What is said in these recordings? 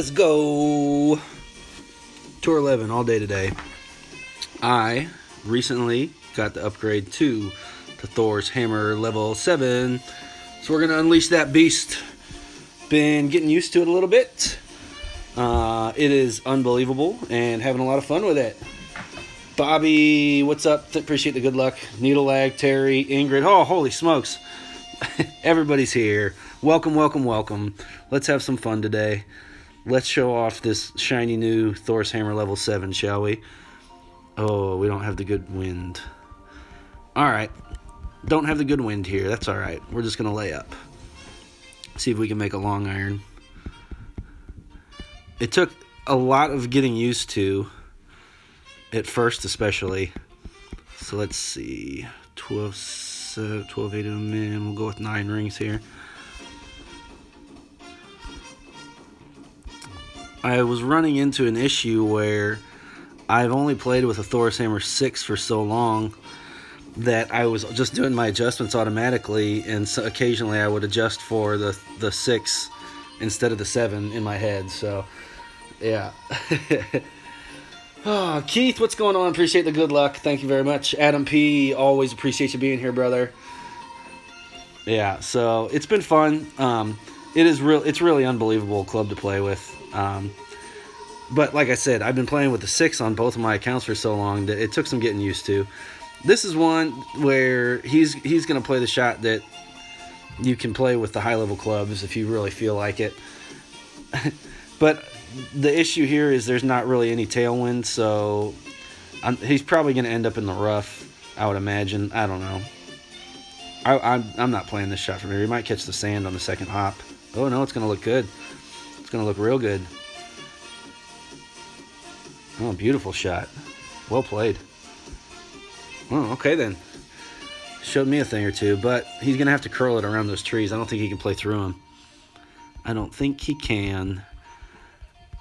Let's go. Tour 11 all day today. I recently got the upgrade to Thor's Hammer level 7. So we're going to unleash that beast. Been getting used to it a little bit. It is unbelievable and having a lot of fun with it. Bobby, what's up? Appreciate the good luck. Needle Lag, Terry, Ingrid. Oh, holy smokes. Everybody's here. Welcome, welcome, welcome. Let's have some fun today. Let's show off this shiny new Thor's Hammer level 7, shall we? Oh, we don't have the good wind. Alright. Don't have the good wind here. That's alright. We're just going to lay up. See if we can make a long iron. It took a lot of getting used to, at first especially. So let's see. 12, 8 of them in. We'll go with 9 rings here. I was running into an issue where I've only played with a Thor's Hammer 6 for so long that I was just doing my adjustments automatically, and so occasionally I would adjust for the 6 instead of the 7 in my head. So, yeah. Oh, Keith, what's going on? Appreciate the good luck. Thank you very much. Adam P, always appreciate you being here, brother. Yeah, so it's been fun. It's really unbelievable club to play with. But like I said, I've been playing with the 6 on both of my accounts for so long that it took some getting used to. This is one where he's going to play the shot that you can play with the high-level clubs if you really feel like it. But the issue here is there's not really any tailwind, so he's probably going to end up in the rough, I would imagine. I don't know. I'm not playing this shot from here. He might catch the sand on the second hop. Oh, no, it's going to look good. It's going to look real good. Oh, beautiful shot. Well played. Oh, okay then. Showed me a thing or two, but he's going to have to curl it around those trees. I don't think he can play through them. I don't think he can.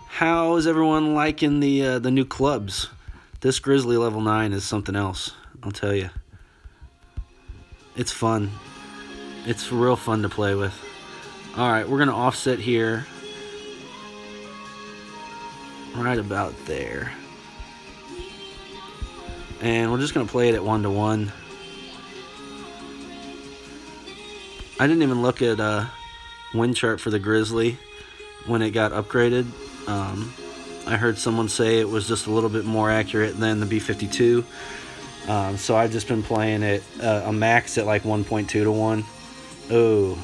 How is everyone liking the new clubs? This Grizzly level 9 is something else, I'll tell you. It's fun. It's real fun to play with. Alright, we're going to offset here. Right about there. And we're just going to play it at 1-to-1. I didn't even look at a wind chart for the Grizzly when it got upgraded. I heard someone say it was just a little bit more accurate than the B-52. So I've just been playing it a max at like 1.2-to-1. Oh.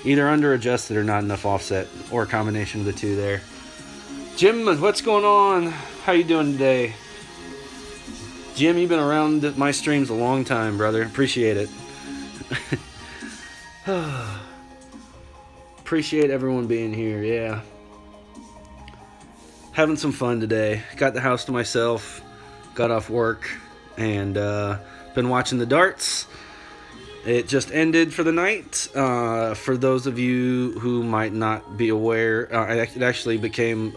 Either under adjusted or not enough offset, or a combination of the two there. Jim, what's going on? How you doing today? Jim, you've been around my streams a long time, brother. Appreciate it. Appreciate everyone being here, yeah. Having some fun today. Got the house to myself, got off work, and been watching the darts. It just ended for the night. For those of you who might not be aware, it actually became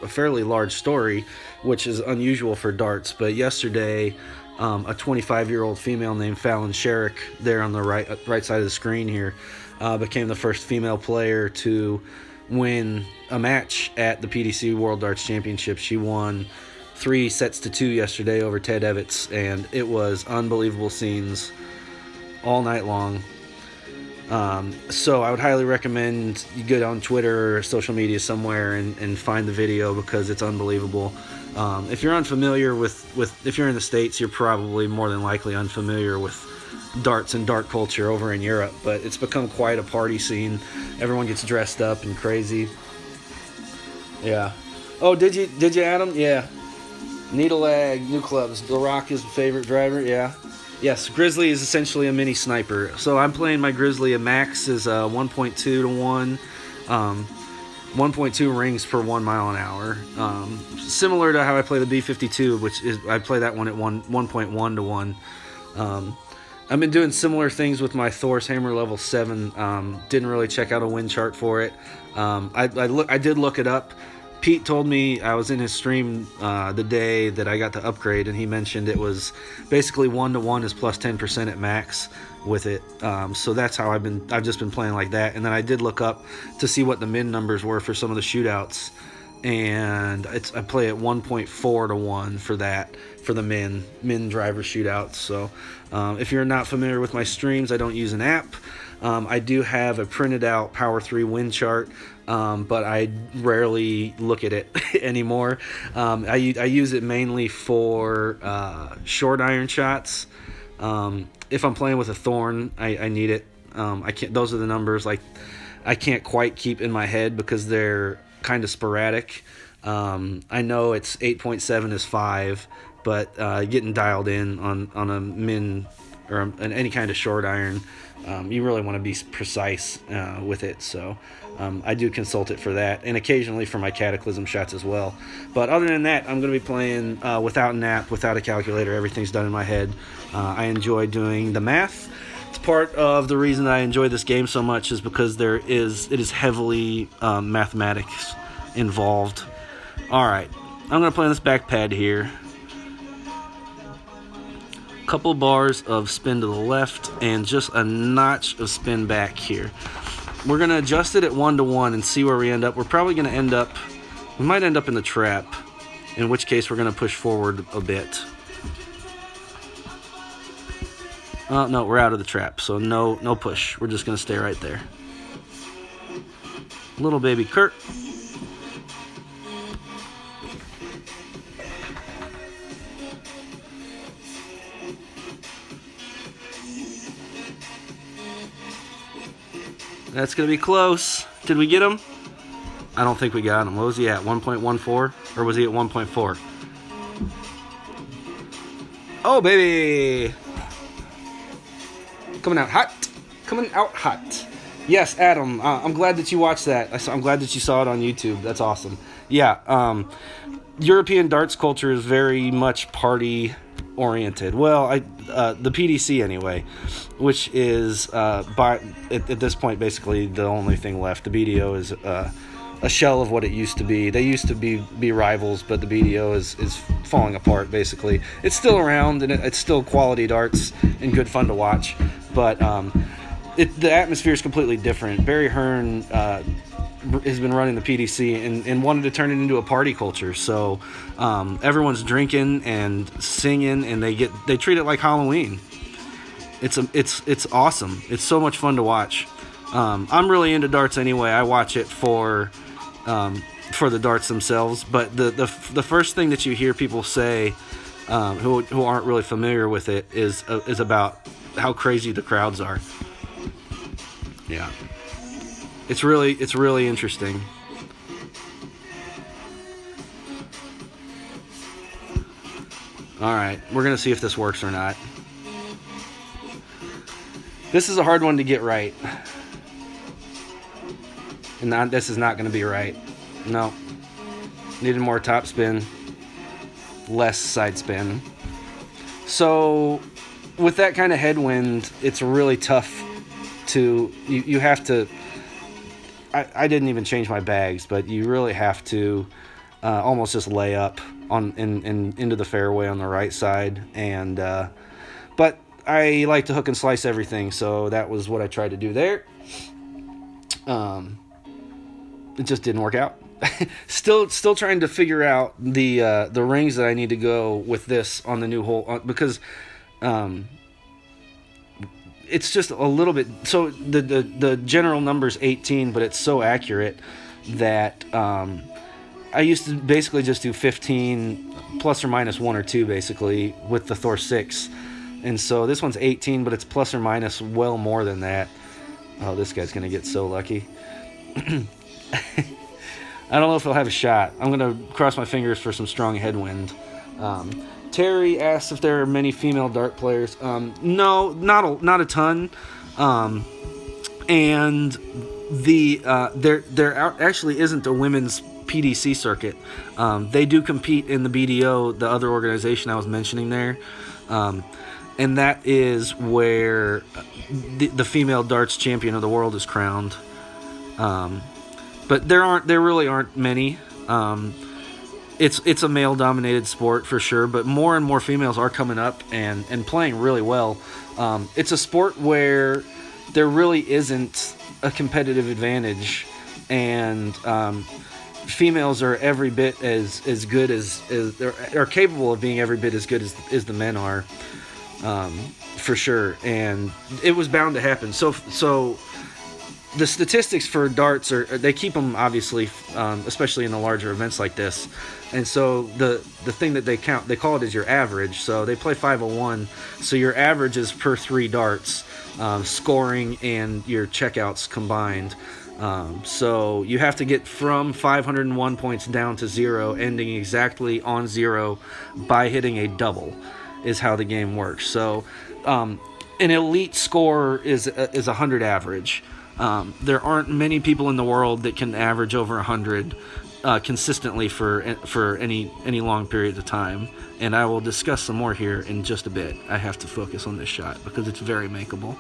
a fairly large story, which is unusual for darts. But yesterday, a 25-year-old female named Fallon Sherrick, there on the right side of the screen here, became the first female player to win a match at the PDC World Darts Championship. She won 3-2 yesterday over Ted Evitts, and it was unbelievable scenes all night long. So I would highly recommend you go on Twitter or social media somewhere and find the video, because it's unbelievable. If you're unfamiliar if you're in the States, you're probably more than likely unfamiliar with darts and dart culture over in Europe, but it's become quite a party scene. Everyone gets dressed up and crazy. Yeah. Oh, did you, Adam? Yeah. Needle Lag, new clubs. The Rock is favorite driver. Yeah. Yes, Grizzly is essentially a mini sniper. So I'm playing my Grizzly. A max is 1.2-to-1, 1.2 rings per 1 mile an hour. Similar to how I play the B-52, which is I play that one at 1.1-to-1. I've been doing similar things with my Thor's Hammer level 7. Didn't really check out a wind chart for it. I did look it up. Pete told me, I was in his stream the day that I got the upgrade, and he mentioned it was basically 1-to-1 is plus 10% at max with it. So that's how I've just been playing like that. And then I did look up to see what the min numbers were for some of the shootouts, and I play at 1.4-to-1 for that, for the min driver shootouts. So if you're not familiar with my streams, I don't use an app. I do have a printed out Power 3 win chart, but I rarely look at it anymore. I use it mainly for short iron shots. If I'm playing with a thorn, I need it. I can't. Those are the numbers like I can't quite keep in my head because they're kind of sporadic. I know it's 8.7 is 5, but getting dialed in on a min or any kind of short iron, you really want to be precise with it. So I do consult it for that, and occasionally for my cataclysm shots as well. But other than that, I'm going to be playing without an app, without a calculator. Everything's done in my head. I enjoy doing the math. It's part of the reason I enjoy this game so much is because it is heavily mathematics involved. All right, I'm going to play on this back pad here. Couple bars of spin to the left and just a notch of spin back here. We're going to adjust it at 1-to-1 and see where we end up. We're probably going to end up, we might end up in the trap, in which case we're going to push forward a bit. No, we're out of the trap, so no push. We're just going to stay right there. Little baby Kurt. That's going to be close. Did we get him? I don't think we got him. What was he at? 1.14? Or was he at 1.4? Oh, baby! Coming out hot. Coming out hot. Yes, Adam. I'm glad that you watched that. I'm glad that you saw it on YouTube. That's awesome. Yeah, European darts culture is very much party oriented. Well, the PDC anyway, which is at this point basically the only thing left. The BDO is a shell of what it used to be. They used to be rivals, but the BDO is falling apart basically. It's still around and it's still quality darts and good fun to watch, but the atmosphere is completely different. Barry Hearn has been running the PDC and wanted to turn it into a party culture. So everyone's drinking and singing, and they treat it like Halloween. It's awesome. It's so much fun to watch. I'm really into darts anyway. I watch it for the darts themselves. But the first thing that you hear people say who aren't really familiar with it is about how crazy the crowds are. Yeah. It's really interesting. All right, we're gonna see if this works or not. This is a hard one to get right, and this is not gonna be right. No, needed more top spin, less side spin. So, with that kind of headwind, it's really tough to you have to. I didn't even change my bags, but you really have to almost just lay up into the fairway on the right side. And but I like to hook and slice everything, so that was what I tried to do there. It just didn't work out. Still trying to figure out the rings that I need to go with this on the new hole because. It's just a little bit. So the general number's 18, but it's so accurate that I used to basically just do 15 plus or minus 1 or 2 basically with the Thor 6, and so this one's 18, but it's plus or minus well more than that. Oh, this guy's gonna get so lucky. I don't know if he'll have a shot. I'm gonna cross my fingers for some strong headwind. Terry asks if there are many female dart players. No, not a ton. And there actually isn't a women's PDC circuit. They do compete in the BDO, the other organization I was mentioning there, and that is where the female darts champion of the world is crowned. But there really aren't many. It's a male-dominated sport for sure, but more and more females are coming up and playing really well. It's a sport where there really isn't a competitive advantage, and females are every bit as good as are capable of being every bit as good as the men are, for sure. And it was bound to happen. So the statistics for darts they keep them obviously, especially in the larger events like this. And so the thing that they call it is your average. So they play 501. So your average is per 3 darts, scoring and your checkouts combined. So you have to get from 501 points down to 0, ending exactly on 0 by hitting a double, is how the game works. So an elite score is 100 average. There aren't many people in the world that can average over 100 consistently for any long period of time. And I will discuss some more here in just a bit. I have to focus on this shot because it's very makeable.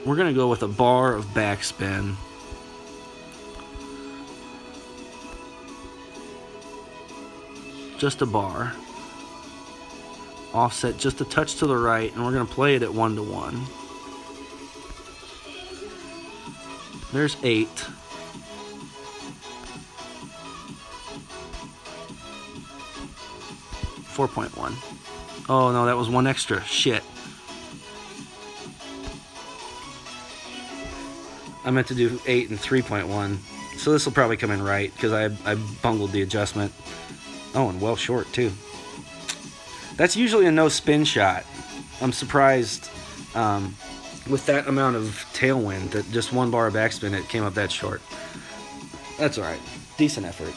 We're going to go with a bar of backspin. Just a bar. Offset just a touch to the right, and we're going to play it at 1-1. There's 8. $4.1. Oh no, that was one extra. Shit. I meant to do 8 and 3.1. So this will probably come in right because I bungled the adjustment. Oh, and well short too. That's usually a no spin shot. I'm surprised with that amount of tailwind that just one bar of backspin it came up that short. That's all right. Decent effort.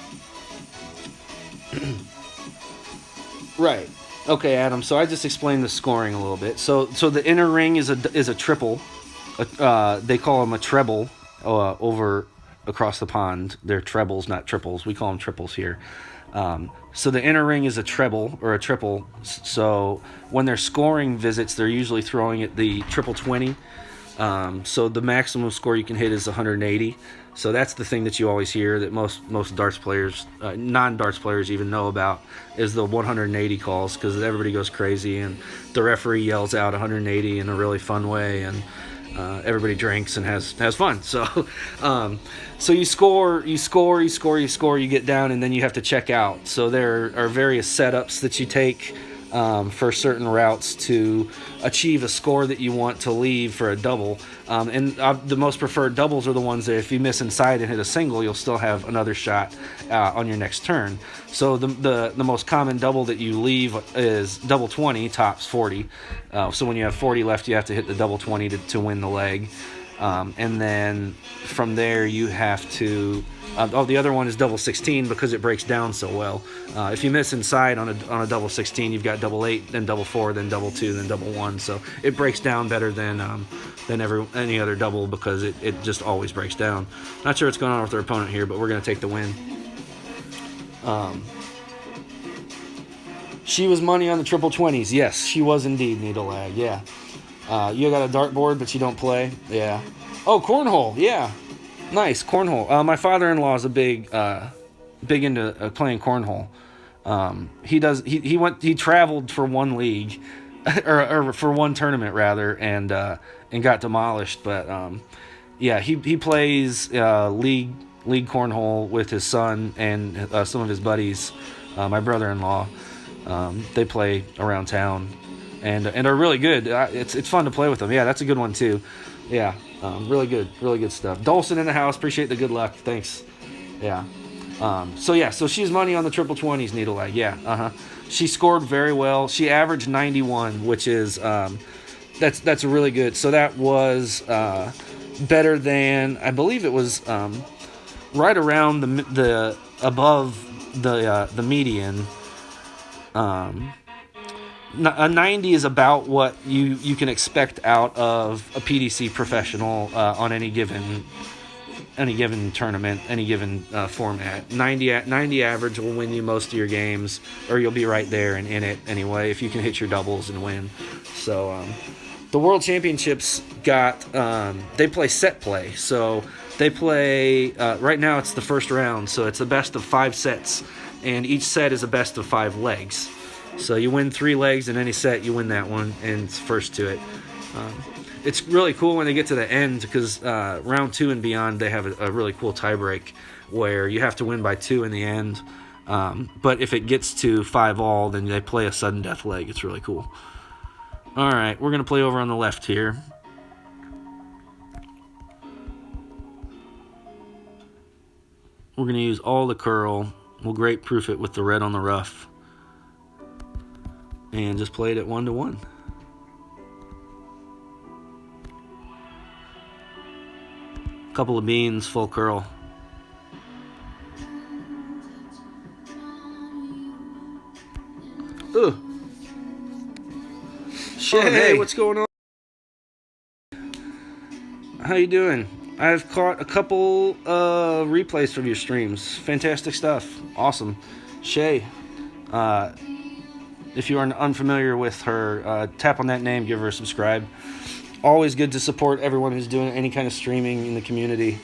Right. Okay, Adam. So I just explained the scoring a little bit. So the inner ring is a triple. They call them a treble over across the pond. They're trebles, not triples. We call them triples here. So the inner ring is a treble or a triple. So when they're scoring visits, they're usually throwing it the triple 20. So the maximum score you can hit is 180. So that's the thing that you always hear that most darts players, non-darts players even know about, is the 180 calls, because everybody goes crazy and the referee yells out 180 in a really fun way, and everybody drinks and has fun. So so you score, you get down, and then you have to check out. So there are various setups that you take for certain routes to achieve a score that you want to leave for a double. The most preferred doubles are the ones that if you miss inside and hit a single, you'll still have another shot on your next turn. So the most common double that you leave is double 20, tops 40. So when you have 40 left, you have to hit the double 20 to win the leg. And then from there you have to... the other one is double 16 because it breaks down so well. If you miss inside on a double 16, you've got double 8, then double 4, then double 2, then double 1. So it breaks down better than any other double because it just always breaks down. Not sure what's going on with our opponent here, but we're going to take the win. She was money on the triple 20s. Yes, she was indeed, Needle Lag. Yeah. You got a dartboard, but you don't play. Yeah. Oh, cornhole. Yeah. Nice, cornhole. My father-in-law is a big into playing cornhole. He traveled for one league, or for one tournament rather, and got demolished. But yeah, he plays league cornhole with his son and some of his buddies. My brother-in-law, they play around town, and are really good. It's fun to play with them. Yeah, that's a good one too. Yeah. Really good stuff. Dolson in the house. Appreciate the good luck. Thanks. Yeah. So she's money on the triple 20s, Needle Lag. Yeah. She scored very well. She averaged 91, which is that's really good. So that was better than, I believe it was right around the above the median. A 90 is about what you can expect out of a PDC professional on any given tournament, any given format. 90 average will win you most of your games, or you'll be right there and in it anyway if you can hit your doubles and win. So the World Championships got, they play set play. So they play, right now it's the first round, so it's a best of 5 sets, and each set is a best of 5 legs. So you win 3 legs in any set, you win that one, and it's first to it. It's really cool when they get to the end, because round 2 and beyond, they have a really cool tiebreak where you have to win by 2 in the end. But if it gets to 5-all, then they play a sudden death leg. It's really cool. All right, we're going to play over on the left here. We're going to use all the curl. We'll great proof it with the red on the rough. And just play it at 1-to-1. Couple of beans, full curl. Ugh. Shay, hey, what's going on? How you doing? I've caught a couple replays from your streams. Fantastic stuff. Awesome. Shay, if you are unfamiliar with her, tap on that name, give her a subscribe. Always good to support everyone who's doing any kind of streaming in the community.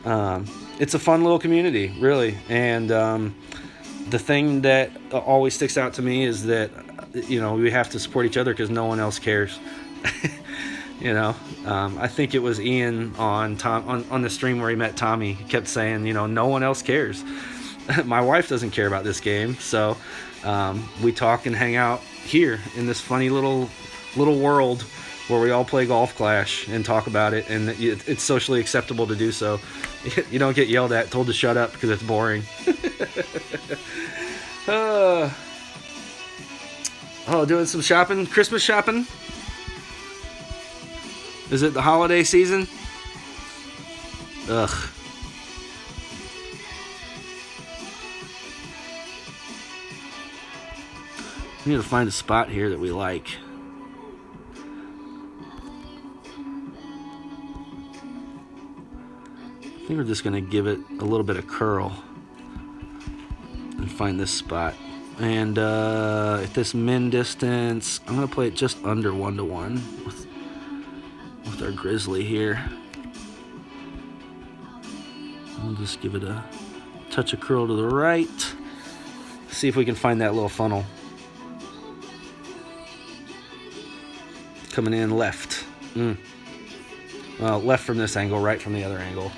It's a fun little community, really. And the thing that always sticks out to me is that, we have to support each other because no one else cares. I think it was Ian on the stream where he met Tommy. He kept saying, no one else cares. My wife doesn't care about this game, so we talk and hang out here in this funny little world where we all play Golf Clash and talk about it, and it's socially acceptable to do so. You don't get yelled at, told to shut up because it's boring. Doing some shopping, Christmas shopping? Is it the holiday season? Ugh. We need to find a spot here that we like. I think we're just going to give it a little bit of curl and find this spot. And at this min distance, I'm going to play it just under 1-to-1 with our grizzly here. We'll just give it a touch of curl to the right. See if we can find that little funnel. Coming in left. Well, left from this angle, right from the other angle.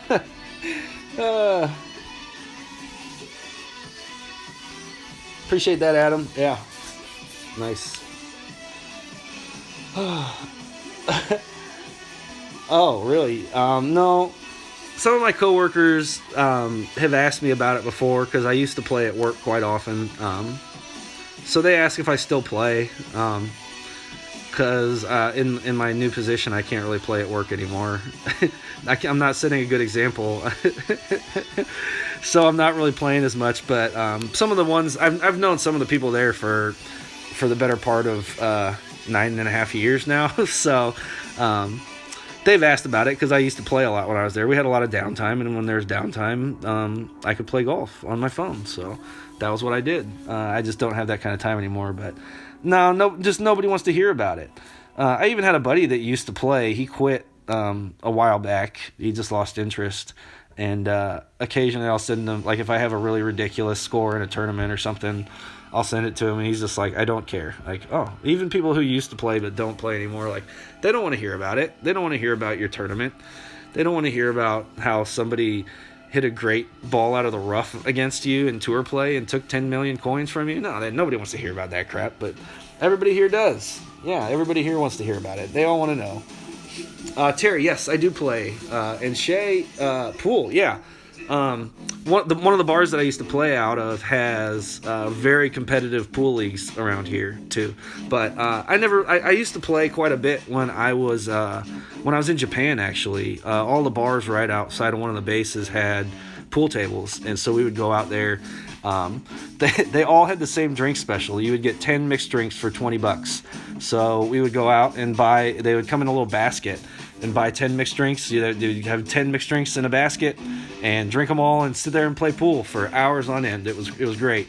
Appreciate that, Adam. Yeah. Nice. Oh, really? No. Some of my coworkers have asked me about it before because I used to play at work quite often. So they ask if I still play. Because in my new position, I can't really play at work anymore. I'm not setting a good example. So I'm not really playing as much. But some of the ones, I've known some of the people there for the better part of 9.5 years now. So they've asked about it because I used to play a lot when I was there. We had a lot of downtime, and when there's downtime, I could play golf on my phone. So that was what I did. I just don't have that kind of time anymore. But no, just nobody wants to hear about it. I even had a buddy that used to play. He quit a while back. He just lost interest. And occasionally I'll send him, like if I have a really ridiculous score in a tournament or something, I'll send it to him, and he's just like, I don't care. Like, oh, even people who used to play but don't play anymore, like, they don't want to hear about it. They don't want to hear about your tournament. They don't want to hear about how somebody hit a great ball out of the rough against you in tour play and took 10 million coins from you. No, nobody wants to hear about that crap, but everybody here does. Yeah, everybody here wants to hear about it. They all want to know. Terry, yes, I do play. And Shay, pool, yeah. One of the bars that I used to play out of has very competitive pool leagues around here too. But I used to play quite a bit when I was in Japan. Actually, all the bars right outside of one of the bases had pool tables, and so we would go out there. They all had the same drink special. You would get 10 mixed drinks for $20. So we would go out and buy. They would come in a little basket and buy 10 mixed drinks. You'd have 10 mixed drinks in a basket and drink them all and sit there and play pool for hours on end. It was great.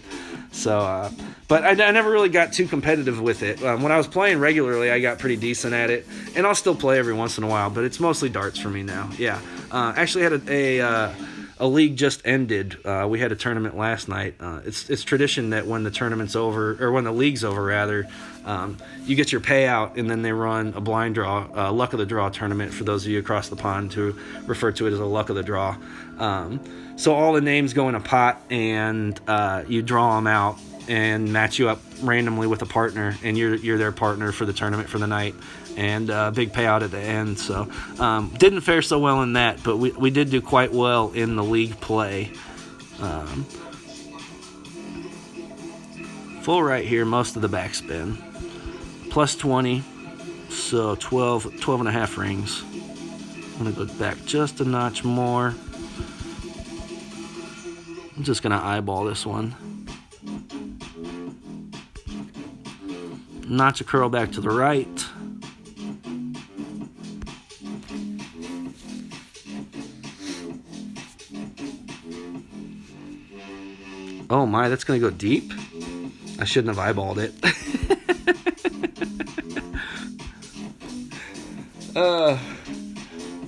So, but I never really got too competitive with it. When I was playing regularly, I got pretty decent at it, and I'll still play every once in a while. But it's mostly darts for me now. Yeah, actually had a league just ended. We had a tournament last night. It's tradition that when the tournament's over, or when the league's over rather, you get your payout, and then they run a blind draw, luck of the draw tournament for those of you across the pond who refer to it as a luck of the draw. So all the names go in a pot, and you draw them out and match you up randomly with a partner, and you're their partner for the tournament for the night, and big payout at the end. So didn't fare so well in that, but we did do quite well in the league play. Full right here, most of the backspin. Plus 20, so 12 and a half rings. I'm going to go back just a notch more. I'm just going to eyeball this one. Notch a curl back to the right. Oh my, that's going to go deep? I shouldn't have eyeballed it.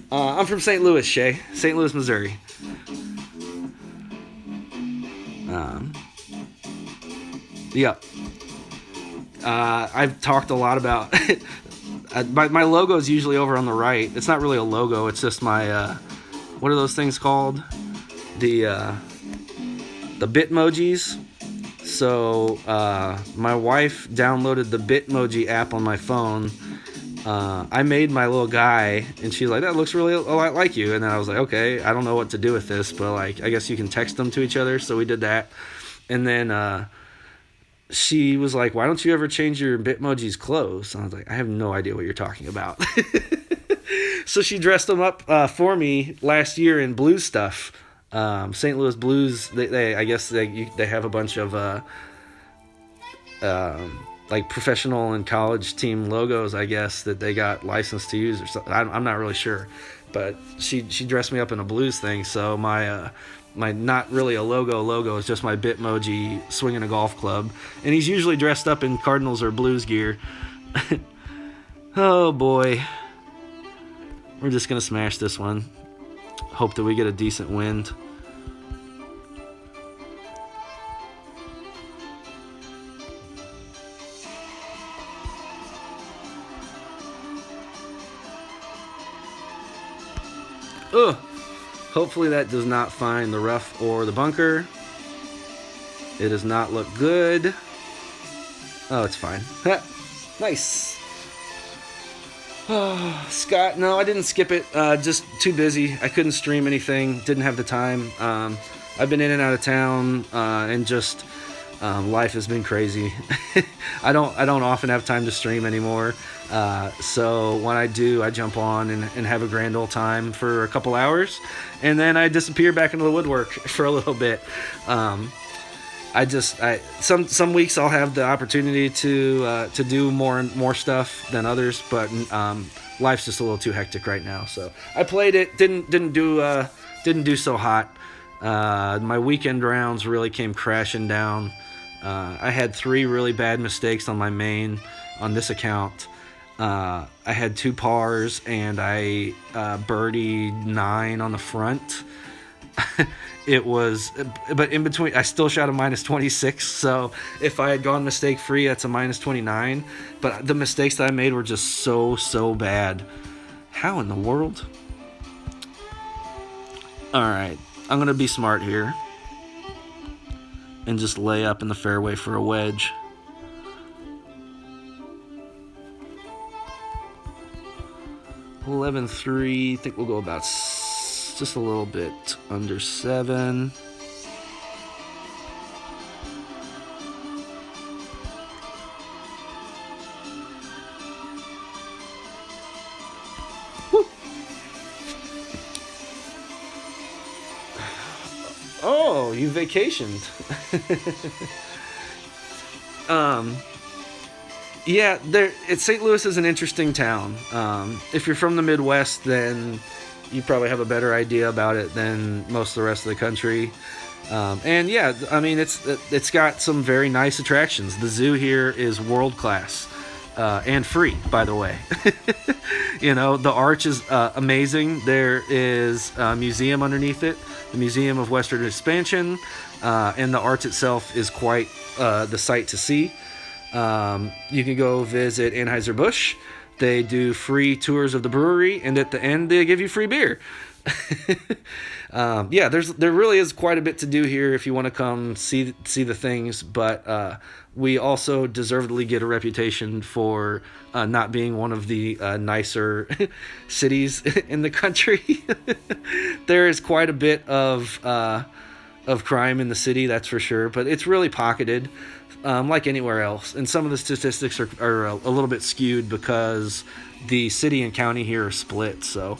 I'm from St. Louis, Shay. St. Louis, Missouri. Yeah. I've talked a lot about my logo is usually over on the right. It's not really a logo. It's just my what are those things called? The Bitmojis. So my wife downloaded the Bitmoji app on my phone. I made my little guy, and she's like, that looks really a lot like you. And then I was like, okay, I don't know what to do with this, but like, I guess you can text them to each other. So we did that. And then she was like, why don't you ever change your Bitmoji's clothes? And I was like, I have no idea what you're talking about. So she dressed them up for me last year in blues stuff. St. Louis Blues, I guess they have a bunch of like professional and college team logos, I guess, that they got licensed to use or something. I'm not really sure, but she dressed me up in a blues thing. So my not really a logo is just my Bitmoji swinging a golf club, and he's usually dressed up in Cardinals or Blues gear. Oh boy, we're just gonna smash this one. Hope that we get a decent wind. Ugh. Hopefully that does not find the rough or the bunker. It does not look good. Oh, it's fine. Nice. Oh, Scott, no, I didn't skip it. Just too busy. I couldn't stream anything. Didn't have the time. I've been in and out of town, and just life has been crazy. I don't often have time to stream anymore. So when I do, I jump on and have a grand old time for a couple hours, and then I disappear back into the woodwork for a little bit. Some weeks I'll have the opportunity to do more stuff than others, but life's just a little too hectic right now. So I played it, didn't do so hot. My weekend rounds really came crashing down. I had 3 really bad mistakes on my main on this account. I had 2 pars, and I birdied 9 on the front. But in between, I still shot a minus 26. So if I had gone mistake free, that's a minus 29. But the mistakes that I made were just so bad. How in the world? All right, I'm gonna be smart here and just lay up in the fairway for a wedge. $11.3. I think we'll go about just a little bit under 7. Woo. Oh, you vacationed. Yeah, St. Louis is an interesting town. If you're from the Midwest, then you probably have a better idea about it than most of the rest of the country. And yeah, I mean, it's got some very nice attractions. The zoo here is world class. And free, by the way. You know, the arch is amazing. There is a museum underneath it, the Museum of Western Expansion, and the arch itself is quite the sight to see. You can go visit Anheuser-Busch. They do free tours of the brewery, and at the end, they give you free beer. Yeah, there really is quite a bit to do here if you want to come see the things, but we also deservedly get a reputation for not being one of the nicer cities in the country. There is quite a bit of crime in the city, that's for sure, but it's really pocketed, like anywhere else. And some of the statistics are a little bit skewed because the city and county here are split, so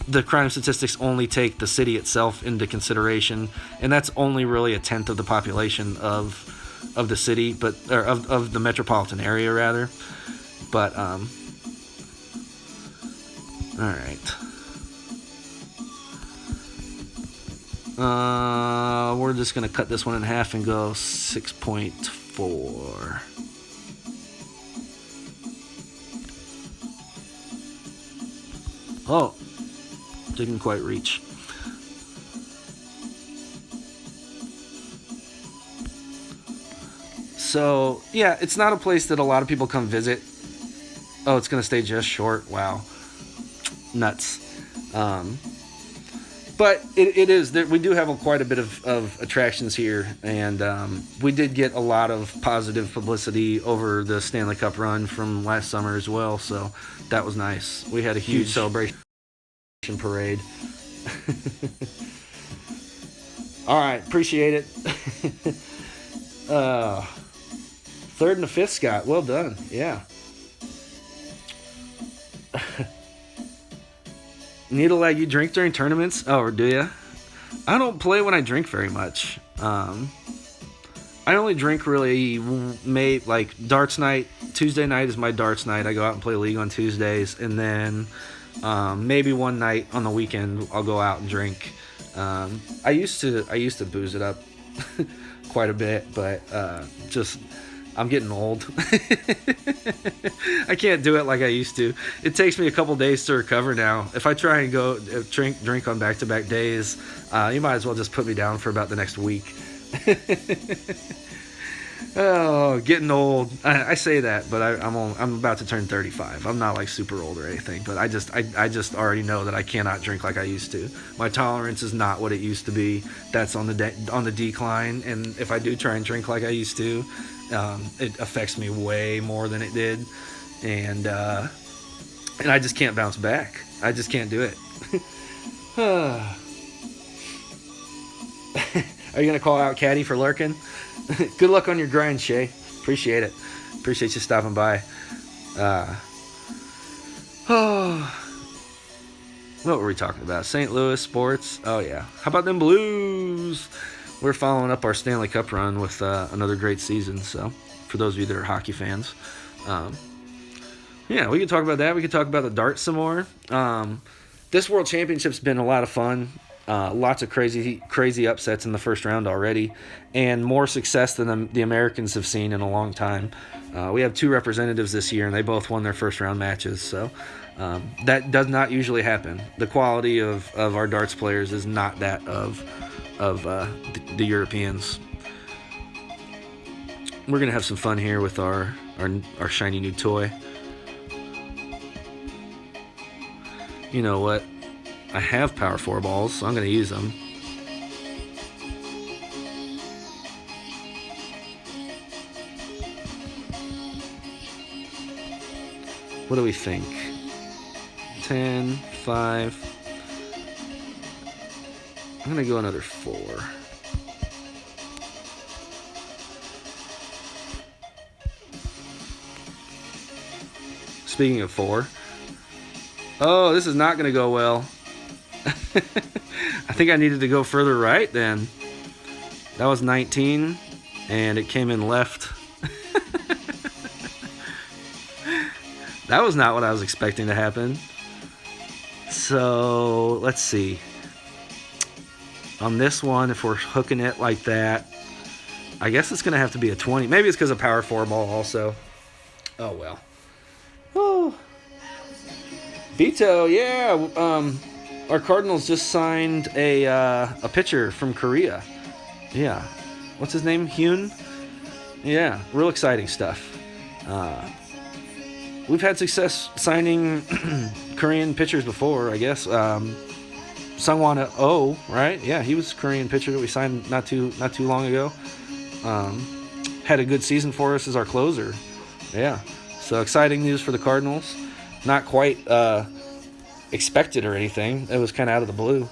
the crime statistics only take the city itself into consideration, and that's only really a tenth of the population of the city, but or of the metropolitan area rather. But all right, we're just gonna cut this one in half and go 6.4. Oh, didn't quite reach. So yeah, it's not a place that a lot of people come visit. Oh, it's gonna stay just short. Wow, nuts. But it is there. We do have quite a bit of attractions here, and we did get a lot of positive publicity over the Stanley Cup run from last summer as well. So that was nice. We had a huge celebration parade. All right, appreciate it. Third and a fifth, Scott. Well done. Yeah. Needle, you drink during tournaments? Oh, or do you? I don't play when I drink very much. I only drink really like darts night. Tuesday night is my darts night. I go out and play League on Tuesdays, and then maybe one night on the weekend I'll go out and drink. I used to booze it up quite a bit, but just I'm getting old. I can't do it like I used to. It takes me a couple days to recover now. If I try and go drink on back-to-back days, you might as well just put me down for about the next week. Oh, getting old. I say that, but I'm about to turn 35. I'm not like super old or anything, but I just already know that I cannot drink like I used to. My tolerance is not what it used to be. That's on the decline, and if I do try and drink like I used to, it affects me way more than it did, and I just can't bounce back. I just can't do it. Are you gonna call out Caddy for lurking? Good luck on your grind, Shay. Appreciate it. Appreciate you stopping by. What were we talking about? St. Louis sports. Oh yeah. How about them Blues? We're following up our Stanley Cup run with another great season. So, for those of you that are hockey fans, yeah, we can talk about that. We can talk about the darts some more. This World Championship's been a lot of fun. Lots of crazy upsets in the first round already, and more success than the Americans have seen in a long time. We have 2 representatives this year, and they both won their first round matches. So that does not usually happen. The quality of our darts players is not that of the Europeans. We're gonna have some fun here with our shiny new toy. You know what? I have Power 4 balls, so I'm going to use them. What do we think? 10, 5. I'm going to go another 4. Speaking of 4. Oh, this is not going to go well. I think I needed to go further right then. That was 19, and it came in left. That was not what I was expecting to happen. So, let's see. On this one, if we're hooking it like that, I guess it's going to have to be a 20. Maybe it's because of power 4 ball also. Oh, well. Oh. Beto, yeah. Our Cardinals just signed a pitcher from Korea. Yeah. What's his name? Hyun? Yeah. Real exciting stuff. We've had success signing Korean pitchers before, I guess. Sungwon Oh, right? Yeah, he was a Korean pitcher that we signed not too long ago. Had a good season for us as our closer. Yeah. So exciting news for the Cardinals. Not quite expected or anything. It was kind of out of the blue.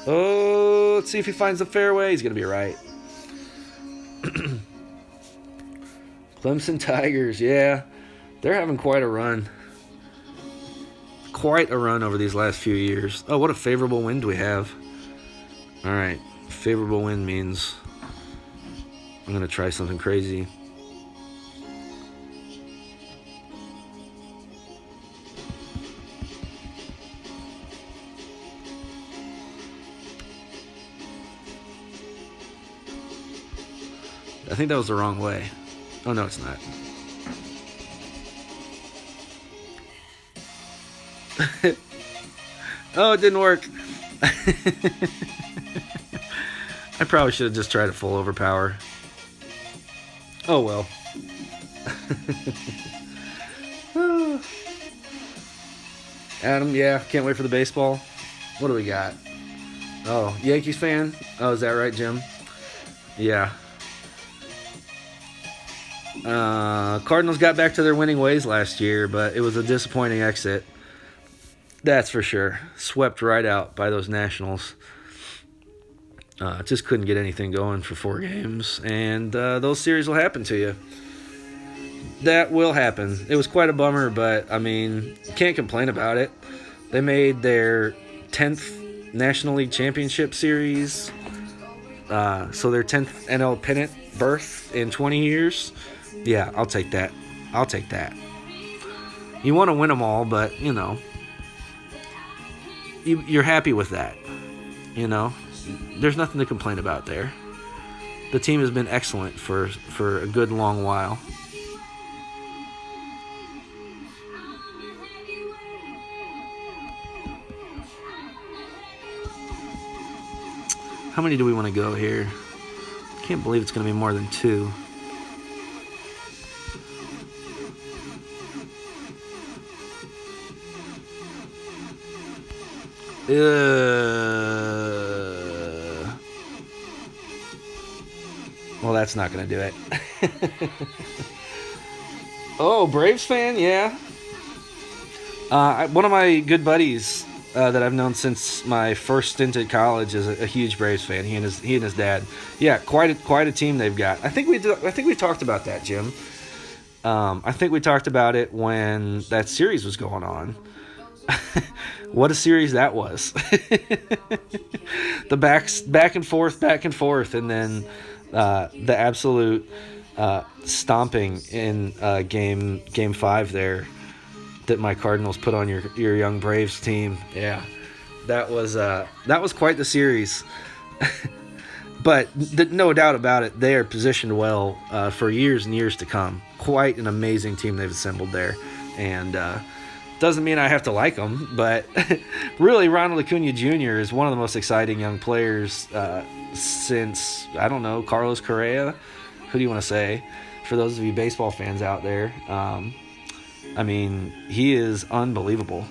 Oh, let's see if he finds the fairway. He's going to be right. Clemson Tigers, yeah. They're having quite a run. Quite a run over these last few years. Oh, what a favorable wind we have. All right. Favorable wind means I'm going to try something crazy. I think that was the wrong way. Oh, no, it's not. Oh, it didn't work. I probably should have just tried a full overpower. Oh, well. Adam, yeah, can't wait for the baseball. What do we got? Oh, Yankees fan? Oh, is that right, Jim? Yeah. Cardinals got back to their winning ways last year, but it was a disappointing exit. That's for sure. Swept right out by those Nationals. Just couldn't get anything going for 4 games, and those series will happen to you. That will happen. It was quite a bummer, but, I mean, can't complain about it. They made their 10th National League Championship Series, so their 10th NL pennant berth in 20 years. Yeah, I'll take that. I'll take that. You want to win them all, but, you know, you're happy with that. You know, there's nothing to complain about there. The team has been excellent for a good long while. How many do we want to go here? Can't believe it's going to be more than 2. Well, that's not going to do it. Oh, Braves fan? Yeah. One of my good buddies that I've known since my first stint at college is a huge Braves fan. He and his dad. Yeah, quite a team they've got. I think we talked about that, Jim. I think we talked about it when that series was going on. What a series that was. The back and forth, and then the absolute stomping in game 5 there that my Cardinals put on your young Braves team. Yeah, that was quite the series. But no doubt about it, they are positioned well for years and years to come. Quite an amazing team they've assembled there, and doesn't mean I have to like them, but really Ronald Acuna Jr. is one of the most exciting young players since, I don't know, Carlos Correa. Who do you want to say? For those of you baseball fans out there, I mean, he is unbelievable.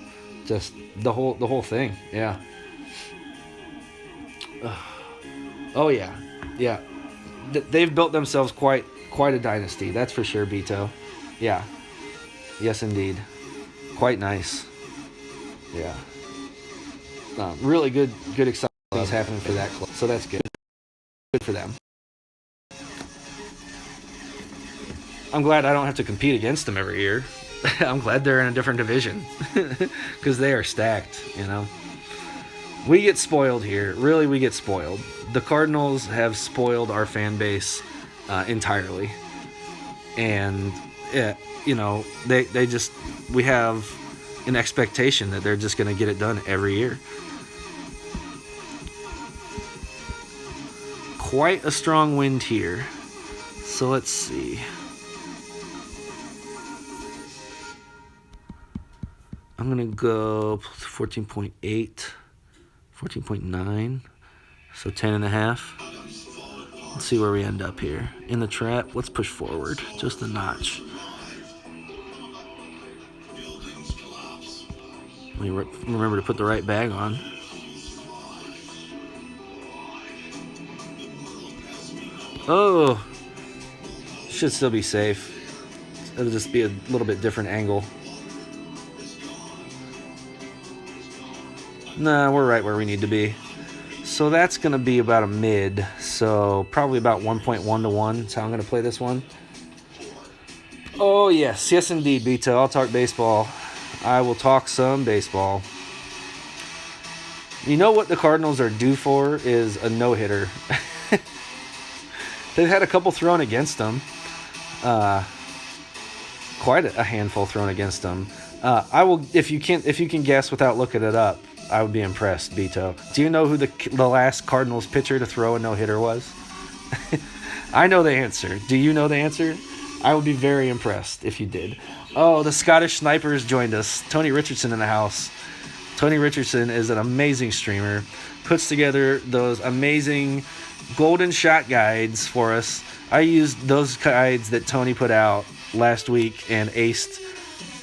Just the whole thing, yeah. Oh yeah. They've built themselves quite a dynasty. That's for sure, Beto. Yeah. Yes, indeed. Quite nice. Yeah. Really good exciting things happening for that club. So that's good. Good for them. I'm glad I don't have to compete against them every year. I'm glad they're in a different division because they are stacked, you know. We get spoiled here. Really, we get spoiled. The Cardinals have spoiled our fan base entirely. And, you know, we have an expectation that they're just going to get it done every year. quite a strong wind here. So let's see. I'm going to go 14.8, 14.9, so 10.5. Let's see where we end up here. In the trap, let's push forward just a notch. Remember to put the right bag on. Oh, should still be safe. It'll just be a little bit different angle. Nah, we're right where we need to be. So that's going to be about a mid. So probably about 1.1 to 1. That's how I'm going to play this one. Oh, yes. Yes, indeed, Bito. I'll talk baseball. I will talk some baseball. You know what the Cardinals are due for is a no-hitter. They've had a couple thrown against them. Quite a handful thrown against them. I will, if you can guess without looking it up, I would be impressed, Bito. Do you know who the last Cardinals pitcher to throw a no-hitter was? I know the answer. Do you know the answer? I would be very impressed if you did. Oh, the Scottish Snipers joined us. Tony Richardson in the house. Tony Richardson is an amazing streamer. Puts together those amazing golden shot guides for us. I used those guides that Tony put out last week and aced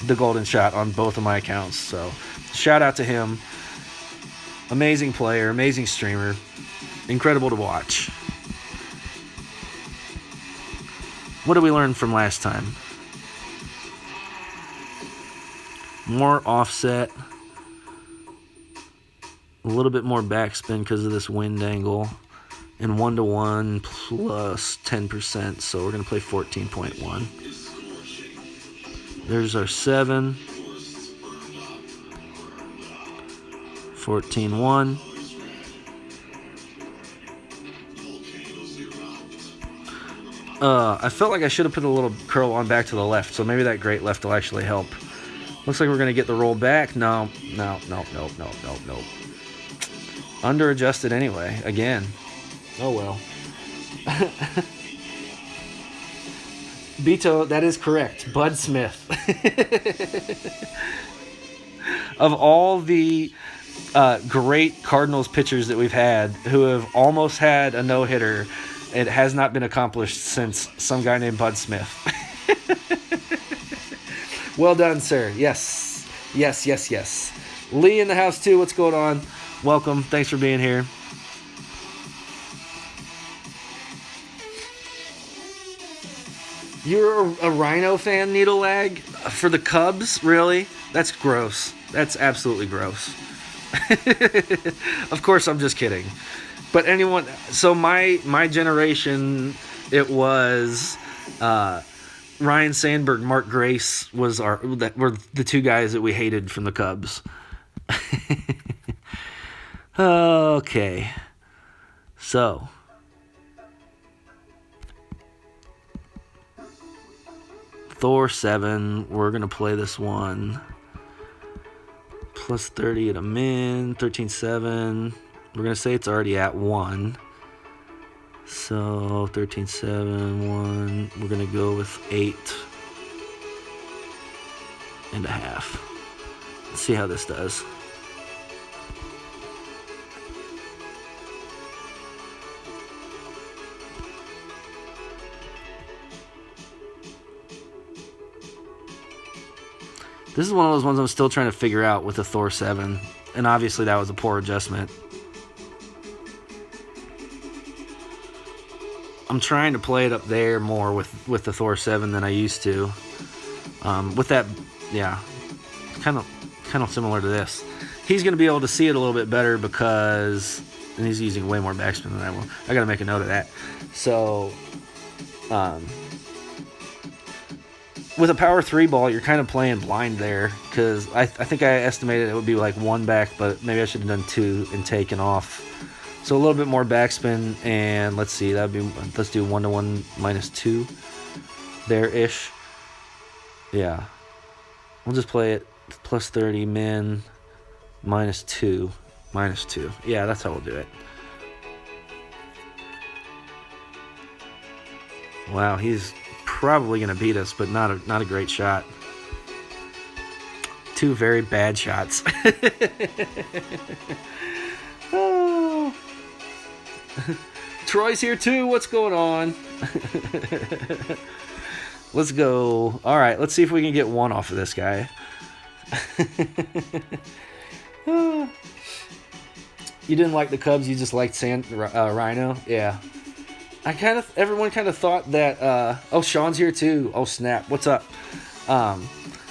the golden shot on both of my accounts. So shout out to him. Amazing player, amazing streamer. Incredible to watch. What did we learn from last time? More offset. A little bit more backspin because of this wind angle. And 1 to 1 plus 10%. So we're going to play 14.1. There's our 7. 14.1. I felt like I should have put a little curl on back to the left, so maybe that great left will actually help. Looks like we're going to get the roll back. No. Under adjusted anyway, again. Oh well. Bito, that is correct. Bud Smith. Of all the great Cardinals pitchers that we've had who have almost had a no-hitter, it has not been accomplished since some guy named Bud Smith. Well done, sir. Yes. Lee in the house too. What's going on? Welcome. Thanks for being here. You're a Rhino fan, Needle Lag? For the Cubs? Really? That's gross. That's absolutely gross. Of course, I'm just kidding. But anyone... So my generation, it was... Ryan Sandberg, Mark Grace were the two guys that we hated from the Cubs. Okay. So... Thor 7, we're going to play this one. Plus 30 at a min, 13.7. We're going to say it's already at 1. So 13.7, 1. We're going to go with 8.5. Let's see how this does. This is one of those ones I'm still trying to figure out with the Thor 7. And obviously that was a poor adjustment. I'm trying to play it up there more with the Thor 7 than I used to. With that, yeah, kind of similar to this. He's going to be able to see it a little bit better because... And he's using way more backspin than I will. I got to make a note of that. So... with a power 3 ball, you're kind of playing blind there because I think I estimated it would be like 1 back, but maybe I should have done 2 and taken off. So a little bit more backspin, and let's see, let's do 1 to 1 minus 2 there-ish. Yeah. We'll just play it plus 30 min minus 2. Yeah, that's how we'll do it. Wow, he's probably going to beat us, but not a great shot. Two very bad shots. Oh. Troy's here too. What's going on? Let's go. All right, let's see if we can get one off of this guy. You didn't like the Cubs, you just liked Rhino? Yeah. Everyone kind of thought that, oh, Sean's here too. Oh, snap. What's up?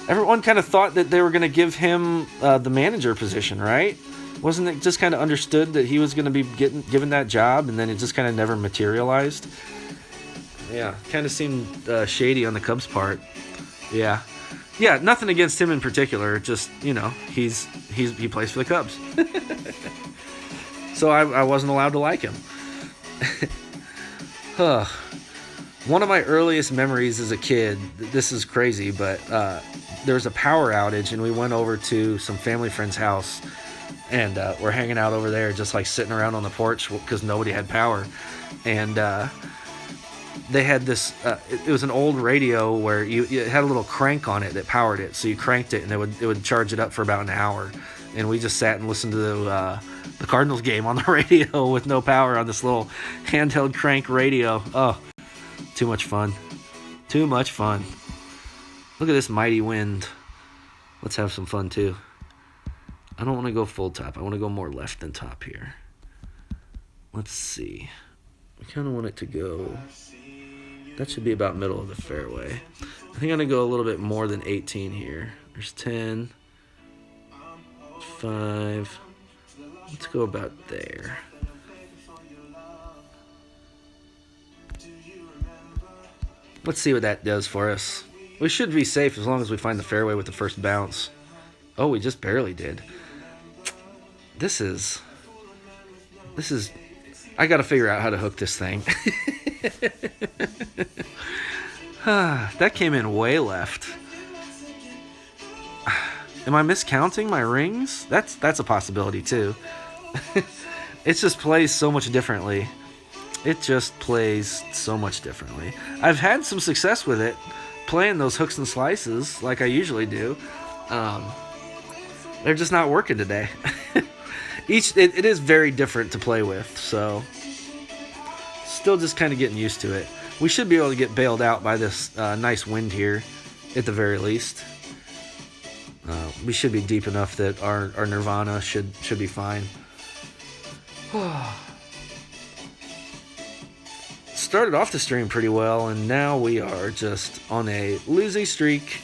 Everyone kind of thought that they were going to give him the manager position, right? Wasn't it just kind of understood that he was going to be given that job, and then it just kind of never materialized? Yeah, kind of seemed shady on the Cubs' part. Yeah. Yeah, nothing against him in particular. Just, you know, he plays for the Cubs. So I wasn't allowed to like him. One of my earliest memories as a kid, this is crazy, but there was a power outage, and we went over to some family friend's house, and we're hanging out over there, just like sitting around on the porch because nobody had power. And they had this, it was an old radio where it had a little crank on it that powered it. So you cranked it, and it would charge it up for about an hour. And we just sat and listened to the Cardinals game on the radio with no power on this little handheld crank radio. Oh, too much fun. Too much fun. Look at this mighty wind. Let's have some fun too. I don't want to go full top. I want to go more left than top here. Let's see. I kind of want it to go... That should be about middle of the fairway. I think I'm going to go a little bit more than 18 here. There's 10. 5. Let's go about there. Let's see what that does for us. We should be safe as long as we find the fairway with the first bounce. Oh, we just barely did. This is... I got to figure out how to hook this thing. That came in way left. Am I miscounting my rings? That's a possibility too. It just plays so much differently. It just plays so much differently. I've had some success with it, playing those hooks and slices like I usually do. They're just not working today. It is very different to play with, so still just kind of getting used to it. We should be able to get bailed out by this nice wind here, at the very least. We should be deep enough that our Nirvana should be fine. Started off the stream pretty well, and now we are just on a losing streak.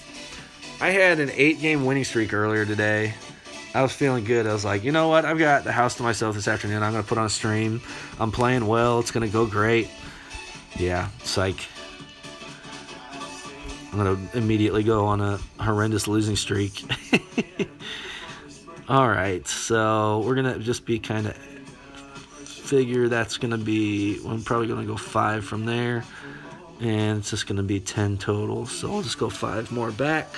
I had an 8-game winning streak earlier today. I was feeling good. I was like, you know what? I've got the house to myself this afternoon. I'm going to put on a stream. I'm playing well. It's going to go great. Yeah, psych. I'm going to immediately go on a horrendous losing streak. All right, so we're going to just be kind of figure that's going to be, I'm probably going to go 5 from there. And it's just going to be 10 total. So I'll just go 5 more back.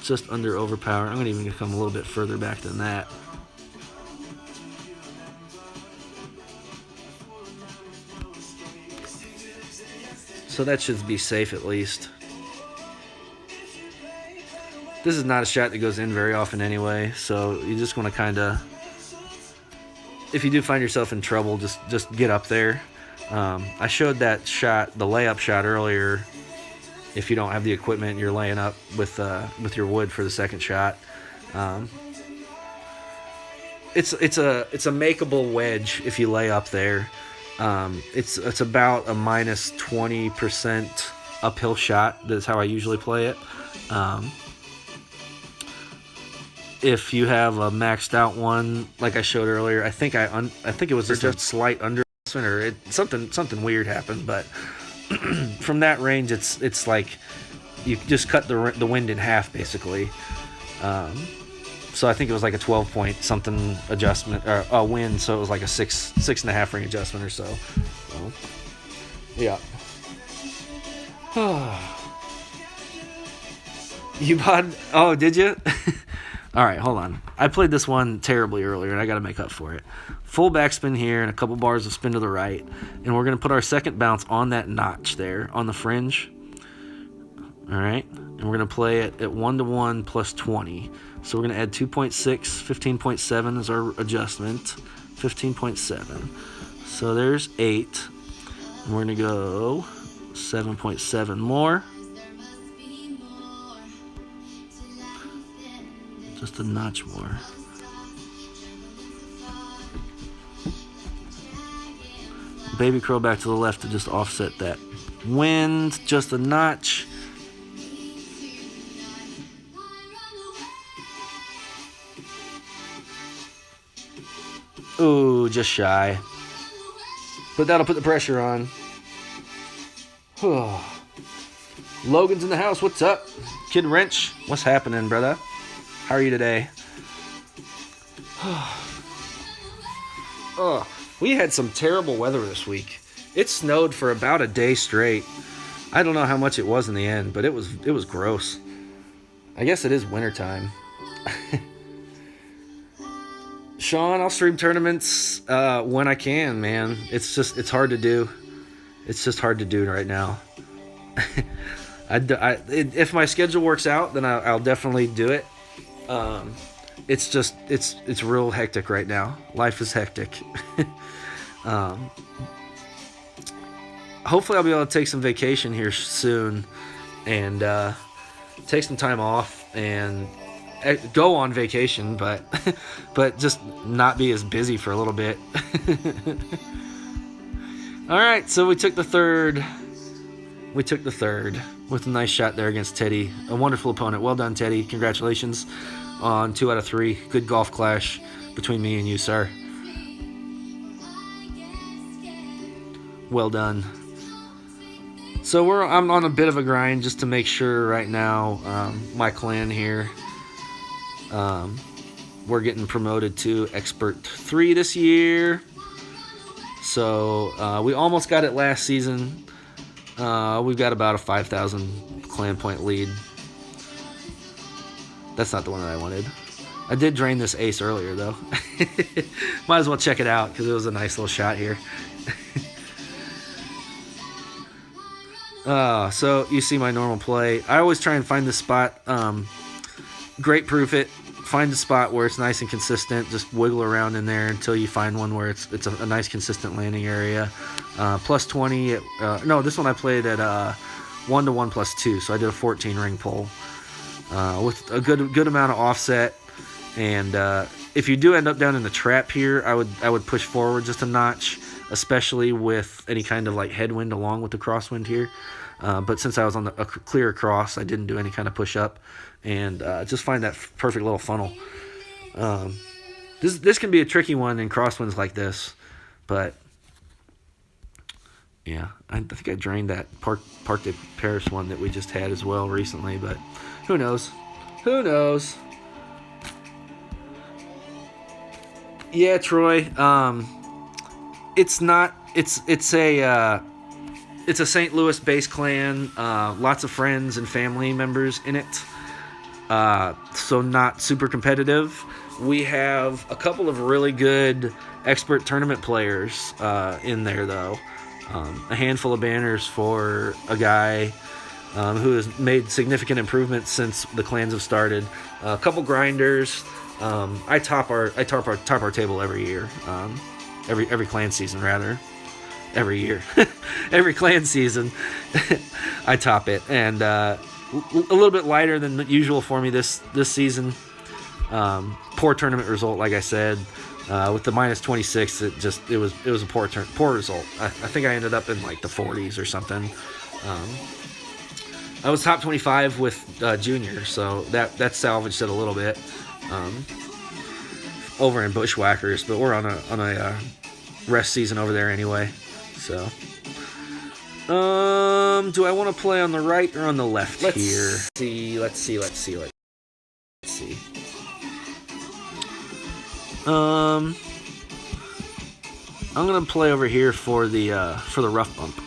Just under overpower. I'm going to even come a little bit further back than that. So that should be safe at least. This is not a shot that goes in very often anyway, so you just want to kind of, if you do find yourself in trouble, just get up there. I showed that shot, the layup shot earlier. If you don't have the equipment, you're laying up with your wood for the second shot. It's a makeable wedge if you lay up there. It's about a minus 20% uphill shot. That's how I usually play it. If you have a maxed out one, like I showed earlier, I think it was just a slight underadjustment or something weird happened, but from that range, it's like you just cut the wind in half basically. So I think it was like a 12 point something adjustment or a wind, so it was like a 6.5 ring adjustment or so. Well, yeah. You bought? Oh, did you? All right, hold on. I played this one terribly earlier, and I got to make up for it. Full backspin here and a couple bars of spin to the right. And we're going to put our second bounce on that notch there on the fringe. All right. And we're going to play it at 1-to-1 plus 20. So we're going to add 2.6, 15.7 is our adjustment. 15.7. So there's 8. And we're going to go 7.7 more. Just a notch more. Baby curl back to the left to just offset that wind. Just a notch. Ooh, just shy. But that'll put the pressure on. Logan's in the house. What's up? Kid Wrench, what's happening, brother? How are you today? We had some terrible weather this week. It snowed for about a day straight. I don't know how much it was in the end, but it was gross. I guess it is wintertime. Sean, I'll stream tournaments when I can, man. It's hard to do. It's just hard to do right now. If my schedule works out, then I'll definitely do it. It's real hectic right now. Life is hectic. Hopefully I'll be able to take some vacation here soon and take some time off and go on vacation, but just not be as busy for a little bit. All right, so we took the third with a nice shot there against Teddy. A wonderful opponent. Well done, Teddy. Congratulations on 2 out of 3. Good golf clash between me and you, sir. Well done. So I'm on a bit of a grind just to make sure right now my clan here, we're getting promoted to Expert 3 this year. So we almost got it last season. We've got about a 5,000 clan point lead. That's not the one that I wanted. I did drain this ace earlier, though. Might as well check it out, because it was a nice little shot here. So you see my normal play. I always try and find the spot, great proof it, find a spot where it's nice and consistent, just wiggle around in there until you find one where it's a nice consistent landing area. Plus 20, no, this one I played at 1-to-1 plus 2, so I did a 14 ring pull with a good amount of offset. And if you do end up down in the trap here, I would push forward just a notch, especially with any kind of like headwind along with the crosswind here. But since I was on a clear cross, I didn't do any kind of push up, and just find that perfect little funnel. This can be a tricky one in crosswinds like this, but yeah, I think I drained that Parc de Paris one that we just had as well recently, but who knows? Who knows? Yeah, Troy. It's a St. Louis based clan. Lots of friends and family members in it. So not super competitive. We have a couple of really good expert tournament players in there, though. A handful of banners for a guy who has made significant improvements since the clans have started. A couple grinders. I top our table every year. Every clan season, rather. Every year. Every clan season, I top it. And a little bit lighter than usual for me this season. Poor tournament result, like I said. With the minus 26, it was a poor result. I think I ended up in like the 40s or something. I was top 25 with junior, so that salvaged it a little bit over in Bushwhackers, but we're on a rest season over there anyway. So, do I want to play on the right or on the left here? Let's see. I'm gonna play over here for the rough bump.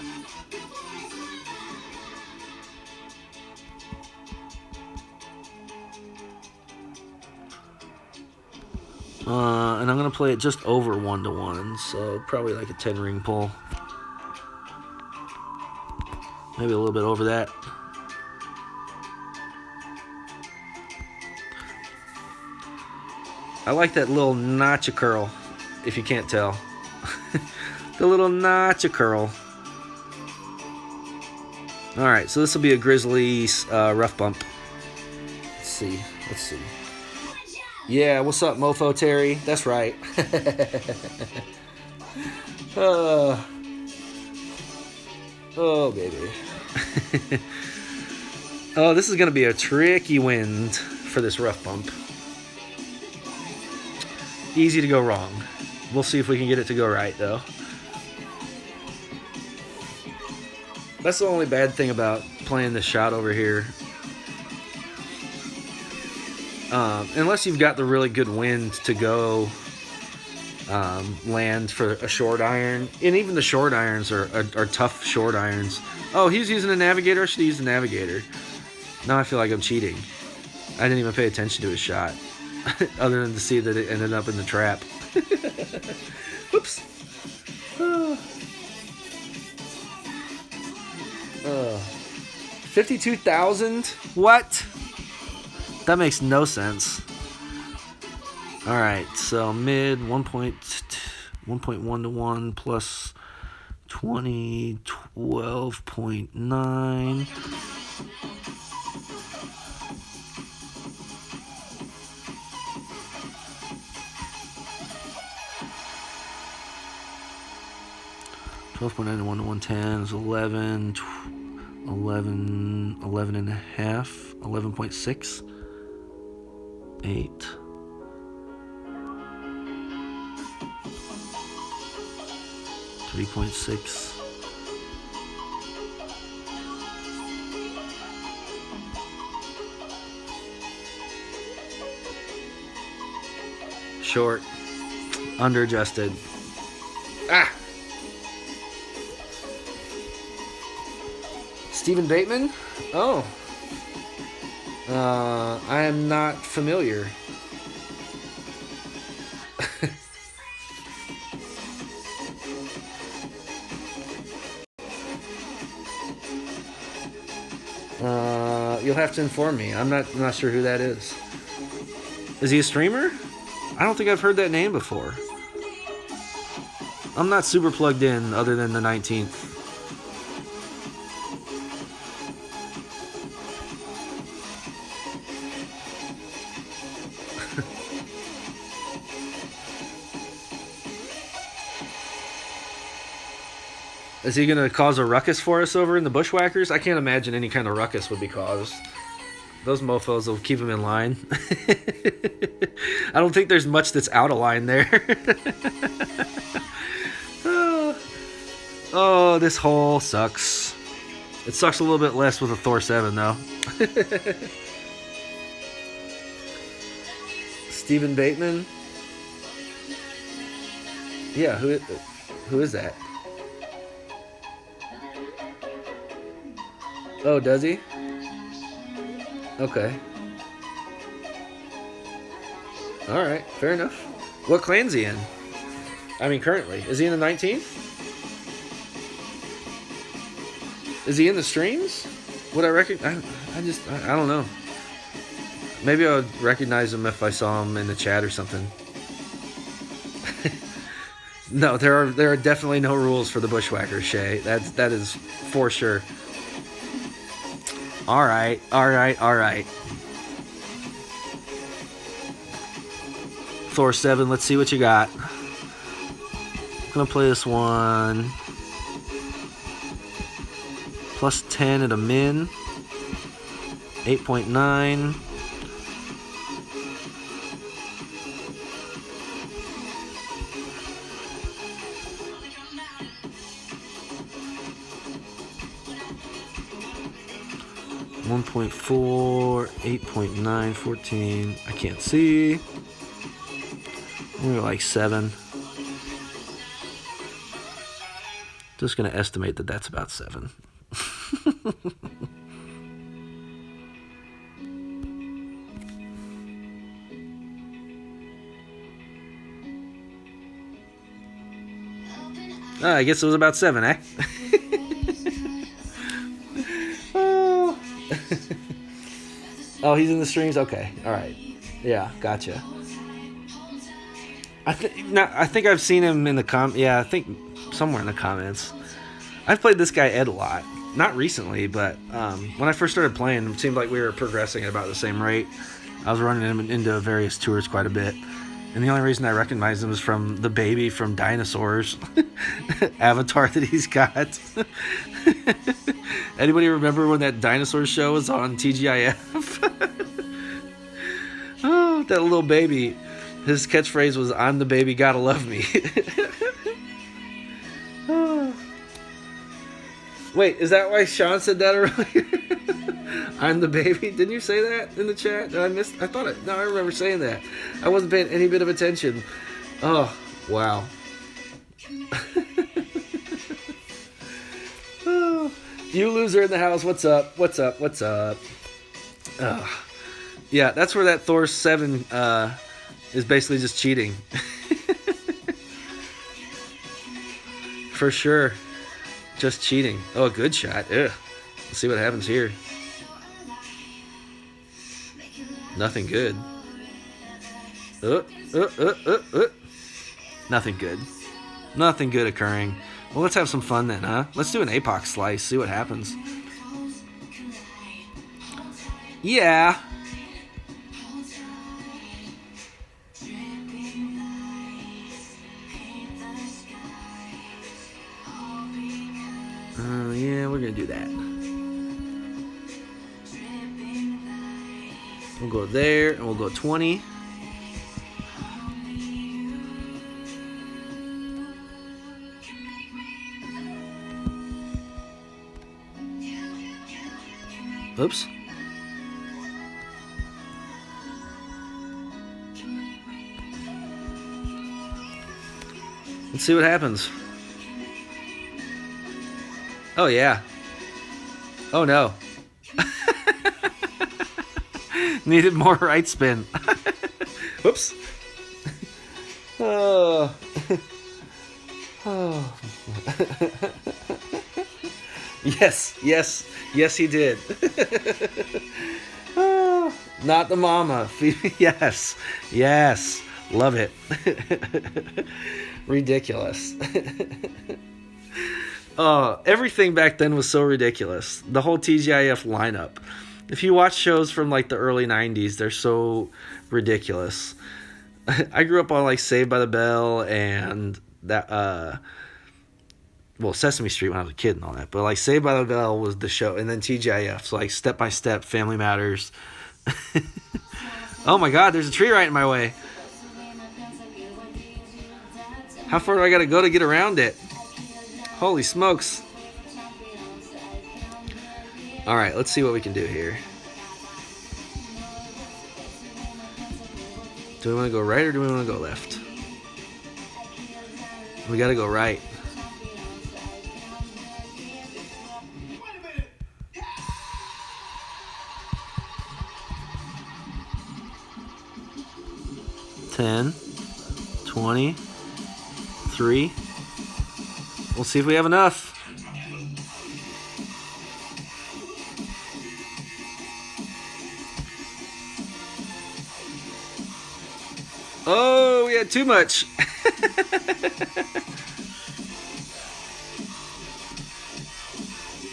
And I'm going to play it just over 1-to-1, so probably like a 10 ring pull. Maybe a little bit over that. I like that little notch curl, if you can't tell. The little notch curl. Alright, so this will be a Grizzly rough bump. Let's see. Yeah, what's up, Mofo Terry? That's right. Oh, baby. Oh, this is going to be a tricky wind for this rough bump. Easy to go wrong. We'll see if we can get it to go right, though. That's the only bad thing about playing this shot over here. Unless you've got the really good wind to go land for a short iron. And even the short irons are tough short irons. Oh, he's using a navigator? I should use the navigator. Now I feel like I'm cheating. I didn't even pay attention to his shot. Other than to see that it ended up in the trap. Whoops. 52,000? What? That makes no sense. Alright, so mid 1.1-to-1 plus 20, 12.9. To 1-to-110 is 11, 11 and a half, 11.6, 8. $3.6. Short. Under-adjusted. Ah! Stephen Bateman? Oh. I am not familiar. You'll have to inform me. I'm not sure who that is. Is he a streamer? I don't think I've heard that name before. I'm not super plugged in other than the 19th. Is he going to cause a ruckus for us over in the Bushwhackers? I can't imagine any kind of ruckus would be caused. Those mofos will keep him in line. I don't think there's much that's out of line there. Oh, this hole sucks. It sucks a little bit less with a Thor 7, though. Stephen Bateman? Yeah, who is that? Oh, does he? Okay. Alright, fair enough. What clan's he in? I mean, currently. Is he in the 19th? Is he in the streams? Would I recognize? I don't know. Maybe I would recognize him if I saw him in the chat or something. No, there are definitely no rules for the Bushwhackers, Shay. That is for sure. Alright. Thor 7, let's see what you got. I'm gonna play this one. Plus 10 at a min. 8.9. .4, 8.9, 14. I can't see. We're like 7. Just gonna estimate that that's about 7. I guess it was about 7, eh? Oh. Oh, he's in the streams? Okay. All right. Yeah, gotcha. I think I've seen him in the yeah, I think somewhere in the comments. I've played this guy Ed a lot. Not recently, but when I first started playing, it seemed like we were progressing at about the same rate. I was running him into various tours quite a bit. And the only reason I recognized him was from the baby from Dinosaurs avatar that he's got. Anybody remember when that dinosaur show was on TGIF? Oh, that little baby. His catchphrase was, "I'm the baby, gotta love me." Oh. Wait, is that why Sean said that earlier? I'm the baby? Didn't you say that in the chat? No, I remember saying that. I wasn't paying any bit of attention. Oh, wow. Oh, you loser in the house, what's up? What's up? What's up? Yeah, that's where that Thor 7 is basically just cheating. For sure. Just cheating. Oh, a good shot. Ugh. Let's see what happens here. Nothing good. Nothing good. Nothing good occurring. Well, let's have some fun then, huh? Let's do an APOC slice. See what happens. Yeah. Yeah, we're gonna do that. We'll go there, and we'll go 20. Oops. Let's see what happens. Oh, yeah. Oh, no. Needed more right spin. Whoops. Oh. Oh. Yes, yes, yes, he did. Oh, not the mama. Yes, yes. Love it. Ridiculous. Everything back then was so ridiculous. The whole TGIF lineup. If you watch shows from like the early 90s, they're so ridiculous. I grew up on like Saved by the Bell and that Sesame Street when I was a kid and all that. But like Saved by the Bell was the show, and then TGIF. So like Step by Step, Family Matters. Oh my God, there's a tree right in my way. How far do I gotta go to get around it? Holy smokes. Alright, let's see what we can do here. Do we want to go right or do we want to go left? We gotta go right. $10, $20, $3. We'll see if we have enough. Oh, we had too much.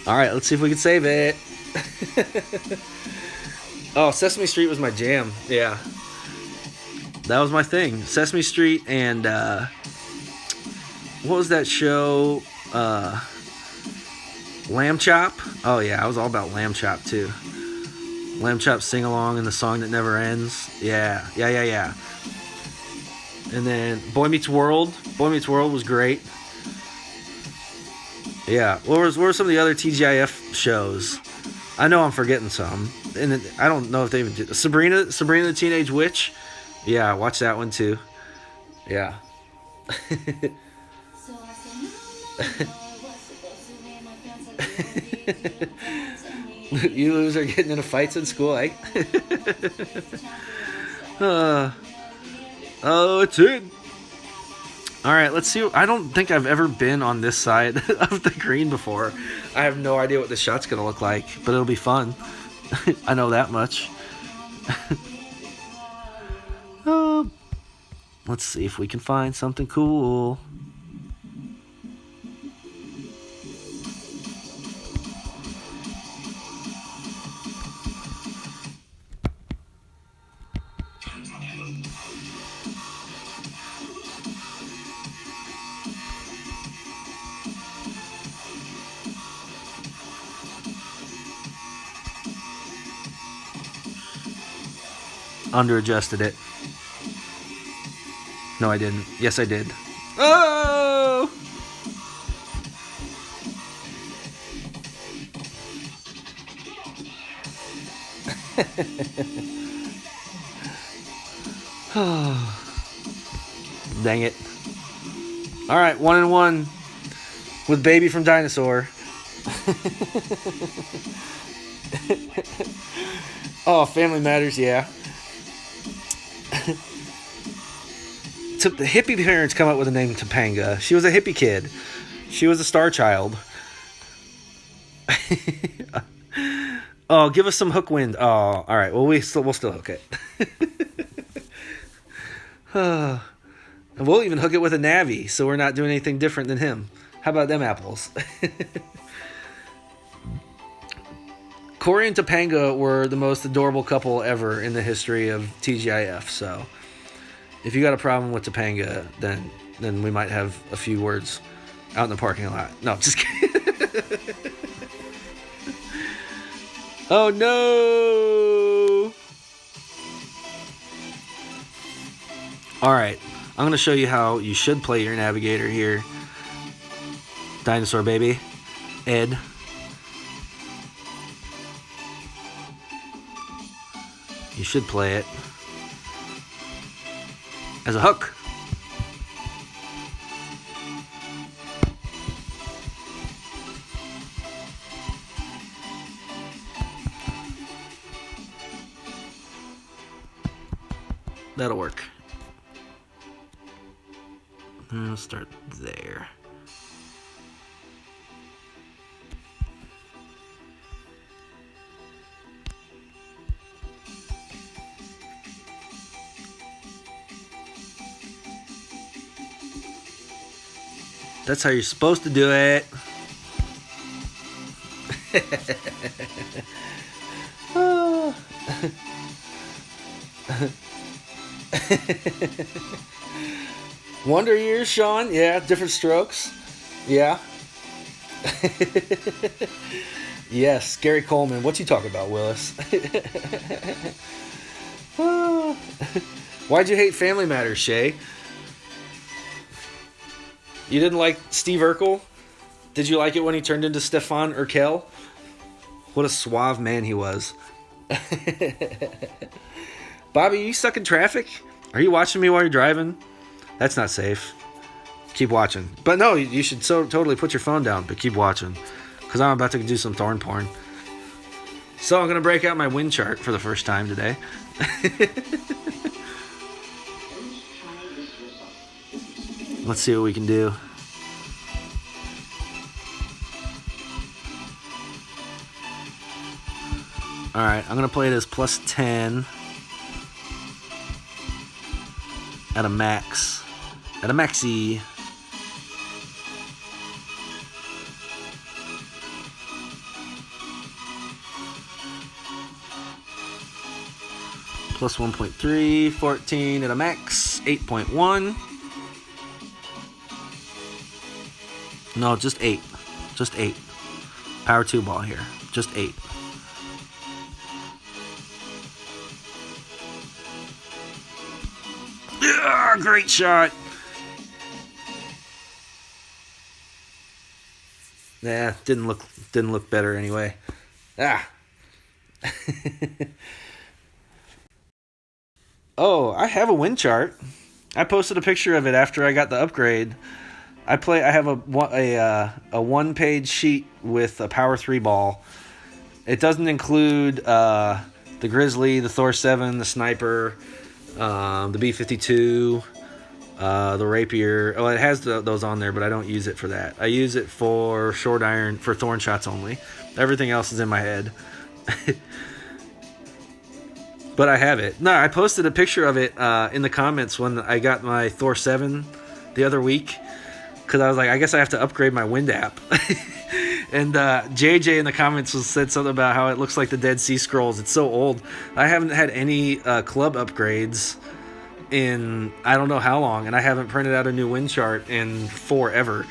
All right, let's see if we can save it. Oh, Sesame Street was my jam. Yeah. That was my thing. Sesame Street and what was that show? Lamb Chop? Oh yeah, I was all about Lamb Chop too. Lamb Chop Sing Along and the Song That Never Ends. Yeah. And then Boy Meets World. Boy Meets World was great. Yeah. What were some of the other TGIF shows? I know I'm forgetting some. And I don't know if they even did. Sabrina the Teenage Witch. Yeah, watch that one too. Yeah. You losers are getting into fights in school, eh? Oh, it's in. Alright, let's see. I don't think I've ever been on this side of the green before. I have no idea what this shot's going to look like, but it'll be fun. I know that much. Let's see if we can find something cool. Under-adjusted it. No, I didn't. Yes, I did. Oh! Dang it. Alright, 1-1 with Baby from Dinosaur. Oh, Family Matters, yeah. The hippie parents come up with the name Topanga. She was a hippie kid. She was a star child. Oh, give us some hook wind. Oh, all right. Well, we'll still hook it. And we'll even hook it with a Navi, so we're not doing anything different than him. How about them apples? Corey and Topanga were the most adorable couple ever in the history of TGIF, so if you got a problem with Topanga, then we might have a few words out in the parking lot. No, just kidding. Oh no! Alright, I'm going to show you how you should play your navigator here. Dinosaur baby. Ed. You should play it as a hook. That'll work. I'll start there. That's how you're supposed to do it. Wonder Years, Sean. Yeah, different strokes. Yeah. Yes, Gary Coleman. What you talking about, Willis? Why'd you hate Family Matters, Shay? You didn't like Steve Urkel? Did you like it when he turned into Stefan Urkel? What a suave man he was. Bobby, you stuck in traffic? Are you watching me while you're driving? That's not safe. Keep watching. But no, you should totally put your phone down, but keep watching. Because I'm about to do some thorn porn. So I'm going to break out my wind chart for the first time today. Let's see what we can do. Alright, I'm going to play it as plus 10 at a max. At a maxi. Plus 1.3, 14 at a max, 8.1. No, just 8. Just 8. Power 2 ball here. Just 8. Yeah, great shot. Nah, didn't look better anyway. Ah. Oh, I have a wind chart. I posted a picture of it after I got the upgrade. I have a 1-page sheet with a power 3 ball. It doesn't include the Grizzly, the Thor 7, the Sniper, the B-52, The rapier, oh, it has those on there, but I don't use it for that. I use it for short iron, for thorn shots only. Everything else is in my head. But I have it. No, I posted a picture of it in the comments when I got my Thor 7 the other week, because I was like, I guess I have to upgrade my wind app. And JJ in the comments said something about how it looks like the Dead Sea Scrolls. It's so old. I haven't had any club upgrades in I don't know how long, and I haven't printed out a new wind chart in forever.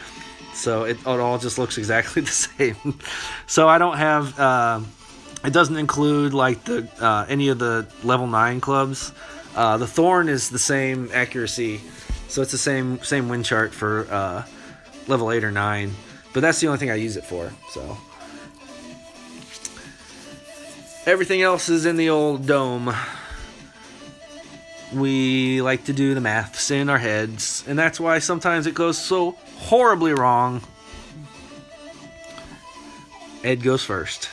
So it all just looks exactly the same. So I don't have... it doesn't include like the any of the level 9 clubs. The Thorn is the same accuracy, so it's the same wind chart for level 8 or 9. But that's the only thing I use it for. So everything else is in the old dome. We like to do the maths in our heads, and that's why sometimes it goes so horribly wrong. Ed goes first.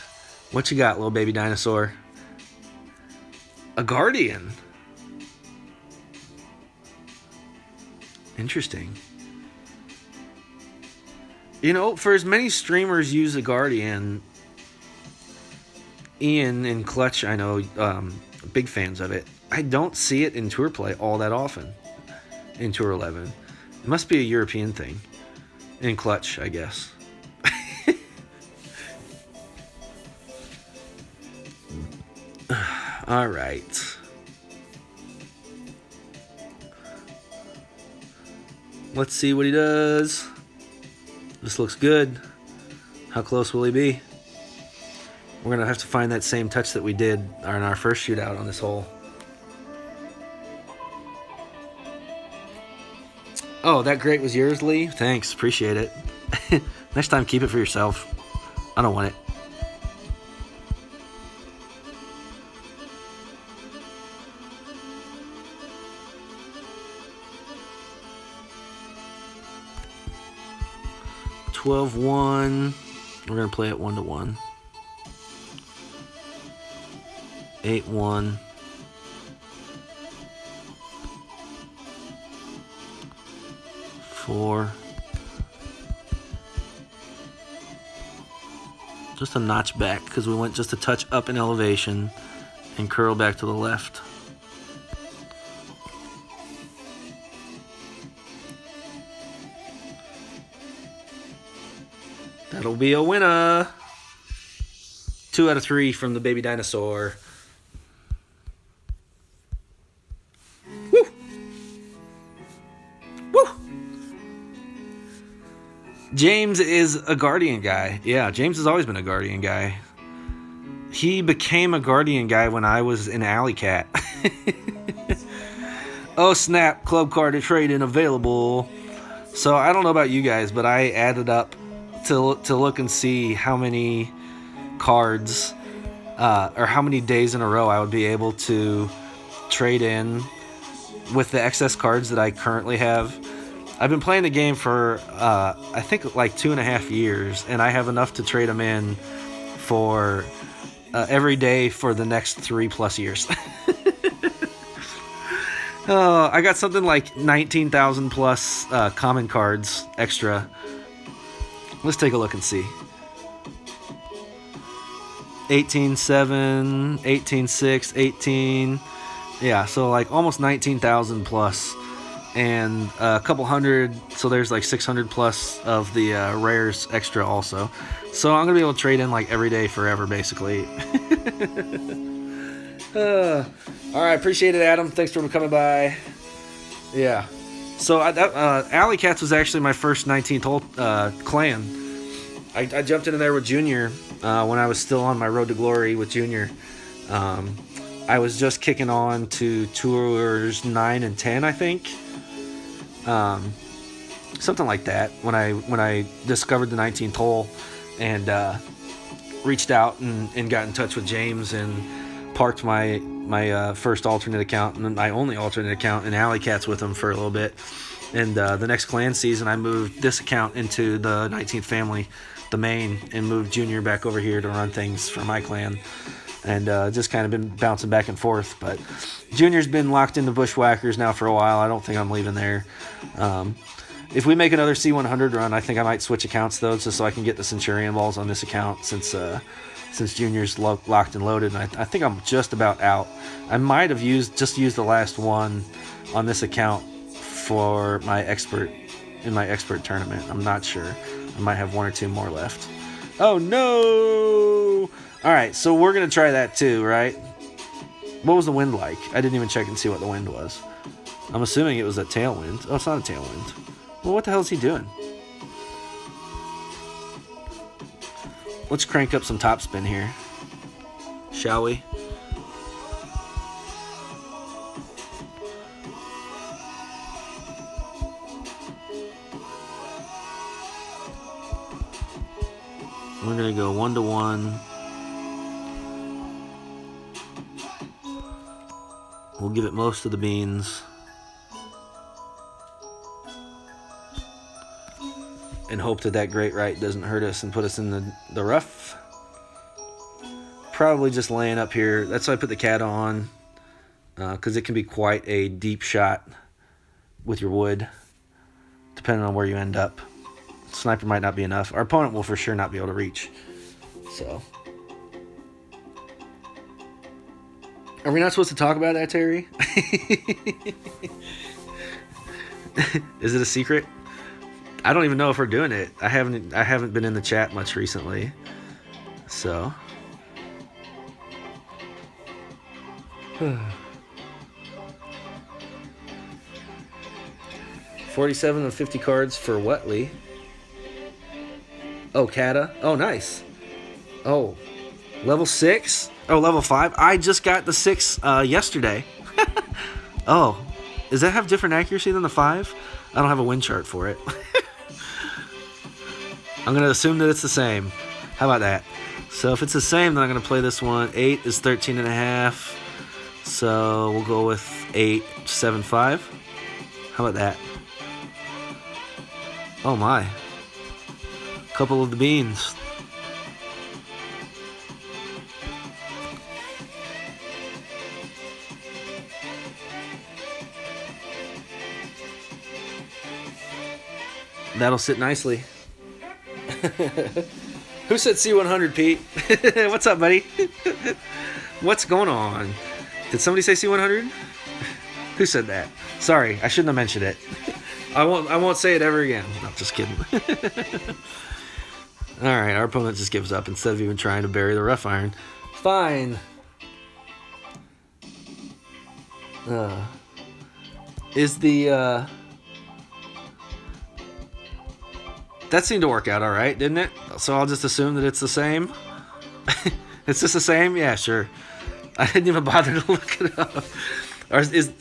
What you got, little baby dinosaur? A Guardian. Interesting. You know, for as many streamers use a Guardian, Ian and Clutch, I know, big fans of it. I don't see it in Tour play all that often. In Tour 11. It must be a European thing. In Clutch, I guess. All right. Let's see what he does. This looks good. How close will he be? We're going to have to find that same touch that we did in our first shootout on this hole. Oh, that grate was yours, Lee? Thanks. Appreciate it. Next time, keep it for yourself. I don't want it. $12-1. We're going to play it 1-1. 8-1. 4. Just a notch back because we went just a touch up in elevation and curl back to the left. That'll be a winner. 2 out of 3 from the baby dinosaur. Woo! Woo! James is a Guardian guy. Yeah, James has always been a Guardian guy. He became a Guardian guy when I was in Alley Cat. Oh snap, club card to trade in available. So I don't know about you guys, but I added up to look and see how many cards or how many days in a row I would be able to trade in with the excess cards that I currently have. I've been playing the game for I think like 2.5 years, and I have enough to trade them in for every day for the next 3+ years. I got something like 19,000 plus common cards extra. Let's take a look and see. 18.7, 18.6, 18. Yeah, so like almost 19,000 plus. And a couple hundred, so there's like 600 plus of the rares extra also. So I'm going to be able to trade in like every day forever, basically. All right, appreciate it, Adam. Thanks for coming by. Yeah. So Alley Cats was actually my first 19th hole clan. I jumped into there with Junior when I was still on my road to glory with Junior. I was just kicking on to tours 9 and 10, I think. Something like that when I discovered the 19th hole and reached out and got in touch with James and parked my first alternate account and my only alternate account in Alley Cats with him for a little bit. And the next clan season, I moved this account into the 19th family, the main, and moved Junior back over here to run things for my clan. and just kind of been bouncing back and forth. But Junior's been locked into Bushwhackers now for a while. I don't think I'm leaving there. If we make another C100 run, I think I might switch accounts though, just so I can get the Centurion balls on this account since Junior's locked and loaded. And I think I'm just about out. I might have used the last one on this account for my expert tournament. I'm not sure. I might have one or two more left. Oh no! All right, so we're gonna try that too, right? What was the wind like? I didn't even check and see what the wind was. I'm assuming it was a tailwind. Oh, it's not a tailwind. Well, what the hell is he doing? Let's crank up some topspin here, shall we? We're going to go 1-to-1. We'll give it most of the beans. And hope that great right doesn't hurt us and put us in the rough. Probably just laying up here. That's why I put the cat on. Because it can be quite a deep shot with your wood, depending on where you end up. Sniper might not be enough. Our opponent will for sure not be able to reach. So, are we not supposed to talk about that, Terry? Is it a secret? I don't even know if we're doing it. I haven't been in the chat much recently. So, 47 of 50 cards for Whatley. Oh, Kata. Oh, nice. Oh, level 6? Oh, level 5? I just got the 6 yesterday. Oh, does that have different accuracy than the 5? I don't have a win chart for it. I'm going to assume that it's the same. How about that? So if it's the same, then I'm going to play this one. 8 is 13.5. So we'll go with 8, 7, 5. How about that? Oh, my. Couple of the beans. That'll sit nicely. Who said C100, Pete? What's up, buddy? What's going on? Did somebody say C100? Who said that? Sorry, I shouldn't have mentioned it. I won't say it ever again. No, just kidding. Alright, our opponent just gives up instead of even trying to bury the rough iron. Fine. That seemed to work out alright, didn't it? So I'll just assume that it's the same. It's just the same? Yeah, sure. I didn't even bother to look it up.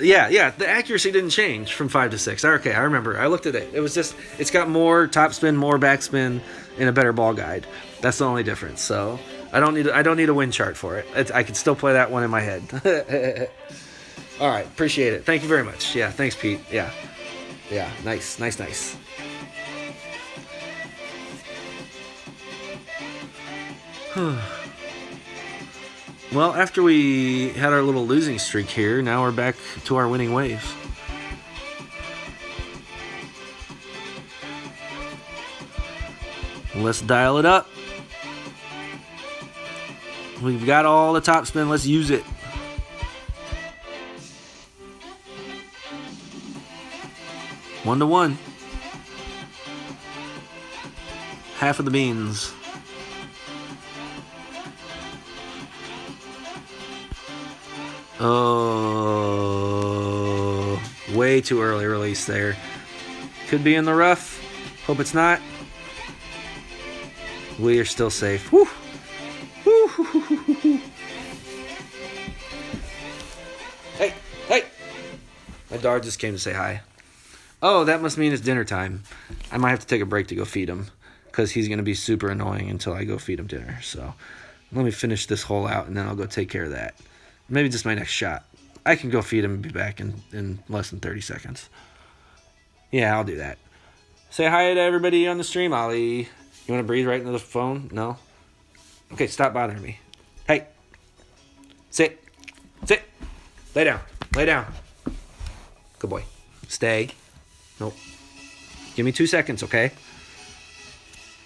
Yeah, the accuracy didn't change from 5 to 6. Okay, I remember. I looked at it. It was just, it's got more topspin, more backspin, and a better ball guide. That's the only difference. So I don't need a win chart for it. I can still play that one in my head. All right, appreciate it. Thank you very much. Yeah, thanks, Pete. Yeah, nice. Well, after we had our little losing streak here, now we're back to our winning waves. Let's dial it up. We've got all the top spin. Let's use it. One to one. Half of the beans. Oh, way too early release there. Could be in the rough. Hope it's not. We are still safe. Woo. Woo. Hey. My dog just came to say hi. Oh, that must mean it's dinner time. I might have to take a break to go feed him because he's going to be super annoying until I go feed him dinner. So let me finish this hole out and then I'll go take care of that. Maybe just my next shot. I can go feed him and be back in less than 30 seconds. Yeah, I'll do that. Say hi to everybody on the stream, Ollie. You want to breathe right into the phone? No? Okay, stop bothering me. Hey. Sit. Sit. Lay down. Lay down. Good boy. Stay. Nope. Give me 2 seconds, okay?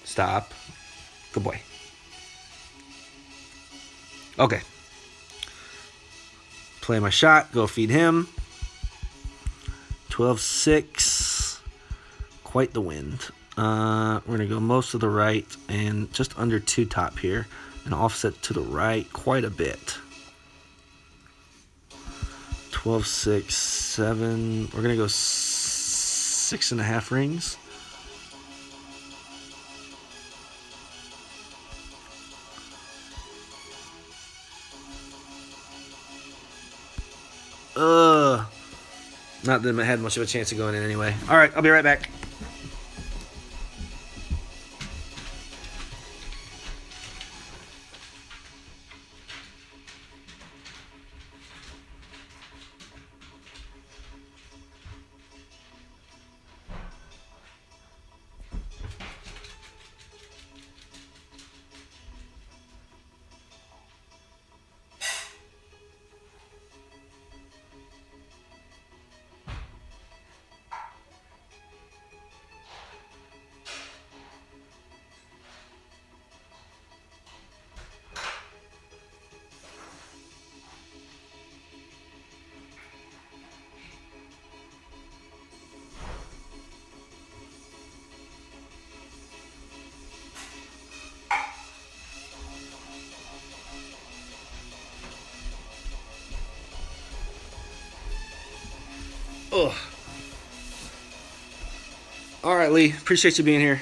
Stop. Good boy. Okay. Play my shot. Go feed him. 12-6. Quite the wind. We're going to go most of the right and just under 2 top here. And offset to the right quite a bit. 12-6, 7. We're going to go 6.5 rings. Not that I had much of a chance of going in anyway. All right, I'll be right back. Ugh. All right, Lee. Appreciate you being here.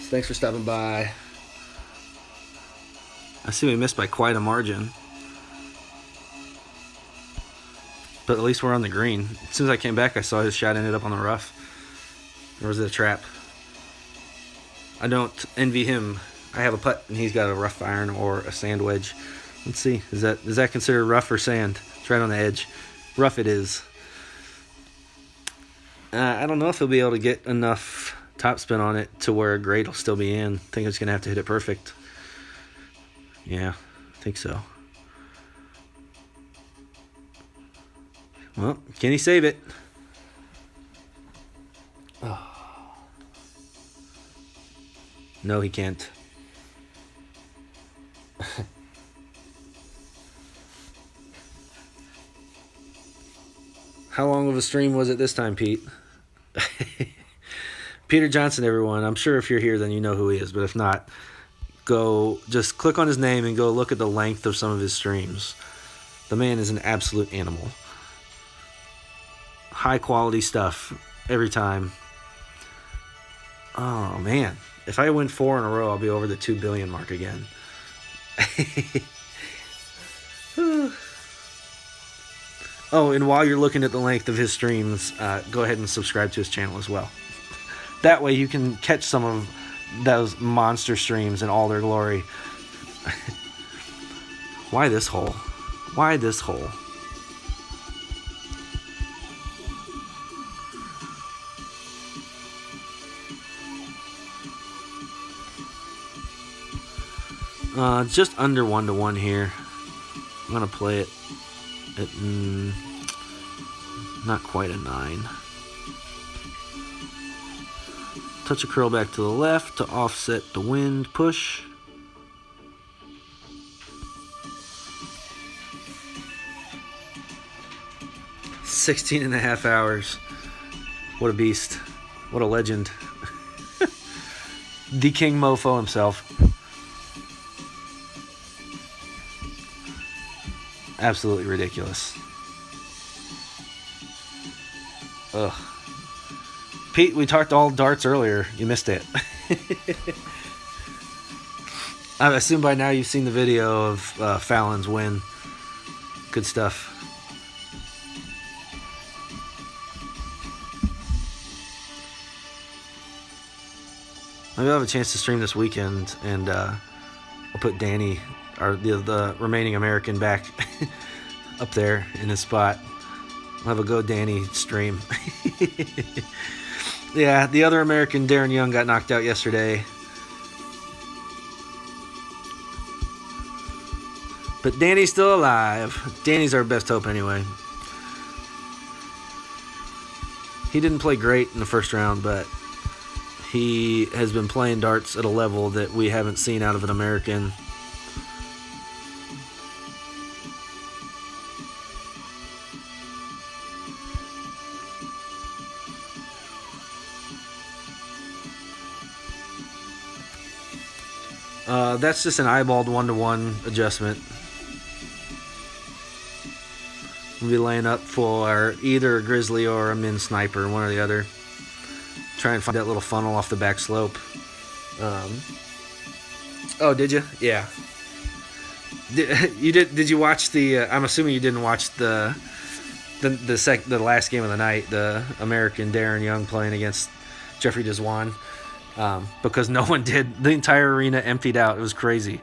Thanks for stopping by. I see we missed by quite a margin. But at least we're on the green. As soon as I came back, I saw his shot ended up on the rough. Or was it a trap? I don't envy him. I have a putt, and he's got a rough iron or a sand wedge. Let's see. Is that considered rough or sand? It's right on the edge. Rough it is. I don't know if he'll be able to get enough topspin on it to where a grade will still be in. I think it's going to have to hit it perfect. Yeah, I think so. Well, can he save it? Oh. No, he can't. How long of a stream was it this time, Pete? Peter Johnson, everyone. I'm sure if you're here, then you know who he is. But if not, go just click on his name and go look at the length of some of his streams. The man is an absolute animal. High quality stuff every time. Oh, man. If I win 4 in a row, I'll be over the 2 billion mark again. Oh, and while you're looking at the length of his streams, go ahead and subscribe to his channel as well. That way you can catch some of those monster streams in all their glory. Why this hole? Why this hole? Just under 1-1 here. I'm going to play it at not quite a 9. Touch a curl back to the left to offset the wind push. $16.5 hours. What a beast. What a legend. The King Mofo himself. Absolutely ridiculous. Ugh. Pete, we talked all darts earlier. You missed it. I assume by now you've seen the video of Fallon's win. Good stuff. Maybe I'll have a chance to stream this weekend, and I'll put Danny, the remaining American, back up there in his spot. I'll have a Go Danny stream. Yeah, the other American, Darren Young, got knocked out yesterday. But Danny's still alive. Danny's our best hope anyway. He didn't play great in the first round, but he has been playing darts at a level that we haven't seen out of an American. That's just an eyeballed 1-to-1 adjustment. We'll be laying up for either a grizzly or a min sniper, one or the other. Try and find that little funnel off the back slope. Oh, did you? Yeah. Did you watch the? I'm assuming you didn't watch the last game of the night, the American Darren Young playing against Jeffrey Deswan. Because no one did. The entire arena emptied out. It was crazy.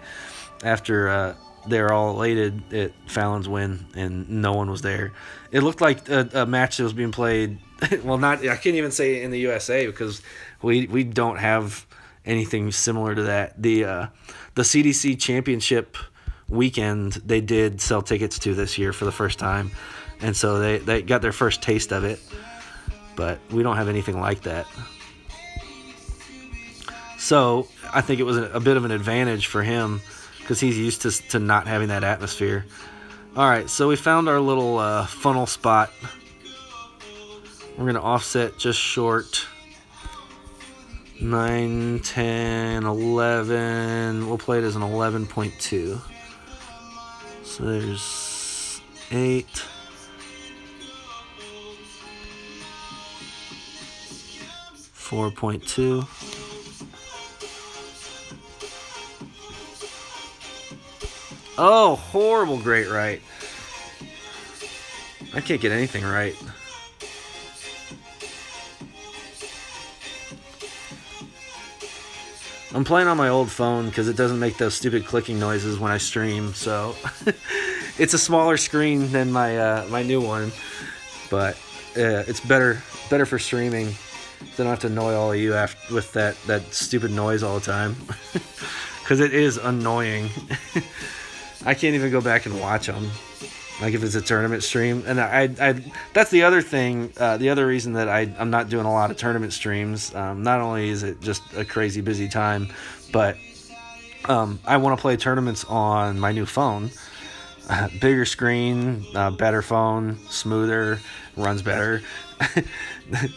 After they were all elated at Fallon's win, and no one was there. It looked like a match that was being played. Well, not. I can't even say in the USA because we don't have anything similar to that. The CDC Championship weekend they did sell tickets to this year for the first time, and so they got their first taste of it. But we don't have anything like that. So I think it was a bit of an advantage for him because he's used to not having that atmosphere. All right, so we found our little funnel spot. We're going to offset just short. 9, 10, 11. We'll play it as an 11.2. So there's 8. 4.2. Oh, horrible great right. I can't get anything right. I'm playing on my old phone because it doesn't make those stupid clicking noises when I stream, so it's a smaller screen than my new one, but it's better for streaming. So I don't have to annoy all of you with that stupid noise all the time because it is annoying. I can't even go back and watch them, like if it's a tournament stream. And I that's the other thing, the other reason that I'm not doing a lot of tournament streams. Not only is it just a crazy busy time, but I want to play tournaments on my new phone. Bigger screen, better phone, smoother, runs better.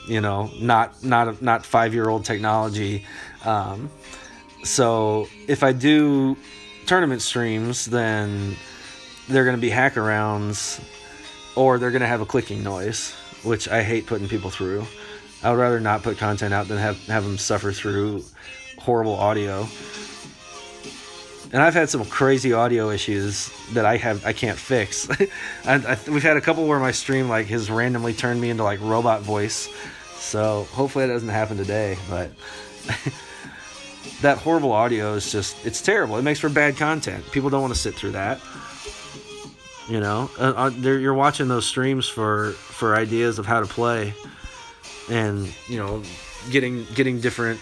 You know, not 5-year-old technology. So if I do tournament streams, then they're going to be hack-arounds, or they're going to have a clicking noise, which I hate putting people through. I would rather not put content out than have them suffer through horrible audio. And I've had some crazy audio issues that I can't fix. We've had a couple where my stream has randomly turned me into robot voice. So hopefully that doesn't happen today. But that horrible audio is it's terrible. It makes for bad content. People don't want to sit through that. You know, you're watching those streams for ideas of how to play, and getting different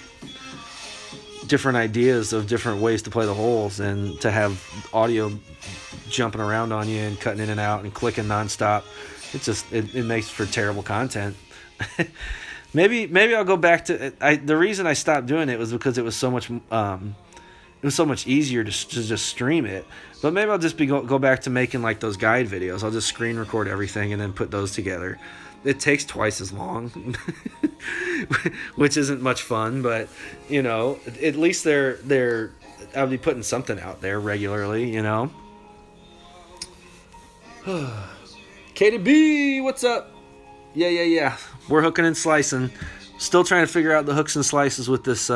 ideas of different ways to play the holes, and to have audio jumping around on you and cutting in and out and clicking nonstop. It makes for terrible content. Maybe I'll go back to the reason I stopped doing it was because it was so much easier to just stream it. But maybe I'll just go back to making those guide videos. I'll just screen record everything and then put those together. It takes twice as long, which isn't much fun, but at least I'll be putting something out there regularly, KDB, what's up? Yeah. We're hooking and slicing. Still trying to figure out the hooks and slices with this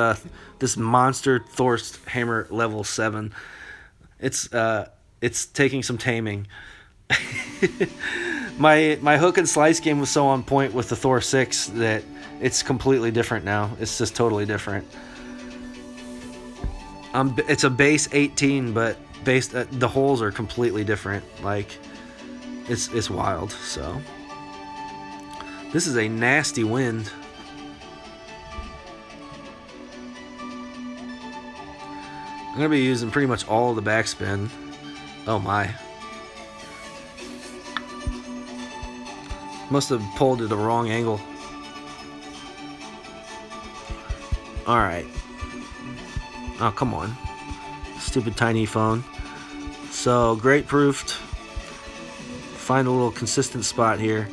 monster Thor's hammer level 7. It's taking some taming. My hook and slice game was so on point with the Thor 6 that it's completely different now. It's just totally different. It's a base 18, but the holes are completely different. It's wild. So this is a nasty wind. I'm going to be using pretty much all of the backspin. Oh my. Must have pulled at the wrong angle. Alright. Oh, come on. Stupid tiny phone. So, great proofed. Find a little consistent spot here.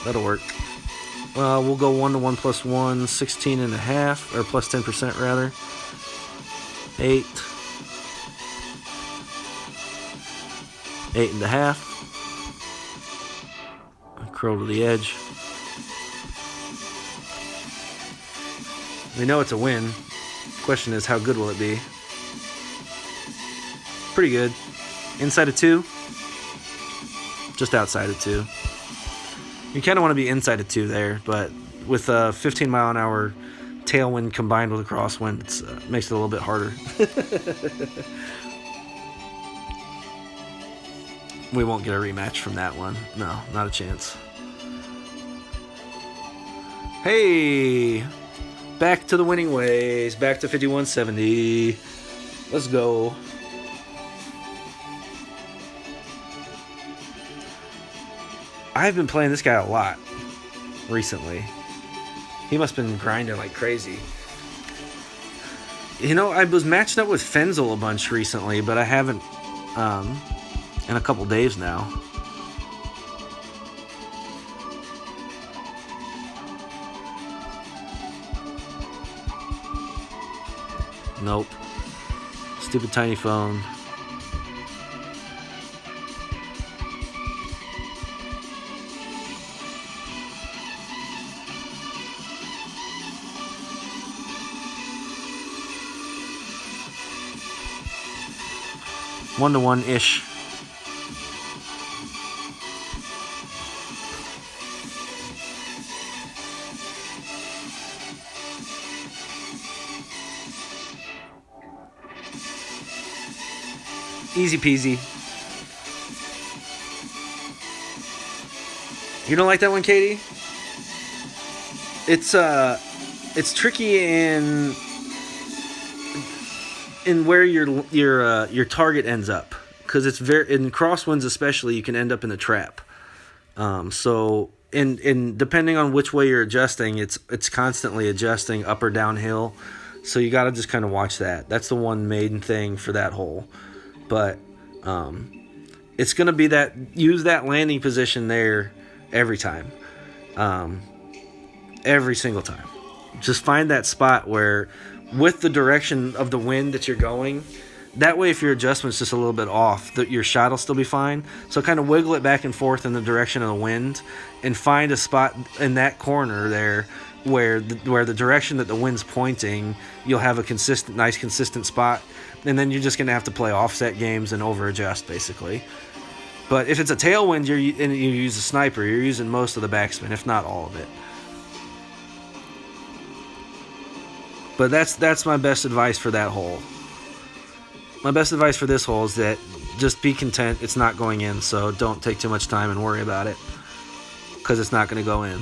That'll work. We'll go 1 to 1 plus 1, 16 and a half, or plus 10% rather. 8. 8 and a half. Curl to the edge. We know it's a win. Question is, how good will it be? Pretty good. Inside of 2. Just outside of 2. You kind of want to be inside of 2 there, but with a 15 mile an hour tailwind combined with a crosswind, it makes it a little bit harder. We won't get a rematch from that one. No, not a chance. Hey! Back to the winning ways. Back to 5170. Let's go. I've been playing this guy a lot recently. He must have been grinding like crazy. You know, I was matched up with Fenzel a bunch recently, but I haven't in a couple days now. Nope. Stupid tiny phone. One to one ish. Easy peasy. You don't like that one, Katie? It's tricky in where your target ends up, because it's very, in crosswinds especially, you can end up in a trap. So in depending on which way you're adjusting, it's constantly adjusting up or downhill. So you got to just kind of watch that. That's the one main thing for that hole. But it's going to be that, use that landing position there every time. Every single time. Just find that spot where, with the direction of the wind that you're going, that way if your adjustment's just a little bit off, your shot will still be fine. So kind of wiggle it back and forth in the direction of the wind and find a spot in that corner there where the direction that the wind's pointing, you'll have a nice consistent spot. And then you're just going to have to play offset games and over adjust basically. But if it's a tailwind and you use a sniper, you're using most of the backspin, if not all of it. But that's my best advice for that hole. My best advice for this hole is that just be content. It's not going in, so don't take too much time and worry about it, because it's not going to go in.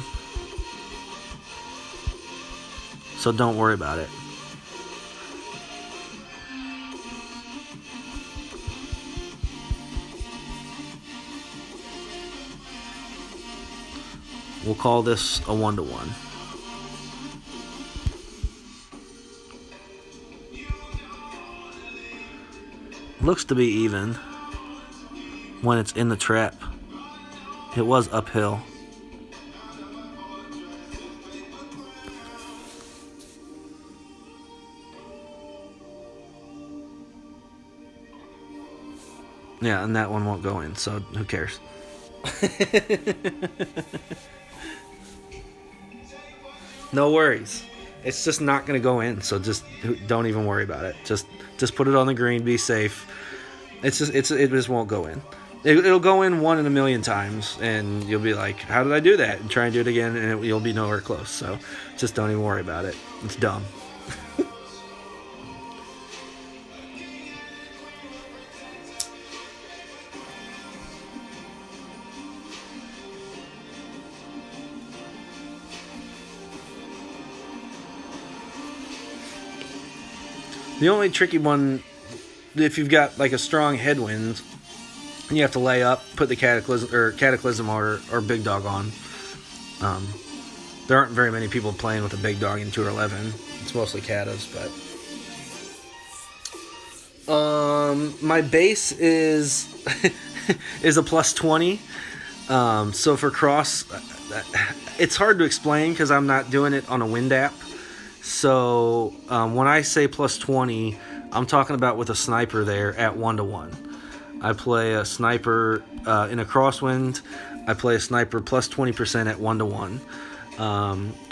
So don't worry about it. We'll call this a 1 to 1. Looks to be even when it's in the trap. It was uphill. Yeah, and that one won't go in, so who cares? No worries. It's just not going to go in, so just don't even worry about it. Just put it on the green, be safe. It just won't go in. It'll go in 1 in a million times, and you'll be like, how did I do that? And try and do it again, and you'll be nowhere close. So just don't even worry about it. It's dumb. The only tricky one, if you've got like a strong headwind, and you have to lay up, put the Cataclysm or Big Dog on. There aren't very many people playing with a Big Dog in Tour 11. It's mostly Catas, but my base is is a plus 20. So for cross, it's hard to explain because I'm not doing it on a wind app. So when I say plus 20, I'm talking about with a sniper there at 1-to-1. I play a sniper in a crosswind. I play a sniper plus 20% at 1-to-1.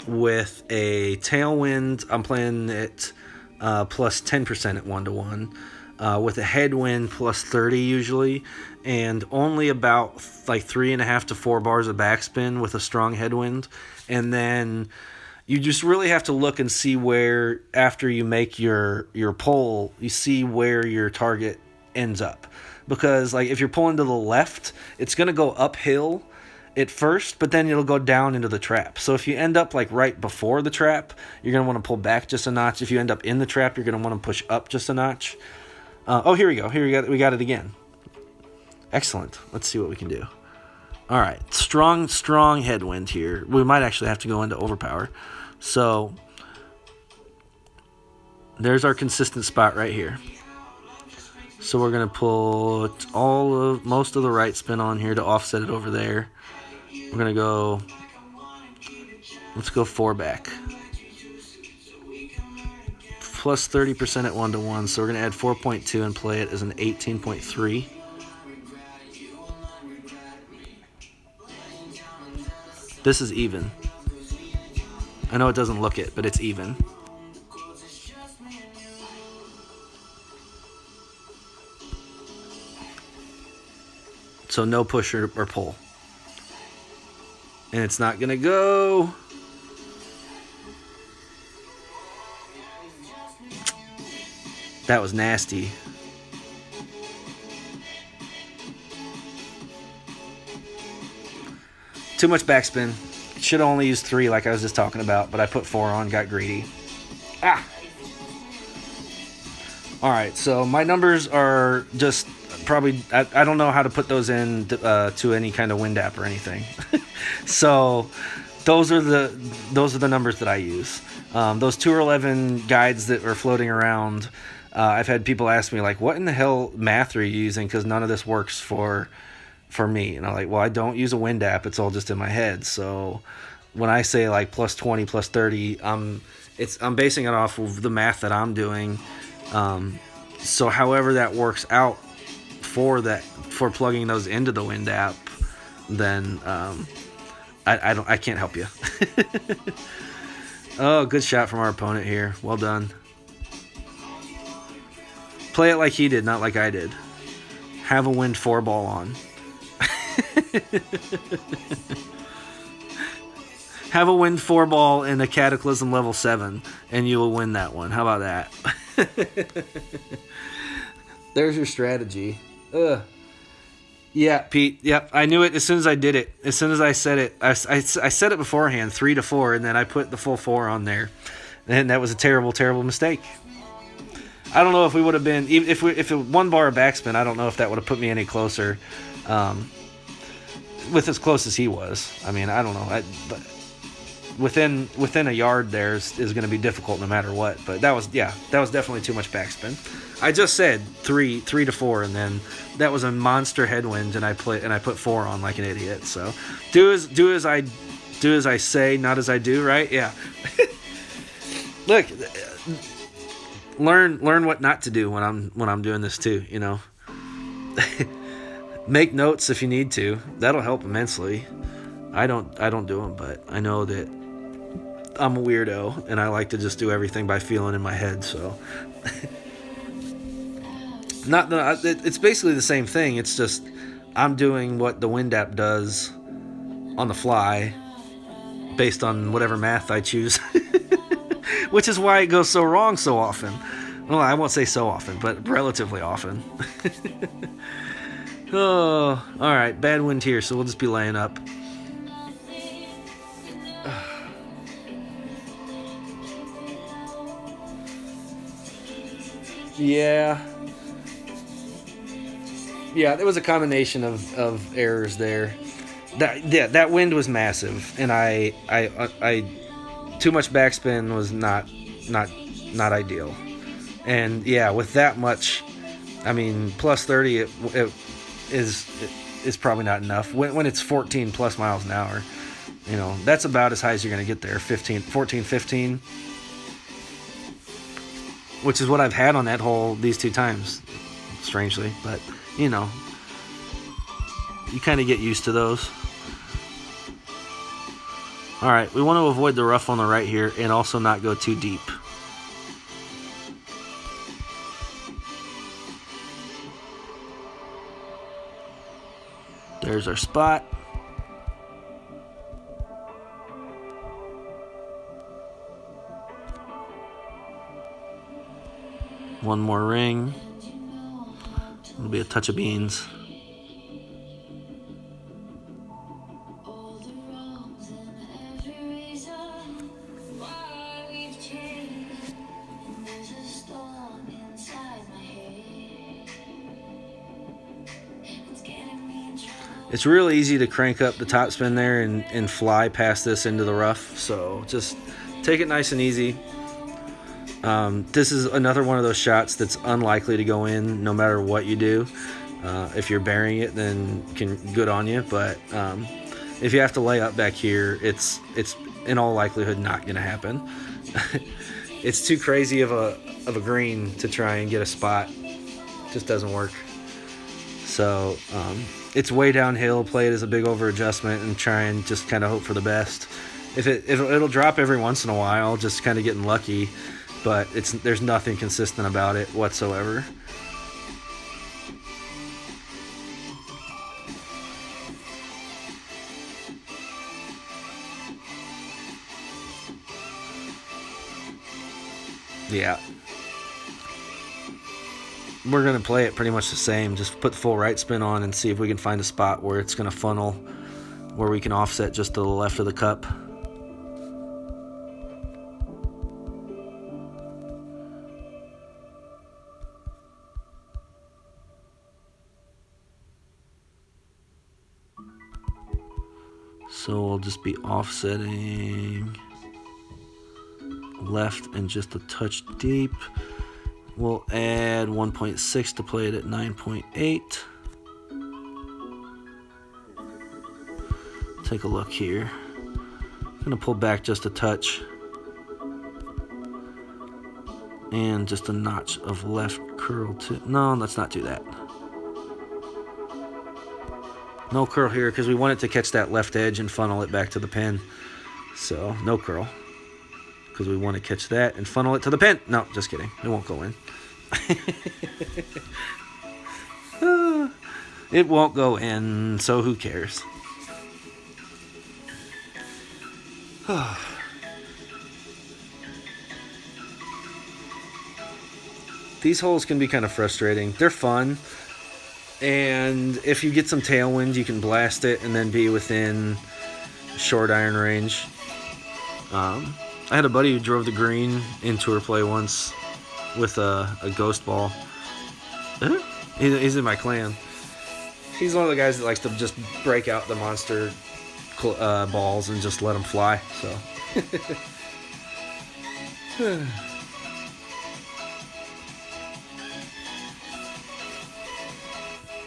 With a tailwind, I'm playing it plus 10% at 1-to-1. With a headwind, plus 30 usually, and only about like 3.5 to 4 bars of backspin with a strong headwind. And then you just really have to look and see where, after you make your pull, you see where your target ends up. Because like if you're pulling to the left, it's going to go uphill at first, but then it'll go down into the trap. So if you end up like right before the trap, you're going to want to pull back just a notch. If you end up in the trap, you're going to want to push up just a notch. Oh, here we go. Here we got it again. Excellent. Let's see what we can do. All right. Strong headwind here. We might actually have to go into overpower. So there's our consistent spot right here. So we're going to put most of the right spin on here to offset it over there. We're going to go, let's go 4 back. Plus 30% at 1-to-1, so we're going to add 4.2 and play it as an 18.3. This is even. I know it doesn't look it, but it's even. So no push or pull. And it's not going to go. That was nasty. Too much backspin. Should have only used 3 like I was just talking about, but I put 4 on, got greedy. Alright, so my numbers are just probably, I don't know how to put those in to any kind of wind app or anything. So those are the numbers that I use. Those Tour 11 guides that are floating around, I've had people ask me like, what in the hell math are you using? Because none of this works for me. And I'm like, well, I don't use a wind app. It's all just in my head. So when I say like plus 20, plus 30, I'm basing it off of the math that I'm doing. So however that works out for plugging those into the wind app, then I can't help you. Oh, good shot from our opponent here. Well done. Play it like he did, not like I did. Have a wind 4 ball on. Have a wind 4 ball in a Cataclysm level 7, and you will win that one. How about that? There's your strategy. Yeah, Pete. Yep, I knew it as soon as I did it. As soon as I said it, I said it beforehand, 3 to 4, and then I put the full 4 on there, and that was a terrible, terrible mistake. I don't know if we would have been, if it 1 bar of backspin, I don't know if that would have put me any closer. With as close as he was, I mean, I don't know. But within a yard there is going to be difficult no matter what. But that was definitely too much backspin. I just said 3 to 4, and then that was a monster headwind, and I put 4 on like an idiot. So do as I say, not as I do, right? Yeah. Look, learn what not to do when I'm doing this too. You know, make notes if you need to. That'll help immensely. I don't do them, but I know that I'm a weirdo, and I like to just do everything by feeling in my head. So. It's basically the same thing. It's just I'm doing what the wind app does on the fly based on whatever math I choose. Which is why it goes so wrong so often. Well, I won't say so often, but relatively often. Oh, alright, bad wind here, so we'll just be laying up. Yeah. Yeah, there was a combination of errors there. That wind was massive, and I too much backspin was not ideal. And yeah, with that much, I mean, plus 30 it is probably not enough. When it's 14 plus miles an hour, you know, that's about as high as you're going to get there. 14, 15, which is what I've had on that hole these two times, strangely. But, you know, you kind of get used to those. All right, we want to avoid the rough on the right here and also not go too deep. There's our spot. One more ring. It'll be a touch of beans. It's real easy to crank up the topspin there and fly past this into the rough. So just take it nice and easy. This is another one of those shots that's unlikely to go in no matter what you do. If you're burying it, then good on you. But if you have to lay up back here, it's in all likelihood not going to happen. It's too crazy of a green to try and get a spot. It just doesn't work. So it's way downhill. Play it as a big over adjustment and try and just kind of hope for the best. It'll drop every once in a while, just kind of getting lucky, but there's nothing consistent about it whatsoever. Yeah. We're going to play it pretty much the same. Just put the full right spin on and see if we can find a spot where it's going to funnel, where we can offset just to the left of the cup. So we'll just be offsetting left and just a touch deep. We'll add 1.6 to play it at 9.8. Take a look here. I'm going to pull back just a touch. And just a notch of left curl to... No, let's not do that. No curl here because we want it to catch that left edge and funnel it back to the pin. So, no curl. Because we want to catch that and funnel it to the pin. No, just kidding. It won't go in. It won't go in, so who cares? These holes can be kind of frustrating. They're fun, and if you get some tailwind, you can blast it and then be within short iron range. I had a buddy who drove the green in tour play once with a ghost ball. He's in my clan. He's one of the guys that likes to just break out the monster balls and just let them fly. So.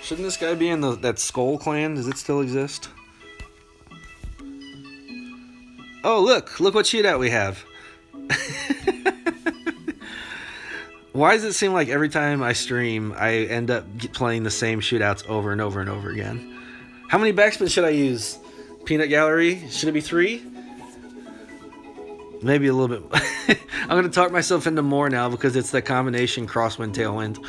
Shouldn't this guy be in that Skull clan? Does it still exist? Oh, look what shootout we have. Why does it seem like every time I stream, I end up playing the same shootouts over and over and over again? How many backspins should I use? Peanut Gallery? Should it be 3? Maybe a little bit. I'm going to talk myself into more now because it's the combination crosswind, tailwind.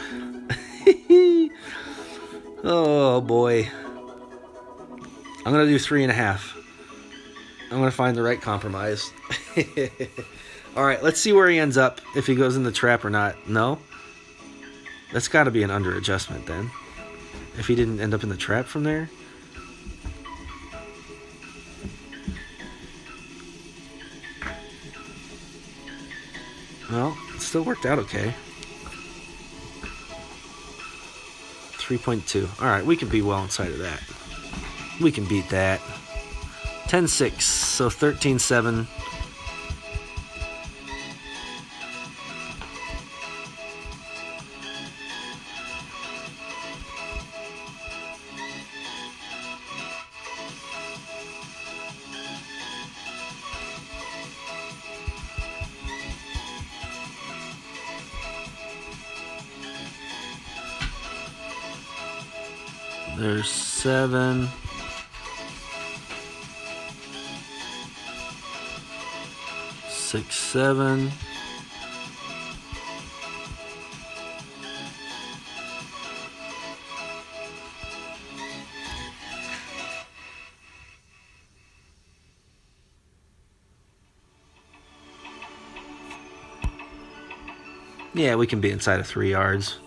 Oh, boy. I'm going to do 3.5. I'm going to find the right compromise. All right, let's see where he ends up, if he goes in the trap or not. No? That's got to be an under adjustment then. If he didn't end up in the trap from there. Well, it still worked out okay. 3.2. All right, we can be well inside of that. We can beat that. 10.6, so 13.7. There's 7. 6, 7. Yeah, we can be inside of 3 yards.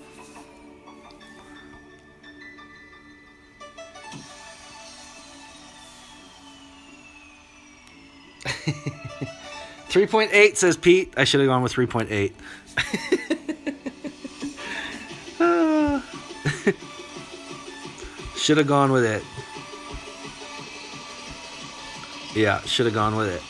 $3.8 says Pete. I should have gone with 3.8. Should have gone with it. Yeah, should have gone with it.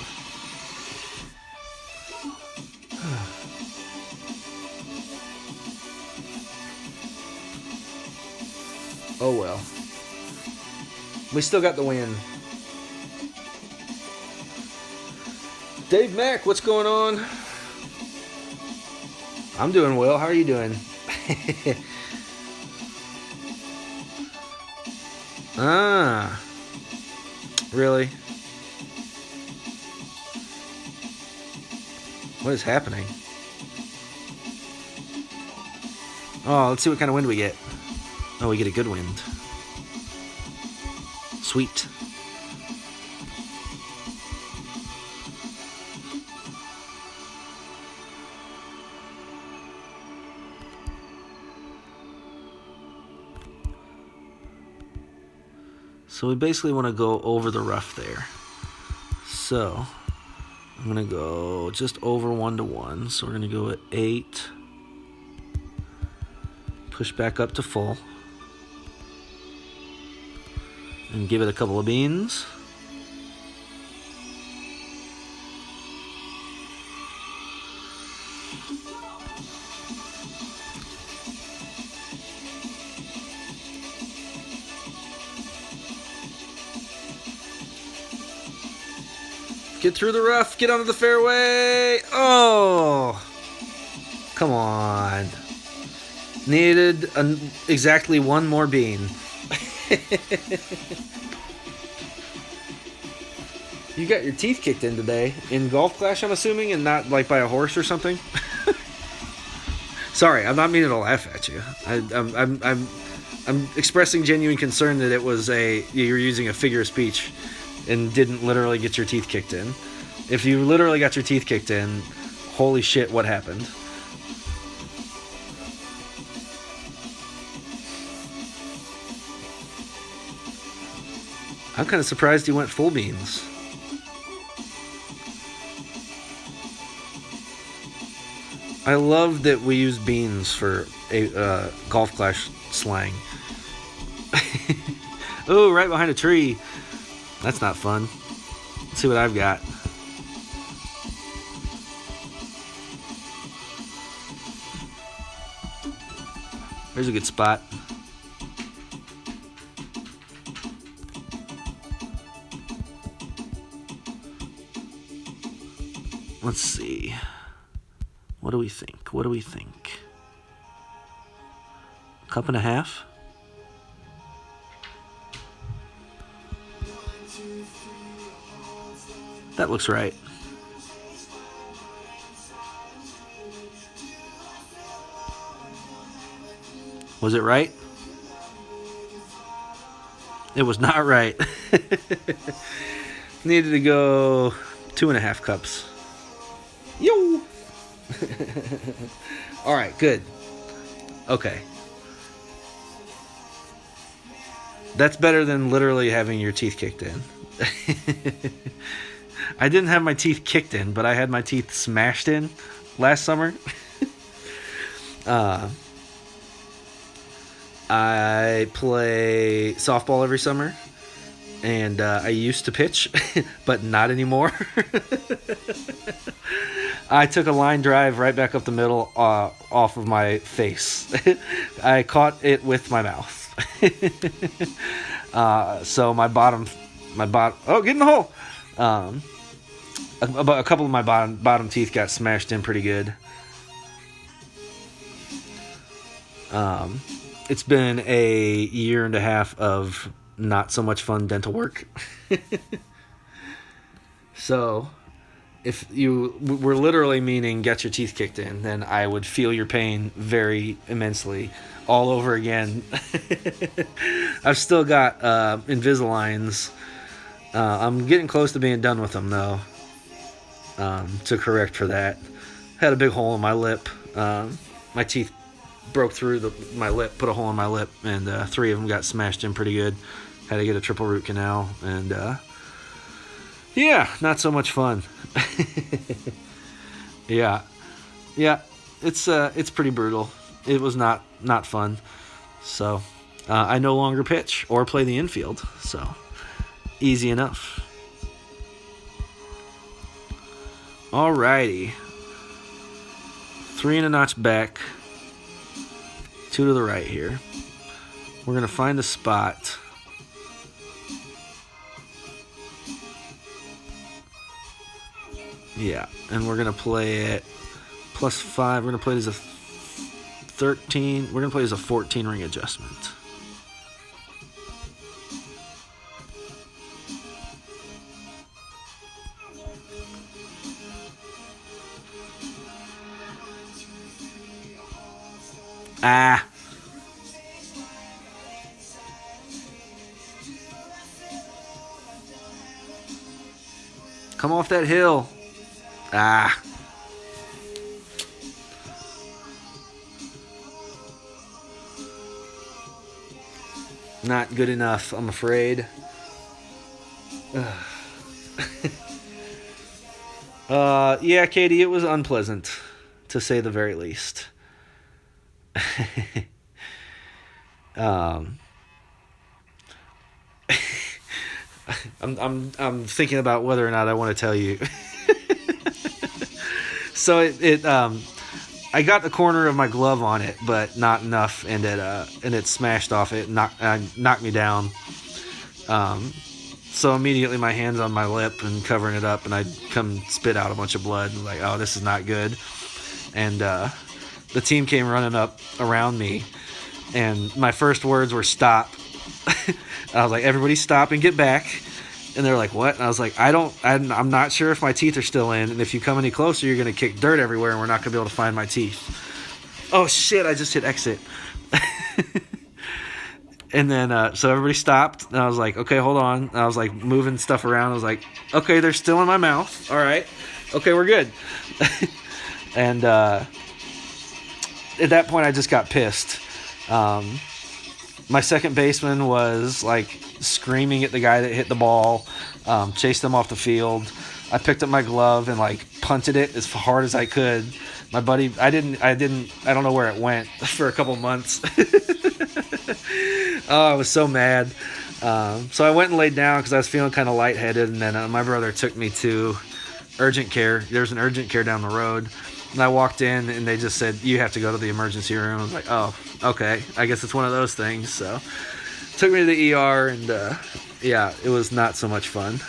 Oh well. We still got the win. Dave Mack, what's going on? I'm doing well. How are you doing? Ah. Really? What is happening? Oh, let's see what kind of wind we get. Oh, we get a good wind. Sweet. So we basically want to go over the rough there. So I'm going to go just over 1 to 1. So we're going to go at 8. Push back up to full. And give it a couple of beans. Get through the rough. Get onto the fairway. Oh, come on. Needed exactly 1 more bean. You got your teeth kicked in today in Golf Clash, I'm assuming, and not like by a horse or something. Sorry, I'm not meaning to laugh at you. I'm expressing genuine concern that it was you're using a figure of speech and didn't literally get your teeth kicked in. If you literally got your teeth kicked in, holy shit, what happened? I'm kind of surprised you went full beans. I love that we use beans for a Golf Clash slang. Oh, right behind a tree. That's not fun. Let's see what I've got. There's a good spot. Let's see. What do we think? What do we think? 1.5 cups? That looks right. Was it right? It was not right. Needed to go 2.5 cups. Yo! All right, good. Okay. That's better than literally having your teeth kicked in. I didn't have my teeth kicked in, but I had my teeth smashed in last summer. I play softball every summer, and I used to pitch, but not anymore. I took a line drive right back up the middle off of my face. I caught it with my mouth. So my bottom, oh, get in the hole. A couple of my bottom teeth got smashed in pretty good. It's been a year and a half of not so much fun dental work. So, if you were literally meaning get your teeth kicked in, then I would feel your pain very immensely all over again. I've still got Invisaligns. I'm getting close to being done with them, though, to correct for that. Had a big hole in my lip. My teeth broke through my lip, put a hole in my lip, and 3 of them got smashed in pretty good. Had to get a triple root canal, and yeah, not so much fun. yeah, it's pretty brutal. It was not fun. So I no longer pitch or play the infield. So easy enough. Alrighty, 3 and a notch back. 2 to the right here. We're going to find a spot. Yeah, and we're going to play it +5. We're going to play it as a 13. We're going to play it as a 14 ring adjustment. Ah. Come off that hill. Ah. Not good enough, I'm afraid. Yeah, Katie, it was unpleasant, to say the very least. I'm thinking about whether or not I want to tell you. So I got the corner of my glove on it, but not enough, and it smashed off it, knocked me down. So immediately my hand's on my lip and covering it up, and I come spit out a bunch of blood. And like, oh, this is not good. And the team came running up around me, and my first words were stop. I was like, everybody stop and get back. And they're like, what? And I was like, I'm not sure if my teeth are still in, and if you come any closer, you're going to kick dirt everywhere, and we're not going to be able to find my teeth. Oh, shit, I just hit exit. And then, so everybody stopped, and I was like, okay, hold on. And I was, like, moving stuff around. I was like, okay, they're still in my mouth. All right. Okay, we're good. And at that point, I just got pissed. My second baseman was, like, screaming at the guy that hit the ball, chased him off the field. I picked up my glove and, like, punted it as hard as I could. My buddy, I don't know where it went for a couple months. Oh, I was so mad. So I went and laid down because I was feeling kind of lightheaded, and then my brother took me to urgent care. There's an urgent care down the road, and I walked in, and they just said, you have to go to the emergency room. I was like, oh, okay, I guess it's one of those things. So took me to the ER, and yeah, it was not so much fun.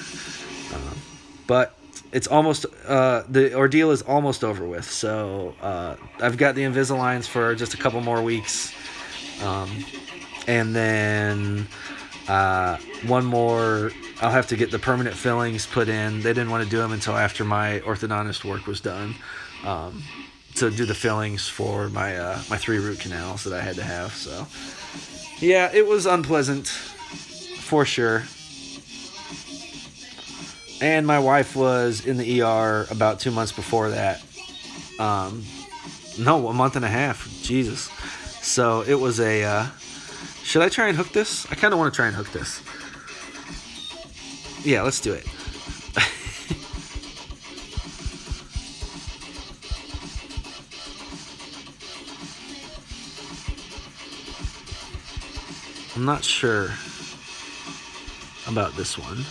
But it's almost, the ordeal is almost over with. So I've got the Invisaligns for just a couple more weeks. And then one more, I'll have to get the permanent fillings put in. They didn't want to do them until after my orthodontist work was done. To do the fillings for my 3 root canals that I had to have. So yeah, it was unpleasant for sure. And my wife was in the ER about 2 months before that. No, a month and a half. Jesus. So it was a... should I try and hook this? I kind of want to try and hook this. Yeah, let's do it. I'm not sure about this one.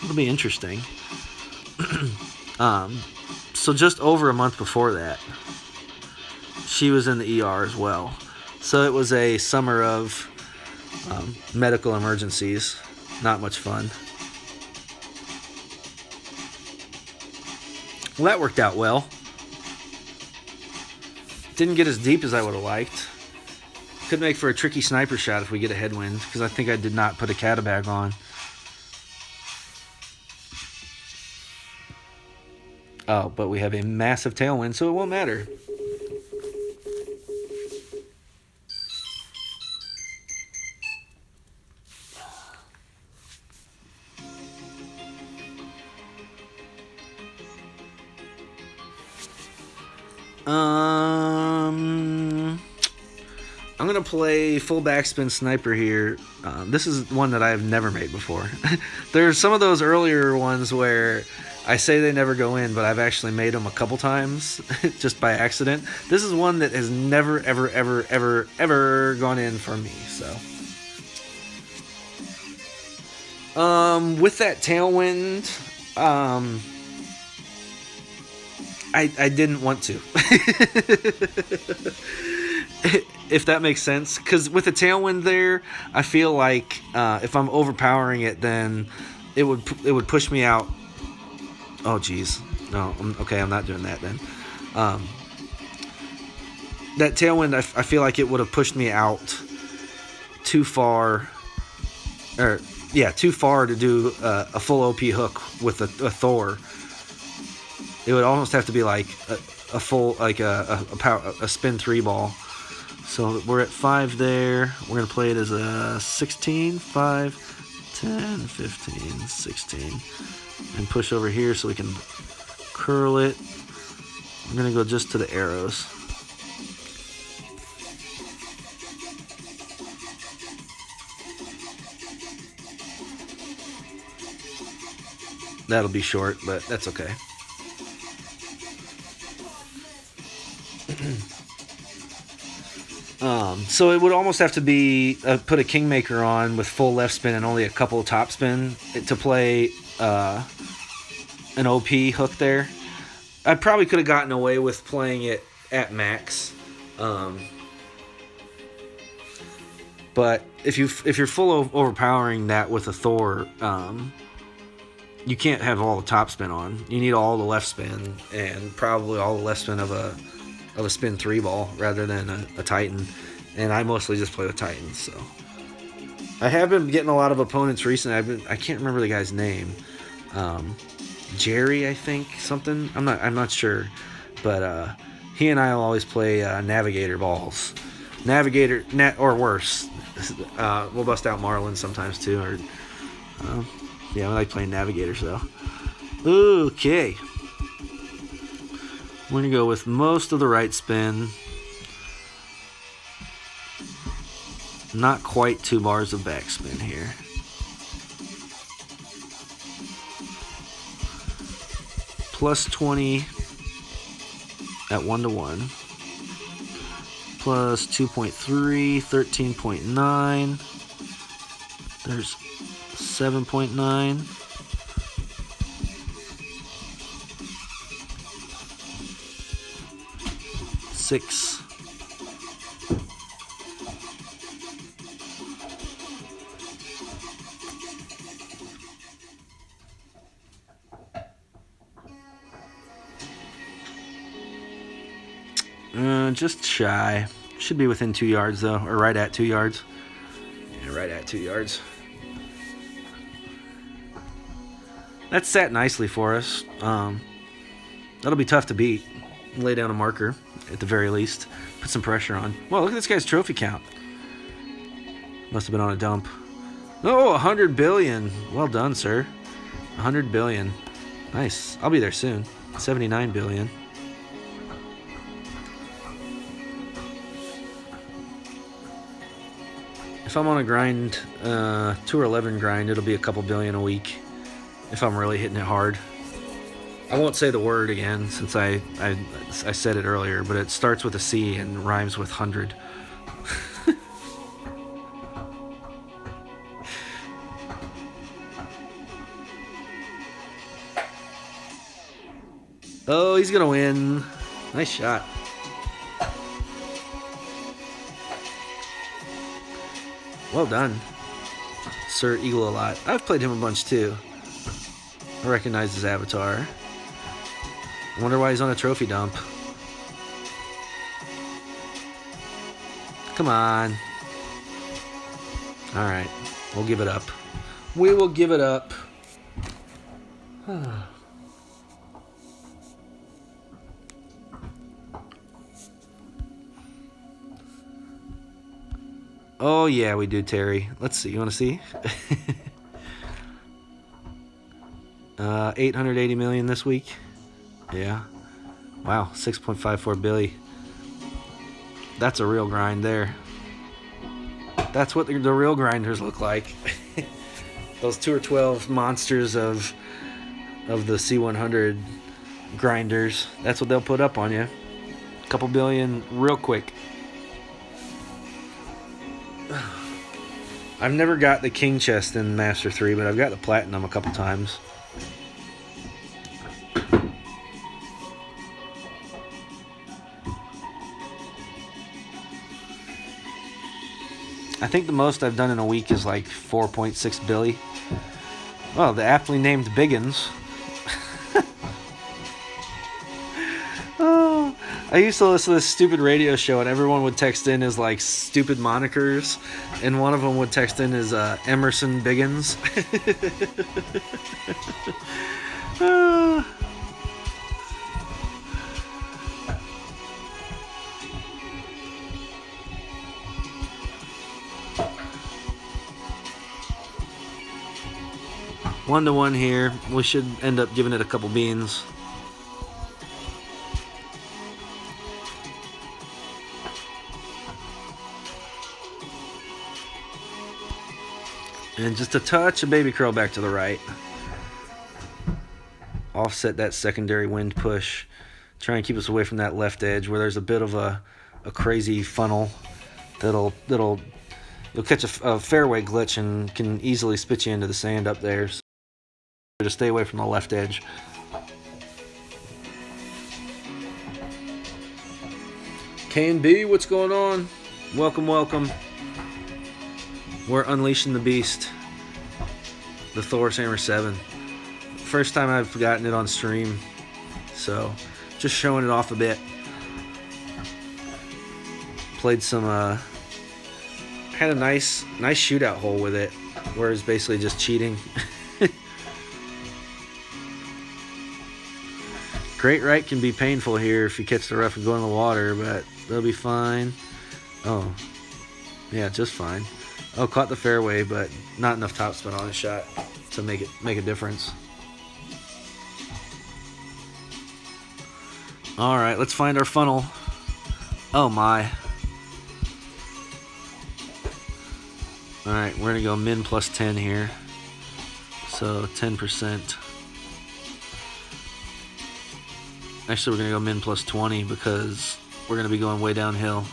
It'll be interesting. So just over a month before that, she was in the ER as well. So it was a summer of medical emergencies. Not much fun. Well, that worked out well. Didn't get as deep as I would have liked. Could make for a tricky sniper shot if we get a headwind, because I think I did not put a catabag on. Oh, but we have a massive tailwind, so it won't matter. I'm going to play full backspin sniper here. This is one that I have never made before. There's some of those earlier ones where I say they never go in, but I've actually made them a couple times just by accident. This is one that has never, ever, ever, ever, ever gone in for me. So, with that tailwind, I didn't want to. If that makes sense, because with the tailwind there, I feel like if I'm overpowering it, then it would push me out. Oh geez, no, okay, I'm not doing that then. That tailwind, I feel like it would have pushed me out too far, too far to do a full OP hook with a Thor. It would almost have to be like a full, like a spin 3 ball. So we're at 5 there. We're going to play it as a 16, 5, 10, 15, 16. And push over here so we can curl it. I'm going to go just to the arrows. That'll be short, but that's okay. So it would almost have to be put a Kingmaker on with full left spin and only a couple of top spin to play an OP hook there. I probably could have gotten away with playing it at max, but if you're full overpowering that with a Thor, you can't have all the top spin on. You need all the left spin and probably all the left spin of a spin 3 ball rather than a Titan. And I mostly just play with Titans, so I have been getting a lot of opponents recently. I can't remember the guy's name. Jerry, I think, something. I'm not sure, but he and I will always play Navigator balls, Navigator or worse. We'll bust out Marlin sometimes too, or yeah, I like playing Navigators though. Okay, we're gonna go with most of the right spin. Not quite 2 bars of backspin here. Plus 20 at 1-to-1. Plus 2.3, 13.9. There's 7.9. 6. Just shy. Should be within 2 yards though, or right at 2 yards. Yeah, right at 2 yards. That sat nicely for us. That'll be tough to beat. Lay down a marker at the very least. Put some pressure on. Well, look at this guy's trophy count. Must have been on a dump. Oh, 100 billion. Well done, sir. 100 billion. Nice. I'll be there soon. 79 billion. If I'm on a grind, 2 or 11 grind, it'll be a couple billion a week. If I'm really hitting it hard. I won't say the word again since I said it earlier, but it starts with a C and rhymes with 100. Oh, he's gonna win. Nice shot. Well done, Sir Eagle a lot. I've played him a bunch too. I recognize his avatar. I wonder why he's on a trophy dump. Come on. Alright, we'll give it up. We will give it up. Oh yeah, we do, Terry. Let's see. You want to see? 880 million this week. Yeah. Wow, 6.54 billion. That's a real grind there. That's what the real grinders look like. Those 2 or 12 monsters of the C100 grinders. That's what they'll put up on you. A couple billion real quick. I've never got the king chest in Master 3, but I've got the platinum a couple times. I think the most I've done in a week is like 4.6 billion. Well, the aptly named Biggins. Oh, I used to listen to this stupid radio show, and everyone would text in as like stupid monikers, and one of them would text in as Emerson Biggins. One to one here. We should end up giving it a couple beans. And just a touch of baby curl back to the right. Offset that secondary wind push. Try and keep us away from that left edge where there's a bit of a crazy funnel that'll you'll catch a fairway glitch and can easily spit you into the sand up there. So to stay away from the left edge. K&B, what's going on? Welcome, welcome. We're unleashing the beast. The Thor's Hammer 7. First time I've gotten it on stream. So, just showing it off a bit. Played some, had a nice shootout hole with it. Where it's basically just cheating. Great right can be painful here if you catch the rough and go in the water, but they'll be fine. Oh, yeah, just fine. Oh, caught the fairway, but not enough topspin on the shot to make a difference. All right, let's find our funnel. Oh my. All right, we're gonna go min plus 10 here. So 10%. Actually, we're going to go min plus 20 because we're going to be going way downhill.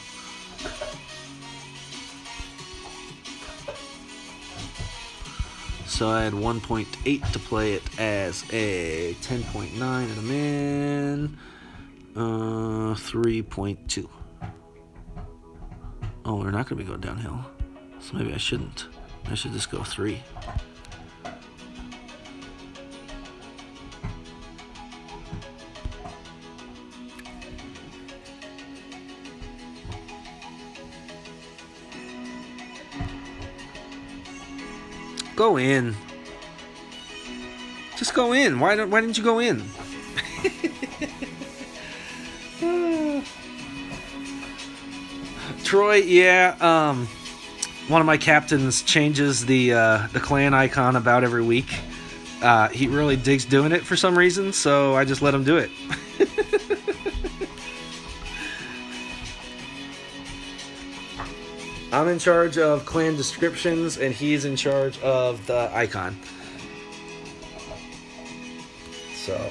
So I had 1.8 to play it as a 10.9 and a min. 3.2. Oh, we're not going to be going downhill. So maybe I shouldn't. I should just go 3. Go in. Just go in. Why didn't you go in? Troy, yeah. One of my captains changes the clan icon about every week. He really digs doing it for some reason, so I just let him do it. I'm in charge of clan descriptions, and he's in charge of the icon. So,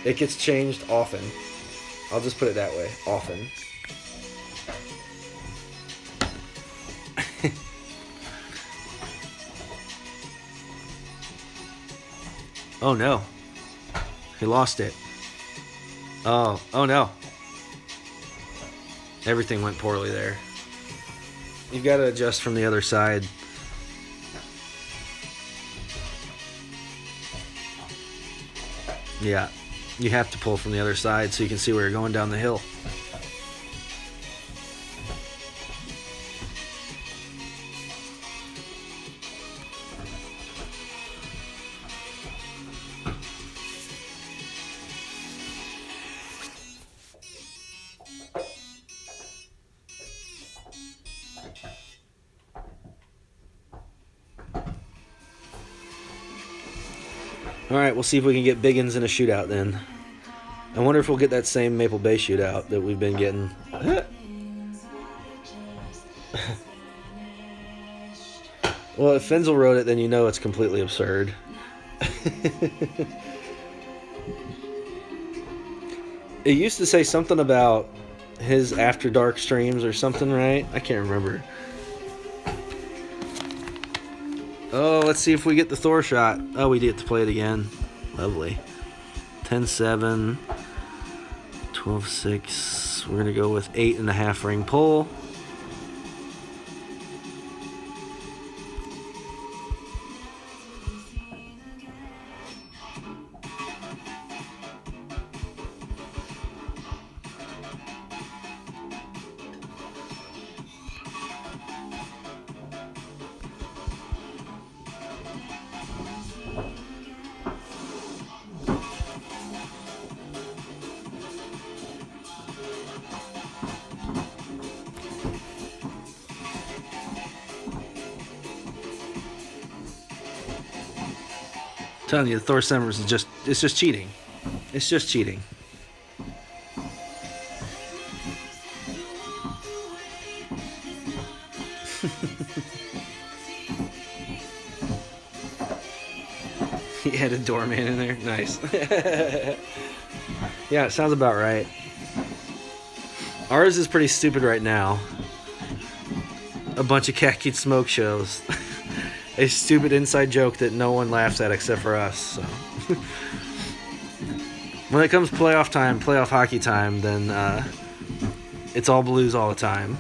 it gets changed often. I'll just put it that way, often. Oh no. He lost it. Oh no. Everything went poorly there. You've got to adjust from the other side. Yeah, you have to pull from the other side so you can see where you're going down the hill. Alright, we'll see if we can get biggins in a shootout then. I wonder if we'll get that same Maple Bay shootout that we've been getting. Well, if Fenzel wrote it, then you know it's completely absurd. It used to say something about his After Dark streams or something, right? I can't remember. Oh, let's see if we get the Thor shot. Oh, we get to play it again. Lovely. 10-7. 12-6. We're going to go with 8.5 ring pull. Telling you, the Thor Summers is it's just cheating. It's just cheating. He had a doorman in there. Nice. Yeah, it sounds about right. Ours is pretty stupid right now. A bunch of khaki smoke shows. A stupid inside joke that no one laughs at except for us. So. When it comes playoff time, playoff hockey time, then it's all Blues all the time.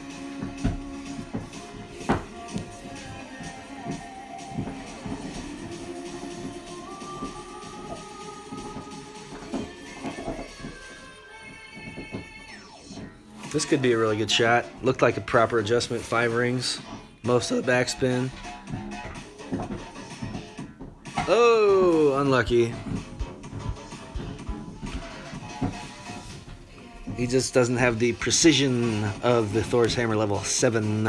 This could be a really good shot. Looked like a proper adjustment. 5 rings. Most of the backspin. Oh, unlucky. He just doesn't have the precision of the Thor's Hammer level 7,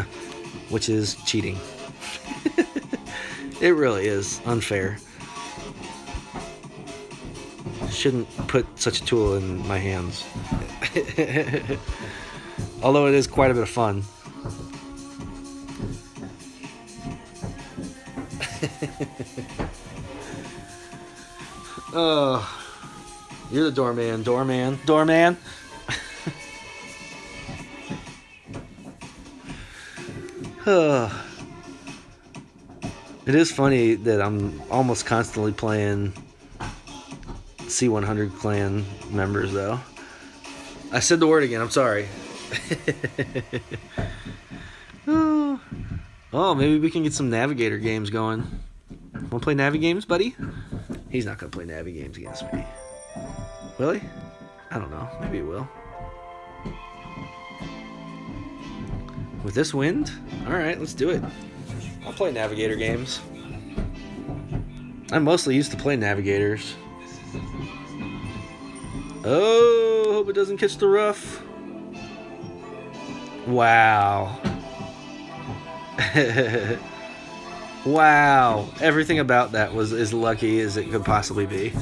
which is cheating. It really is unfair. Shouldn't put such a tool in my hands. Although it is quite a bit of fun. Oh, you're the doorman, doorman, doorman. It is funny that I'm almost constantly playing C100 clan members, though. I said the word again, I'm sorry. Oh, maybe we can get some Navigator games going. Want to play Navi games, buddy? He's not going to play Navi games against me. Will he? I don't know. Maybe he will. With this wind? Alright, let's do it. I'll play Navigator games. I'm mostly used to playing Navigators. Oh, hope it doesn't catch the rough. Wow. Wow. Everything about that was as lucky as it could possibly be.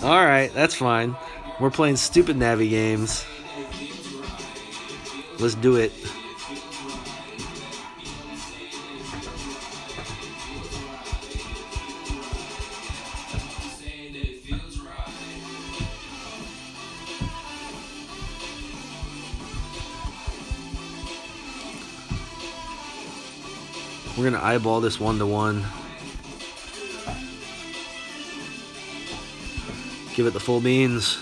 Alright, that's fine. We're playing stupid Navi games. Let's do it. We're going to eyeball this 1-to-1. Give it the full beans.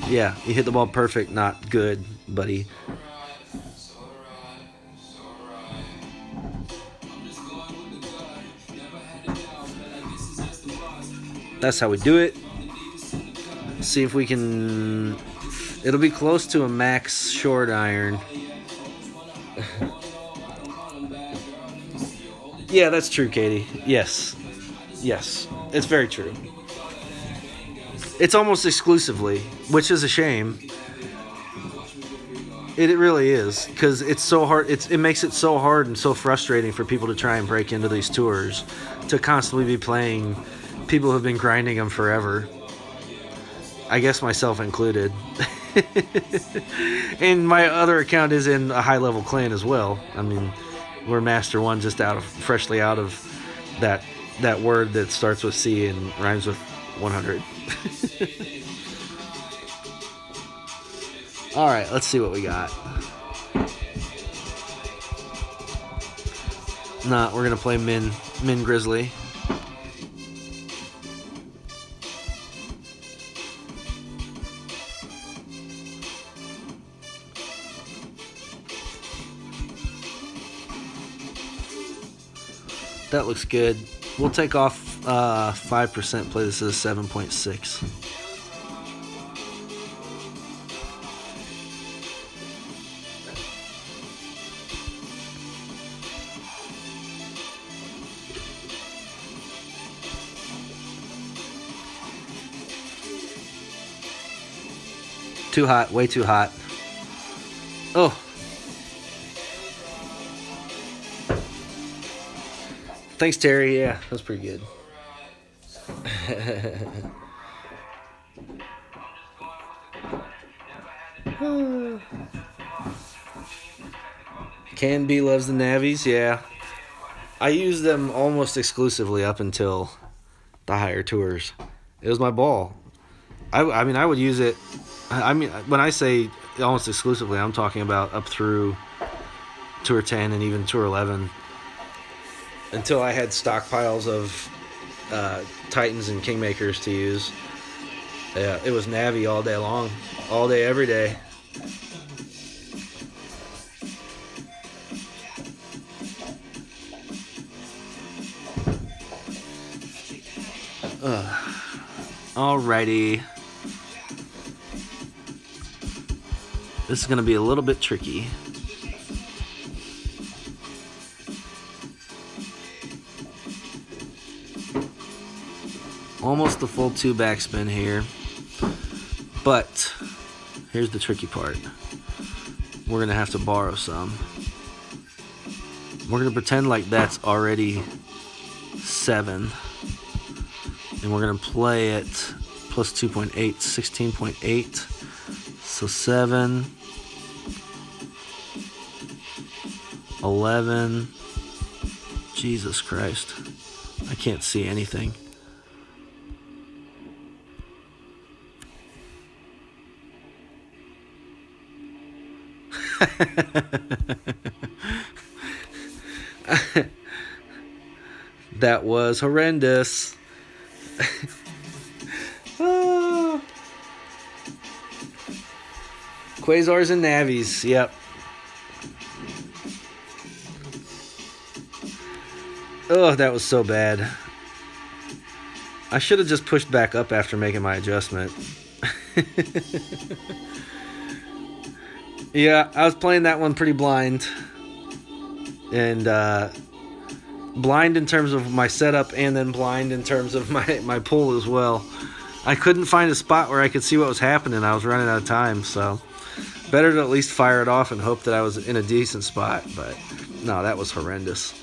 Yeah, you hit the ball perfect, not good, buddy. That's how we do it. See if we can... It'll be close to a max short iron. Yeah, that's true, Katie. Yes. Yes. It's very true. It's almost exclusively, which is a shame. It really is, because it's so hard. It makes it so hard and so frustrating for people to try and break into these tours, to constantly be playing people who have been grinding them forever. I guess myself included. And my other account is in a high-level clan as well. I mean, we're Master 1, just freshly out of that word that starts with C and rhymes with 100. All right, let's see what we got. Nah, we're gonna play Min Grizzly. That looks good. We'll take off 5%, play this as 7.6. Too hot, way too hot. Oh. Thanks, Terry. Yeah, that was pretty good. Can B loves the Navies, yeah. I use them almost exclusively up until the higher tours. It was my ball. I mean, I would use it. I mean, when I say almost exclusively, I'm talking about up through Tour 10 and even Tour 11. Until I had stockpiles of Titans and Kingmakers to use. Yeah, it was Navi all day long. All day, every day. Alrighty. This is going to be a little bit tricky. Almost the full 2 backspin here. But here's the tricky part. We're going to have to borrow some. We're going to pretend like that's already 7. And we're going to play it plus 2.8, 16.8. So 7, 11. Jesus Christ. I can't see anything. That was horrendous. Oh. Quasars and Navies, yep. Oh, that was so bad. I should have just pushed back up after making my adjustment. Yeah, I was playing that one pretty blind. And blind in terms of my setup, and then blind in terms of my pull as well. I couldn't find a spot where I could see what was happening. I was running out of time, so better to at least fire it off and hope that I was in a decent spot. But no, that was horrendous.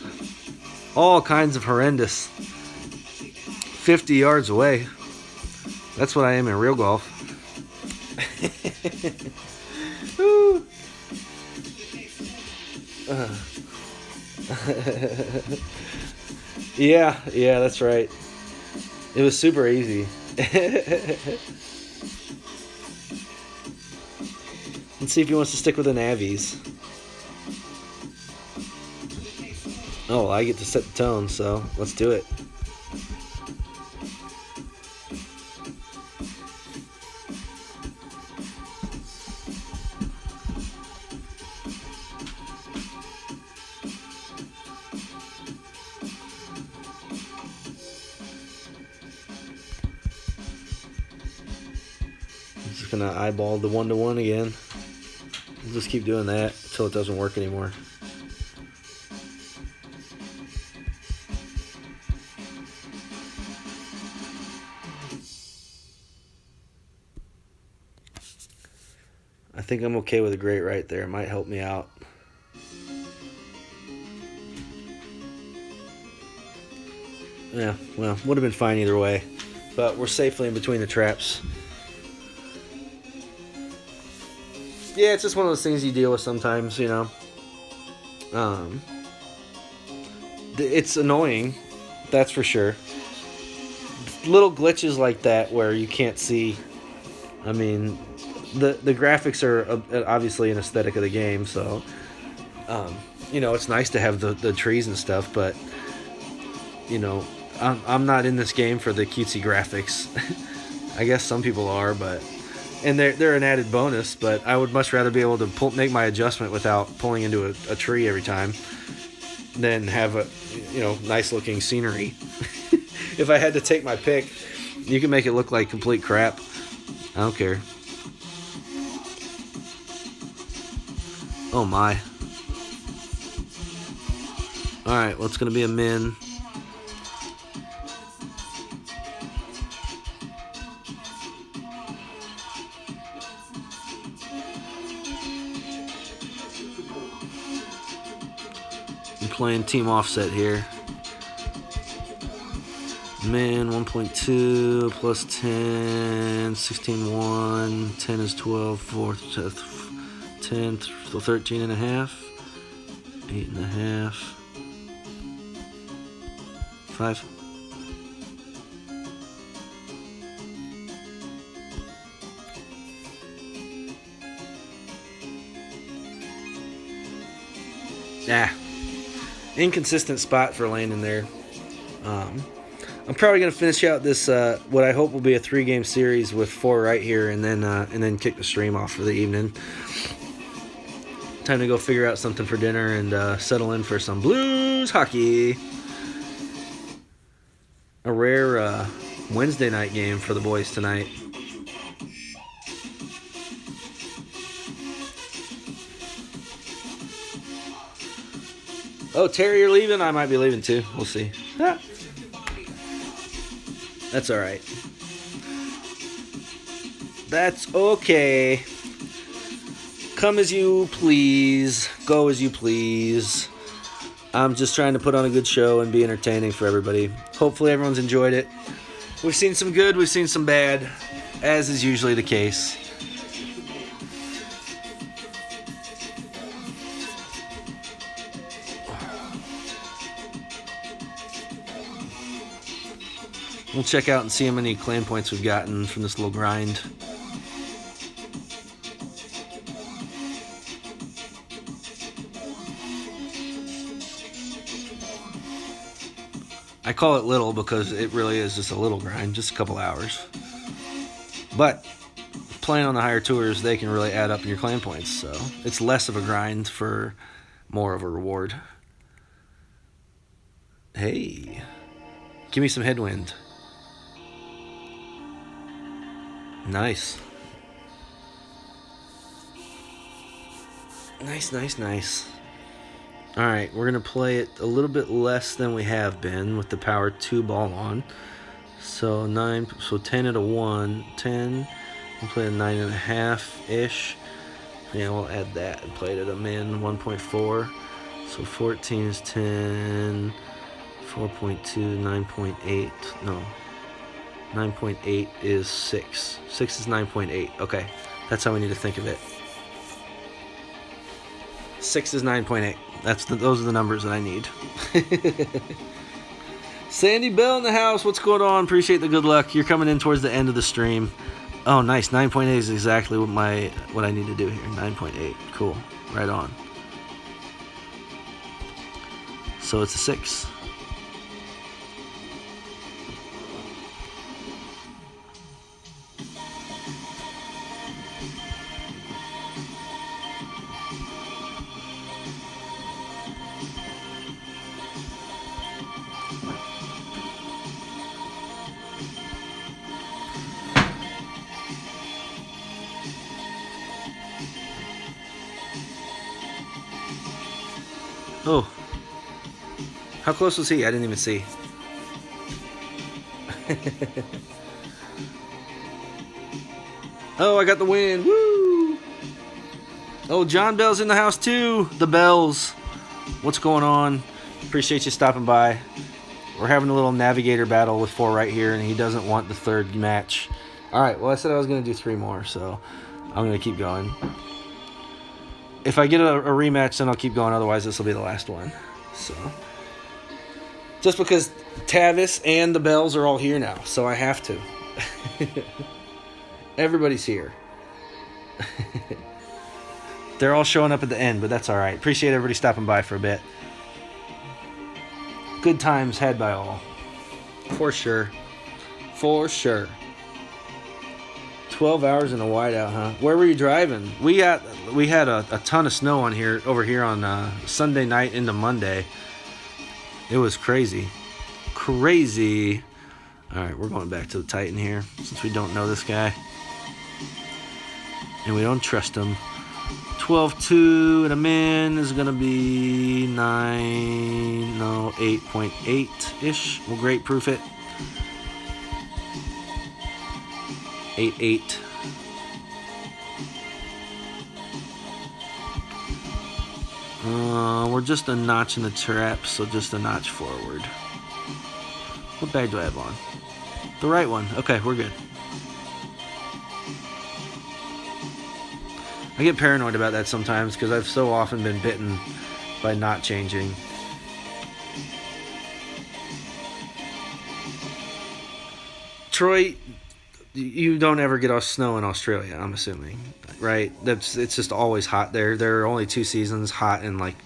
All kinds of horrendous. 50 yards away. That's what I am in real golf. Woo. Yeah, that's right. It was super easy. Let's see if he wants to stick with the Navies. Oh, I get to set the tone, so let's do it. just gonna eyeball the 1-to-1 again. We'll just keep doing that until it doesn't work anymore. I think I'm okay with a great right there. It might help me out. Yeah, well, would have been fine either way. But we're safely in between the traps. Yeah, it's just one of those things you deal with sometimes, you know. It's annoying, that's for sure. Little glitches like that where you can't see. I mean, the graphics are obviously an aesthetic of the game, so you know, it's nice to have the trees and stuff, but you know, I'm not in this game for the cutesy graphics. I guess some people are, but and they're an added bonus, but I would much rather be able to make my adjustment without pulling into a tree every time than have a, you know, nice looking scenery. If I had to take my pick, you can make it look like complete crap. I don't care. Oh my. Alright, well, it's going to be a min. I'm playing team offset here. Min 1.2 plus 10, 16, 1, 10 is 12, 4, 10, so 13 and a half, 8 and a half, 5. Yeah, inconsistent spot for landing there. I'm probably going to finish out this, what I hope will be a 3-game series with 4 right here, and then kick the stream off for the evening. Time to go figure out something for dinner and settle in for some Blues hockey. A rare Wednesday night game for the boys tonight. Oh, Terry, you're leaving? I might be leaving too. We'll see. Ah. That's all right. That's okay. Come as you please. Go as you please. I'm just trying to put on a good show and be entertaining for everybody. Hopefully everyone's enjoyed it. We've seen some good, we've seen some bad, as is usually the case. We'll check out and see how many clan points we've gotten from this little grind. I call it little because it really is just a little grind, just a couple hours. But playing on the higher tours, they can really add up in your clan points, so it's less of a grind for more of a reward. Hey, give me some headwind. Nice. Nice, nice, nice. Alright, we're going to play it a little bit less than we have been with the power 2 ball on. So 10 at a 1. 10. We'll play a 9.5-ish. Yeah, we'll add that and play it at a min 1.4. So 14 is 10. 4.2, 9.8. No. 9.8 is 6. 6 is 9.8. Okay, that's how we need to think of it. 6 is 9.8. Those are the numbers that I need. Sandy Bell in the house. What's going on? Appreciate the good luck. You're coming in towards the end of the stream. Oh, nice. 9.8 is exactly what I need to do here. 9.8. Cool. Right on. So it's a 6. Oh. How close was he? I didn't even see. Oh, I got the win. Woo! Oh, John Bell's in the house too. The Bells. What's going on? Appreciate you stopping by. We're having a little navigator battle with 4 right here, and he doesn't want the 3rd match. All right, well, I said I was going to do 3 more, so I'm going to keep going. If I get a rematch, then I'll keep going. Otherwise, this will be the last one. So, just because Tavis and the Bells are all here now, so I have to. Everybody's here. They're all showing up at the end, but that's all right. Appreciate everybody stopping by for a bit. Good times had by all. For sure. For sure. 12 hours in a whiteout, huh? Where were you driving? We had a ton of snow over here on Sunday night into Monday. It was crazy. Crazy. All right, we're going back to the Titan here since we don't know this guy. And we don't trust him. 12.2 and a min is going to be 8.8-ish. We'll great proof it. 8.8. We're just a notch in the trap, so just a notch forward. What bag do I have on? The right one. Okay, we're good. I get paranoid about that sometimes because I've so often been bitten by not changing. Troy, you don't ever get snow in Australia, I'm assuming, right? It's just always hot there. There are only 2 seasons, hot and like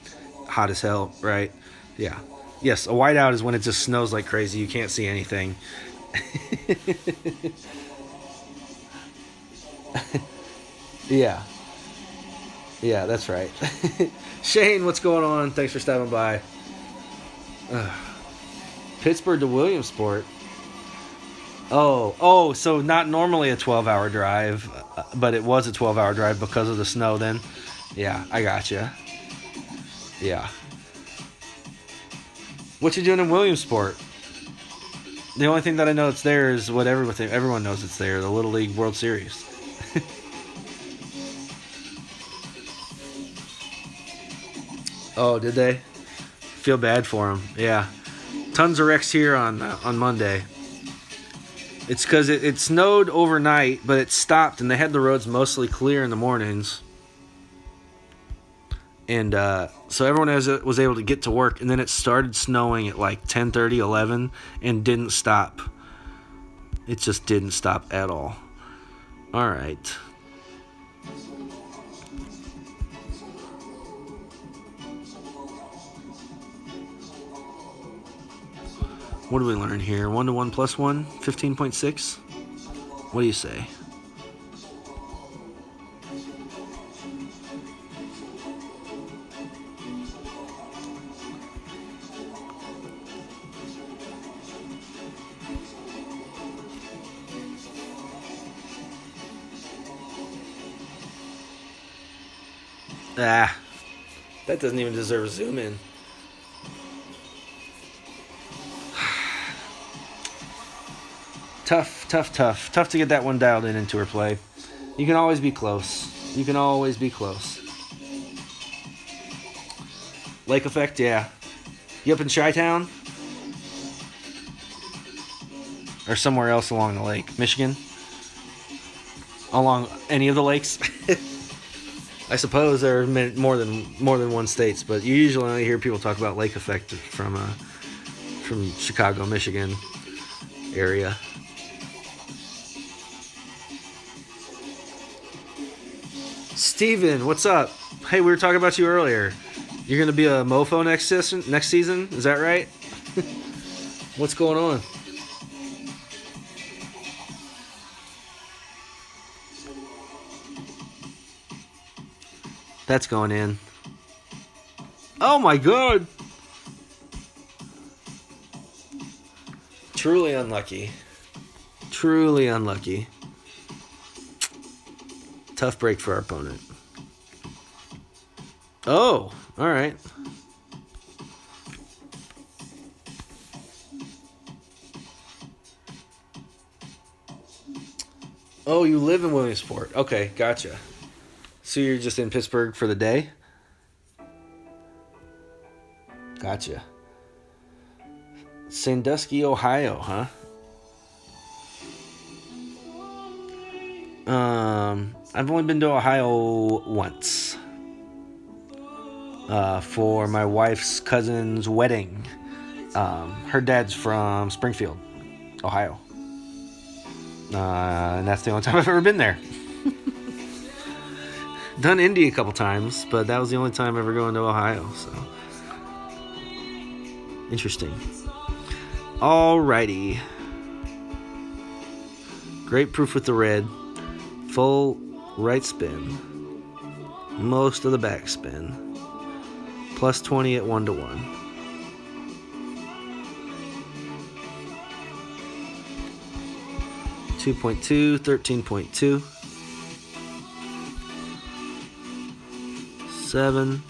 hot as hell, right? Yeah. Yes, a whiteout is when it just snows like crazy. You can't see anything. Yeah. Yeah, that's right. Shane, what's going on? Thanks for stopping by. Pittsburgh to Williamsport. Oh, so not normally a 12-hour drive, but it was a 12-hour drive because of the snow then? Yeah, I gotcha. Yeah. What you doing in Williamsport? The only thing that I know that's there is what everyone knows it's there, the Little League World Series. Oh, did they? Feel bad for them. Yeah. Tons of wrecks here on Monday. It's because it snowed overnight, but it stopped, and they had the roads mostly clear in the mornings. And so everyone was able to get to work, and then it started snowing at like 10:30, 11, and didn't stop. It just didn't stop at all. All right. What do we learn here? 1 to 1 plus 1, 15.6? What do you say? That doesn't even deserve a zoom in. Tough to get that one dialed into her play. You can always be close. Lake effect, yeah. You up in Chi-Town? Or somewhere else along the lake? Michigan? Along any of the lakes? I suppose there are more than one states, but you usually only hear people talk about lake effect from Chicago, Michigan area. Steven, what's up? Hey, we were talking about you earlier. You're going to be a mofo next season? Is that right? What's going on? That's going in. Oh my god! Truly unlucky. Tough break for our opponent. Oh, alright. Oh, you live in Williamsport. Okay, gotcha. So you're just in Pittsburgh for the day? Gotcha. Sandusky, Ohio, huh? I've only been to Ohio once. For my wife's cousin's wedding. Her dad's from Springfield, Ohio. And that's the only time I've ever been there. Done Indy a couple times, but that was the only time ever going to Ohio, so. Interesting. Alrighty. Great proof with the red. Full right spin. Most of the back spin. Plus 20 at 1-to-1. $2.2, 13.2. 7.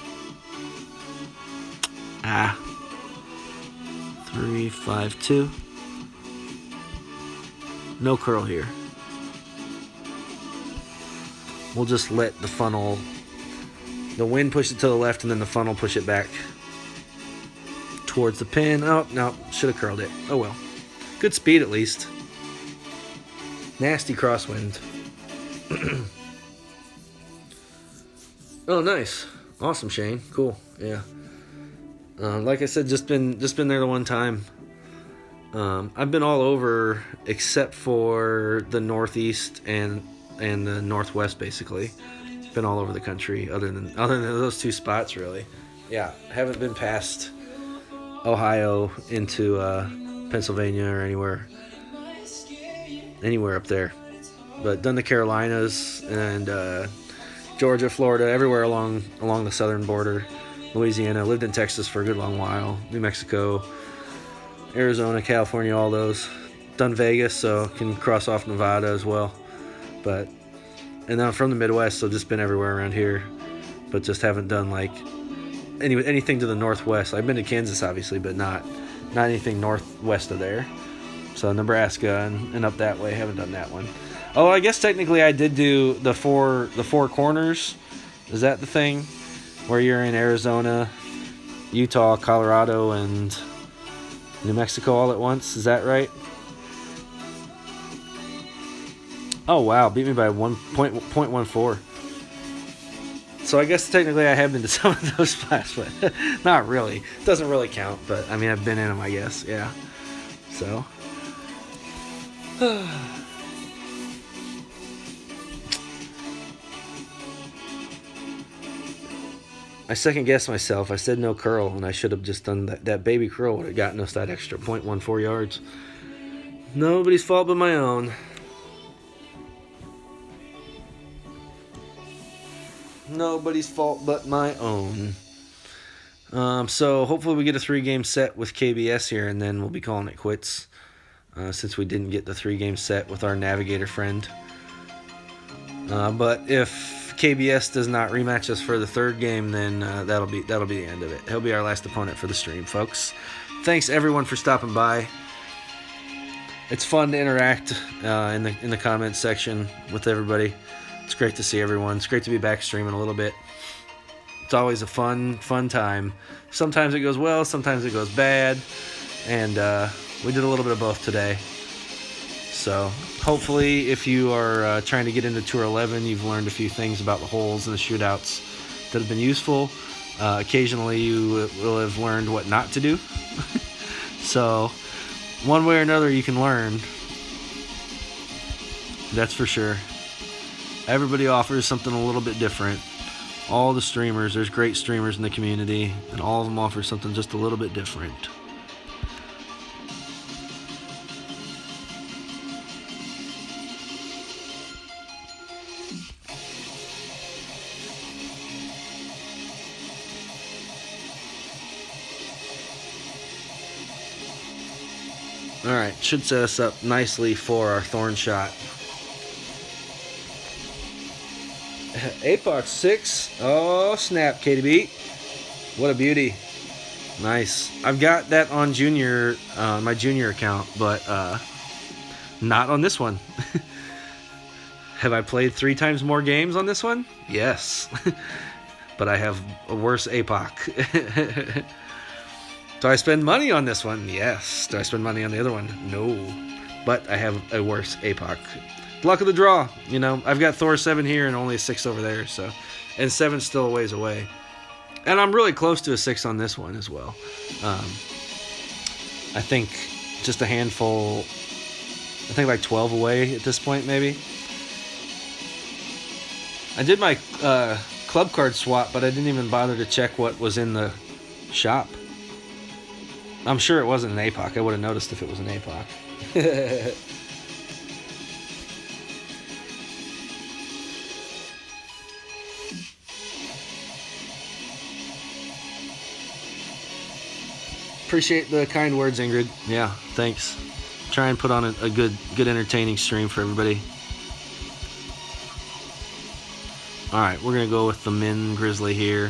3, 5, 2. No curl here. We'll just let the funnel, the wind push it to the left and then the funnel push it back towards the pin. Oh, no, should have curled it. Oh well. Good speed at least. Nasty crosswind. Oh, nice. Awesome, Shane. Cool. Yeah. Like I said, just been there the one time. I've been all over except for the Northeast and the Northwest, basically. Been all over the country, other than those two spots, really. Yeah, haven't been past Ohio into Pennsylvania or anywhere up there. But done the Carolinas and Georgia, Florida, everywhere along the southern border. Louisiana, lived in Texas for a good long while. New Mexico, Arizona, California, all those. Done Vegas, so can cross off Nevada as well. And I'm from the Midwest, so just been everywhere around here, but just haven't done like anything to the northwest. I've been to Kansas, obviously, but not anything northwest of there. So Nebraska and up that way, haven't done that one. Oh, I guess technically I did do the four corners. Is that the thing where you're in Arizona, Utah, Colorado, and New Mexico all at once? Is that right? Oh, wow. Beat me by 1.14. So I guess technically I have been to some of those spots, but not really. It doesn't really count, but I mean, I've been in them, I guess. Yeah. So. I second guessed myself. I said no curl, and I should have just done that baby curl would have gotten us that extra 0.14 yards. Nobody's fault but my own. Nobody's fault but my own. So hopefully we get a 3-game set with KBS here, and then we'll be calling it quits. Since we didn't get the 3-game set with our Navigator friend. But if KBS does not rematch us for the 3rd game, then that'll be the end of it. He'll be our last opponent for the stream, folks. Thanks everyone for stopping by. It's fun to interact in the comments section with everybody. It's great to see everyone. It's great to be back streaming a little bit. It's always a fun time. Sometimes it goes well, sometimes it goes bad, and we did a little bit of both today. So hopefully if you are trying to get into Tour 11, you've learned a few things about the holes and the shootouts that have been useful. Occasionally you will have learned what not to do. So one way or another you can learn. That's for sure. Everybody offers something a little bit different. All the streamers, there's great streamers in the community, and all of them offer something just a little bit different. Alright, should set us up nicely for our thorn shot. Apox 6. Oh, snap, KDB. What a beauty. Nice. I've got that on my junior account, but not on this one. Have I played 3 times more games on this one? Yes. But I have a worse APOC. Do I spend money on this one? Yes. Do I spend money on the other one? No. But I have a worse APOC. Luck of the draw. You know, I've got Thor 7 here and only a 6 over there. So, and 7's still a ways away. And I'm really close to a 6 on this one as well. I think just a handful, I think like 12 away at this point maybe. I did my club card swap, but I didn't even bother to check what was in the shop. I'm sure it wasn't an APOC. I would have noticed if it was an APOC. Appreciate the kind words, Ingrid. Yeah, thanks. Try and put on a good entertaining stream for everybody. Alright, we're going to go with the Min Grizzly here.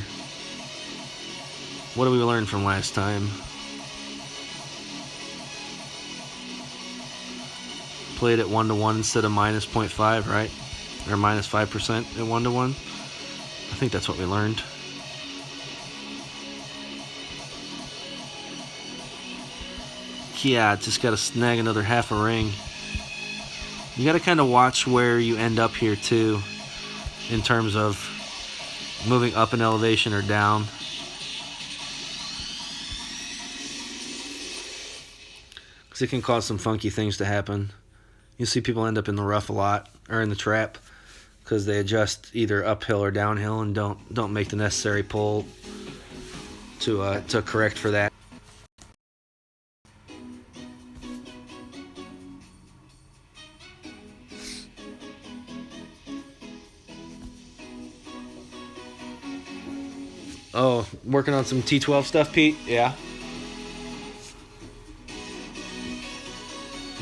What did we learn from last time? Played at 1-to-1 instead of minus 0.5, right? Or minus 5% at 1-to-1. I think that's what we learned. Yeah, just got to snag another half a ring. You got to kind of watch where you end up here too, in terms of moving up in elevation or down. Because it can cause some funky things to happen. You see people end up in the rough a lot, or in the trap, because they adjust either uphill or downhill and don't make the necessary pull to correct for that. Oh, working on some T12 stuff, Pete? Yeah.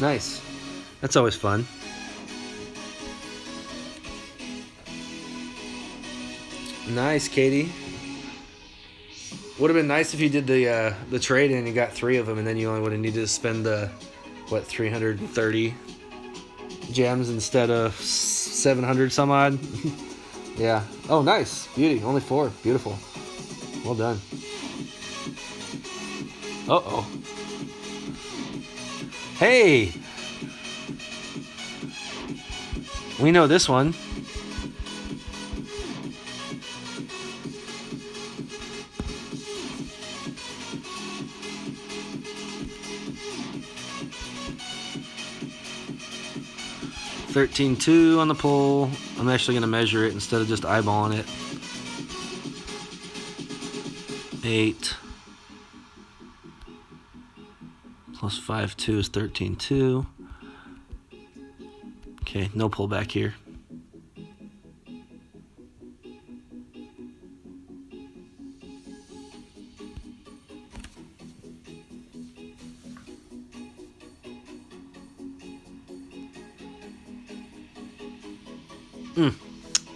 Nice. That's always fun. Nice, Katie. Would have been nice if you did the trade and you got 3 of them, and then you only would have needed to spend the 330 gems instead of 700 some odd. Yeah. Oh, nice. Beauty. Only 4. Beautiful. Well done. Uh-oh. Hey! We know this one. $13.2 on the pole. I'm actually going to measure it instead of just eyeballing it. 8 plus 5.2 is 13.2. Okay, no pullback here.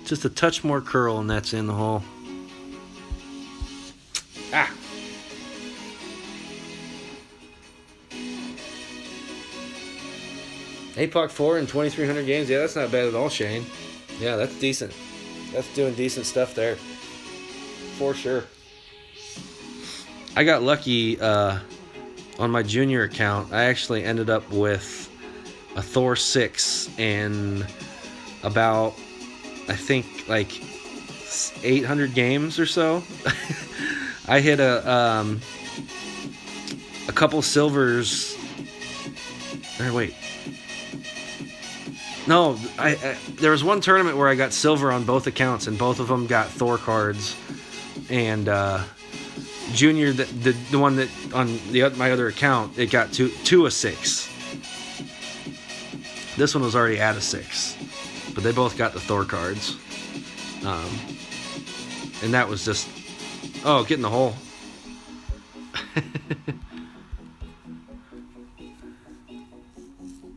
Just a touch more curl and that's in the hole. Ah! APOC 4 in 2,300 games. Yeah, that's not bad at all, Shane. Yeah, that's decent. That's doing decent stuff there. For sure. I got lucky on my junior account. I actually ended up with a Thor 6 and about, I think, like 800 games or so. I hit a couple silvers. Or wait. No, there was one tournament where I got silver on both accounts, and both of them got Thor cards. And Junior, the one that on my other account, it got to a 6. This one was already at a 6, but they both got the Thor cards. And that was just, oh, get in the hole.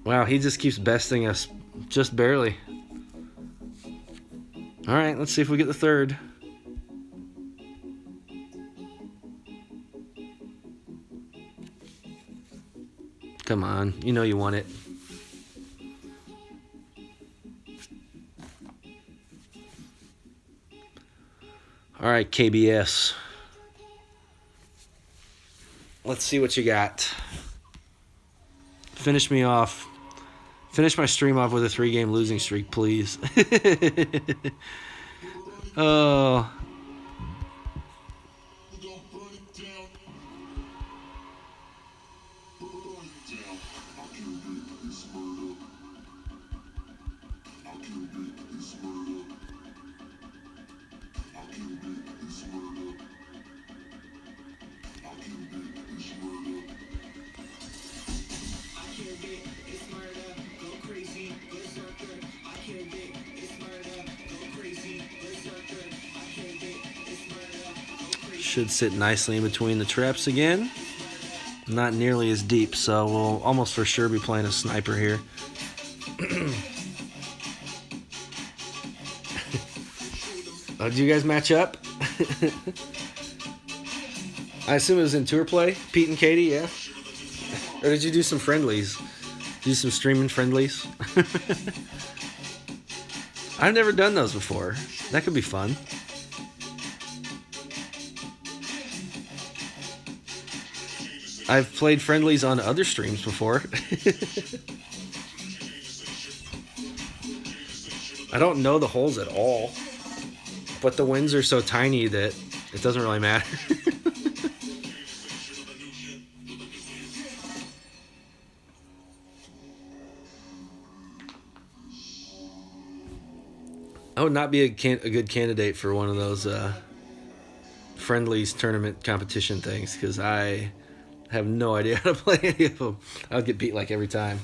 Wow, he just keeps besting us just barely. All right, let's see if we get the third. Come on, you know you want it. All right, KBS. Let's see what you got. Finish me off. Finish my stream off with a 3-game losing streak, please. Oh. Should sit nicely in between the traps again. Not nearly as deep, so we'll almost for sure be playing a sniper here. Did you guys match up? I assume it was in tour play, Pete and Katie, yeah? Or did you do some friendlies? Do some streaming friendlies? I've never done those before. That could be fun. I've played friendlies on other streams before. I don't know the holes at all, but the wins are so tiny that it doesn't really matter. I would not be a good candidate for one of those friendlies tournament competition things because I have no idea how to play any of them. I'll get beat like every time.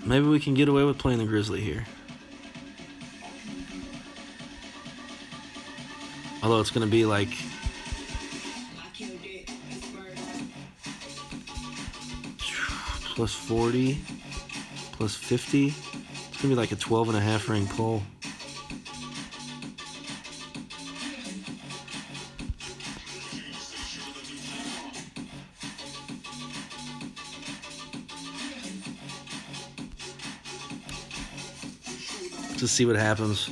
Maybe we can get away with playing the Grizzly here. Although it's going to be like plus 40, plus 50. It's going to be like a 12.5 ring pull. Just see what happens.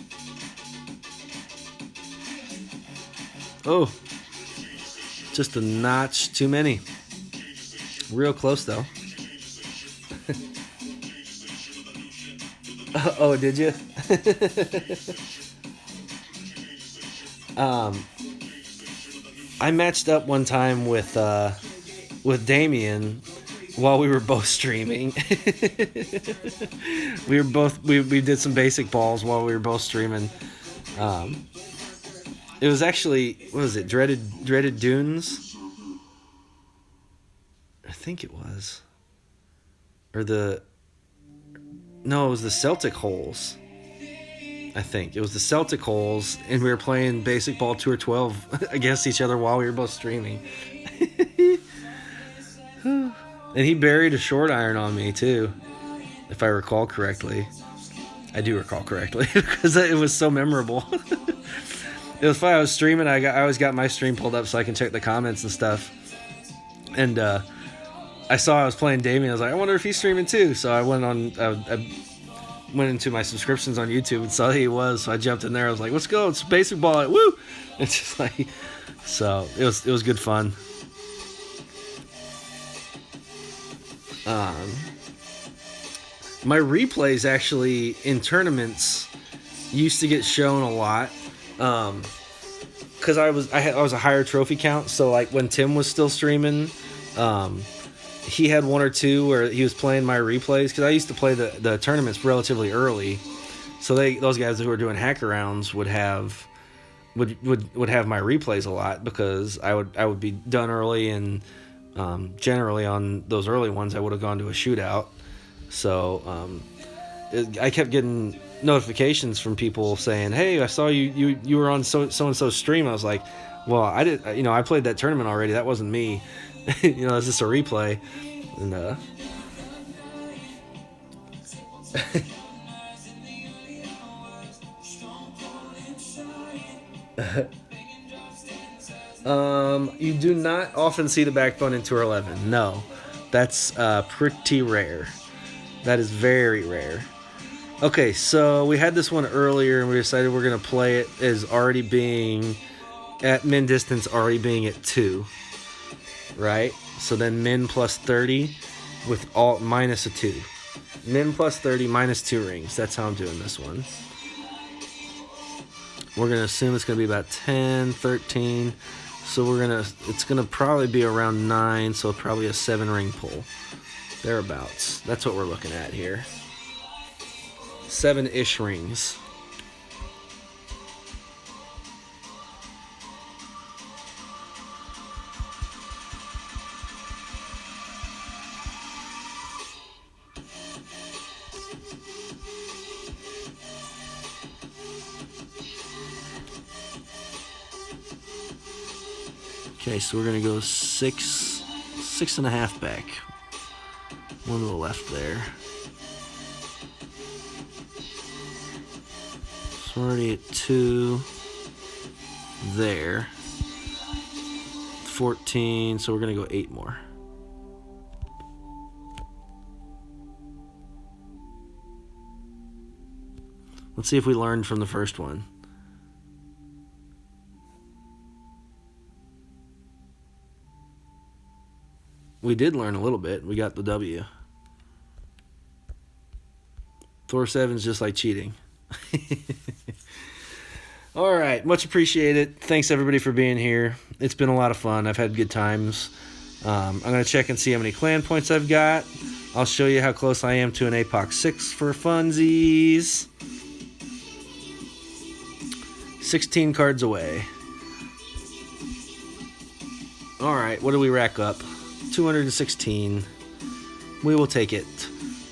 Oh, just a notch too many. Real close though. Oh, did you? I matched up one time with Damien while we were both streaming. we did some basic balls while we were both streaming. It was actually, what was it, Dreaded Dunes? I think it was. No, it was the Celtic Holes. I think. It was the Celtic Holes, and we were playing Basic Ball Tour 12 against each other while we were both streaming. And he buried a short iron on me, too, if I recall correctly. I do recall correctly, because it was so memorable. It was funny. I was streaming. I always got my stream pulled up so I can check the comments and stuff. And I saw I was playing Damien. I was like, I wonder if he's streaming too. So I went on. I went into my subscriptions on YouTube and saw he was. So I jumped in there. I was like, let's go. It's basic ball. Like, woo! It's just like, so it was good fun. My replays actually in tournaments used to get shown a lot. Because I was a higher trophy count, so like when Tim was still streaming, he had one or two where he was playing my replays. Because I used to play the tournaments relatively early, so those guys who were doing hack arounds would have my replays a lot because I would be done early, and generally on those early ones I would have gone to a shootout. So I kept getting notifications from people saying, "Hey, I saw you were on so and so stream." I was like, "Well, I played that tournament already. That wasn't me. It's just a replay." And You do not often see the backbone in Tour 11. No, that's pretty rare. That is very rare. Okay, so we had this one earlier, and we decided we're going to play it as already being at min distance, already being at 2. Right? So then min plus 30 with all minus a 2. Min plus 30 minus 2 rings. That's how I'm doing this one. We're going to assume it's going to be about 10, 13. So it's going to probably be around 9, so probably a 7 ring pull. Thereabouts. That's what we're looking at here. 7-ish rings. Okay, so we're going to go 6.5 back. One to the left there. So we're already at 2 there. 14, so we're going to go 8 more. Let's see if we learned from the first one. We did learn a little bit. We got the W. Thor 7's just like cheating. All right. Much appreciated. Thanks, everybody, for being here. It's been a lot of fun. I've had good times. I'm going to check and see how many clan points I've got. I'll show you how close I am to an APOC 6 for funsies. 16 cards away. All right. What do we rack up? 216. We will take it.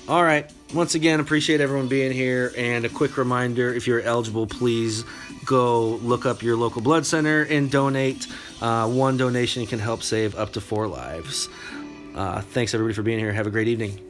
All right. Once again, appreciate everyone being here. And a quick reminder, if you're eligible, please go look up your local blood center and donate. One donation can help save up to 4 lives. Thanks, everybody, for being here. Have a great evening.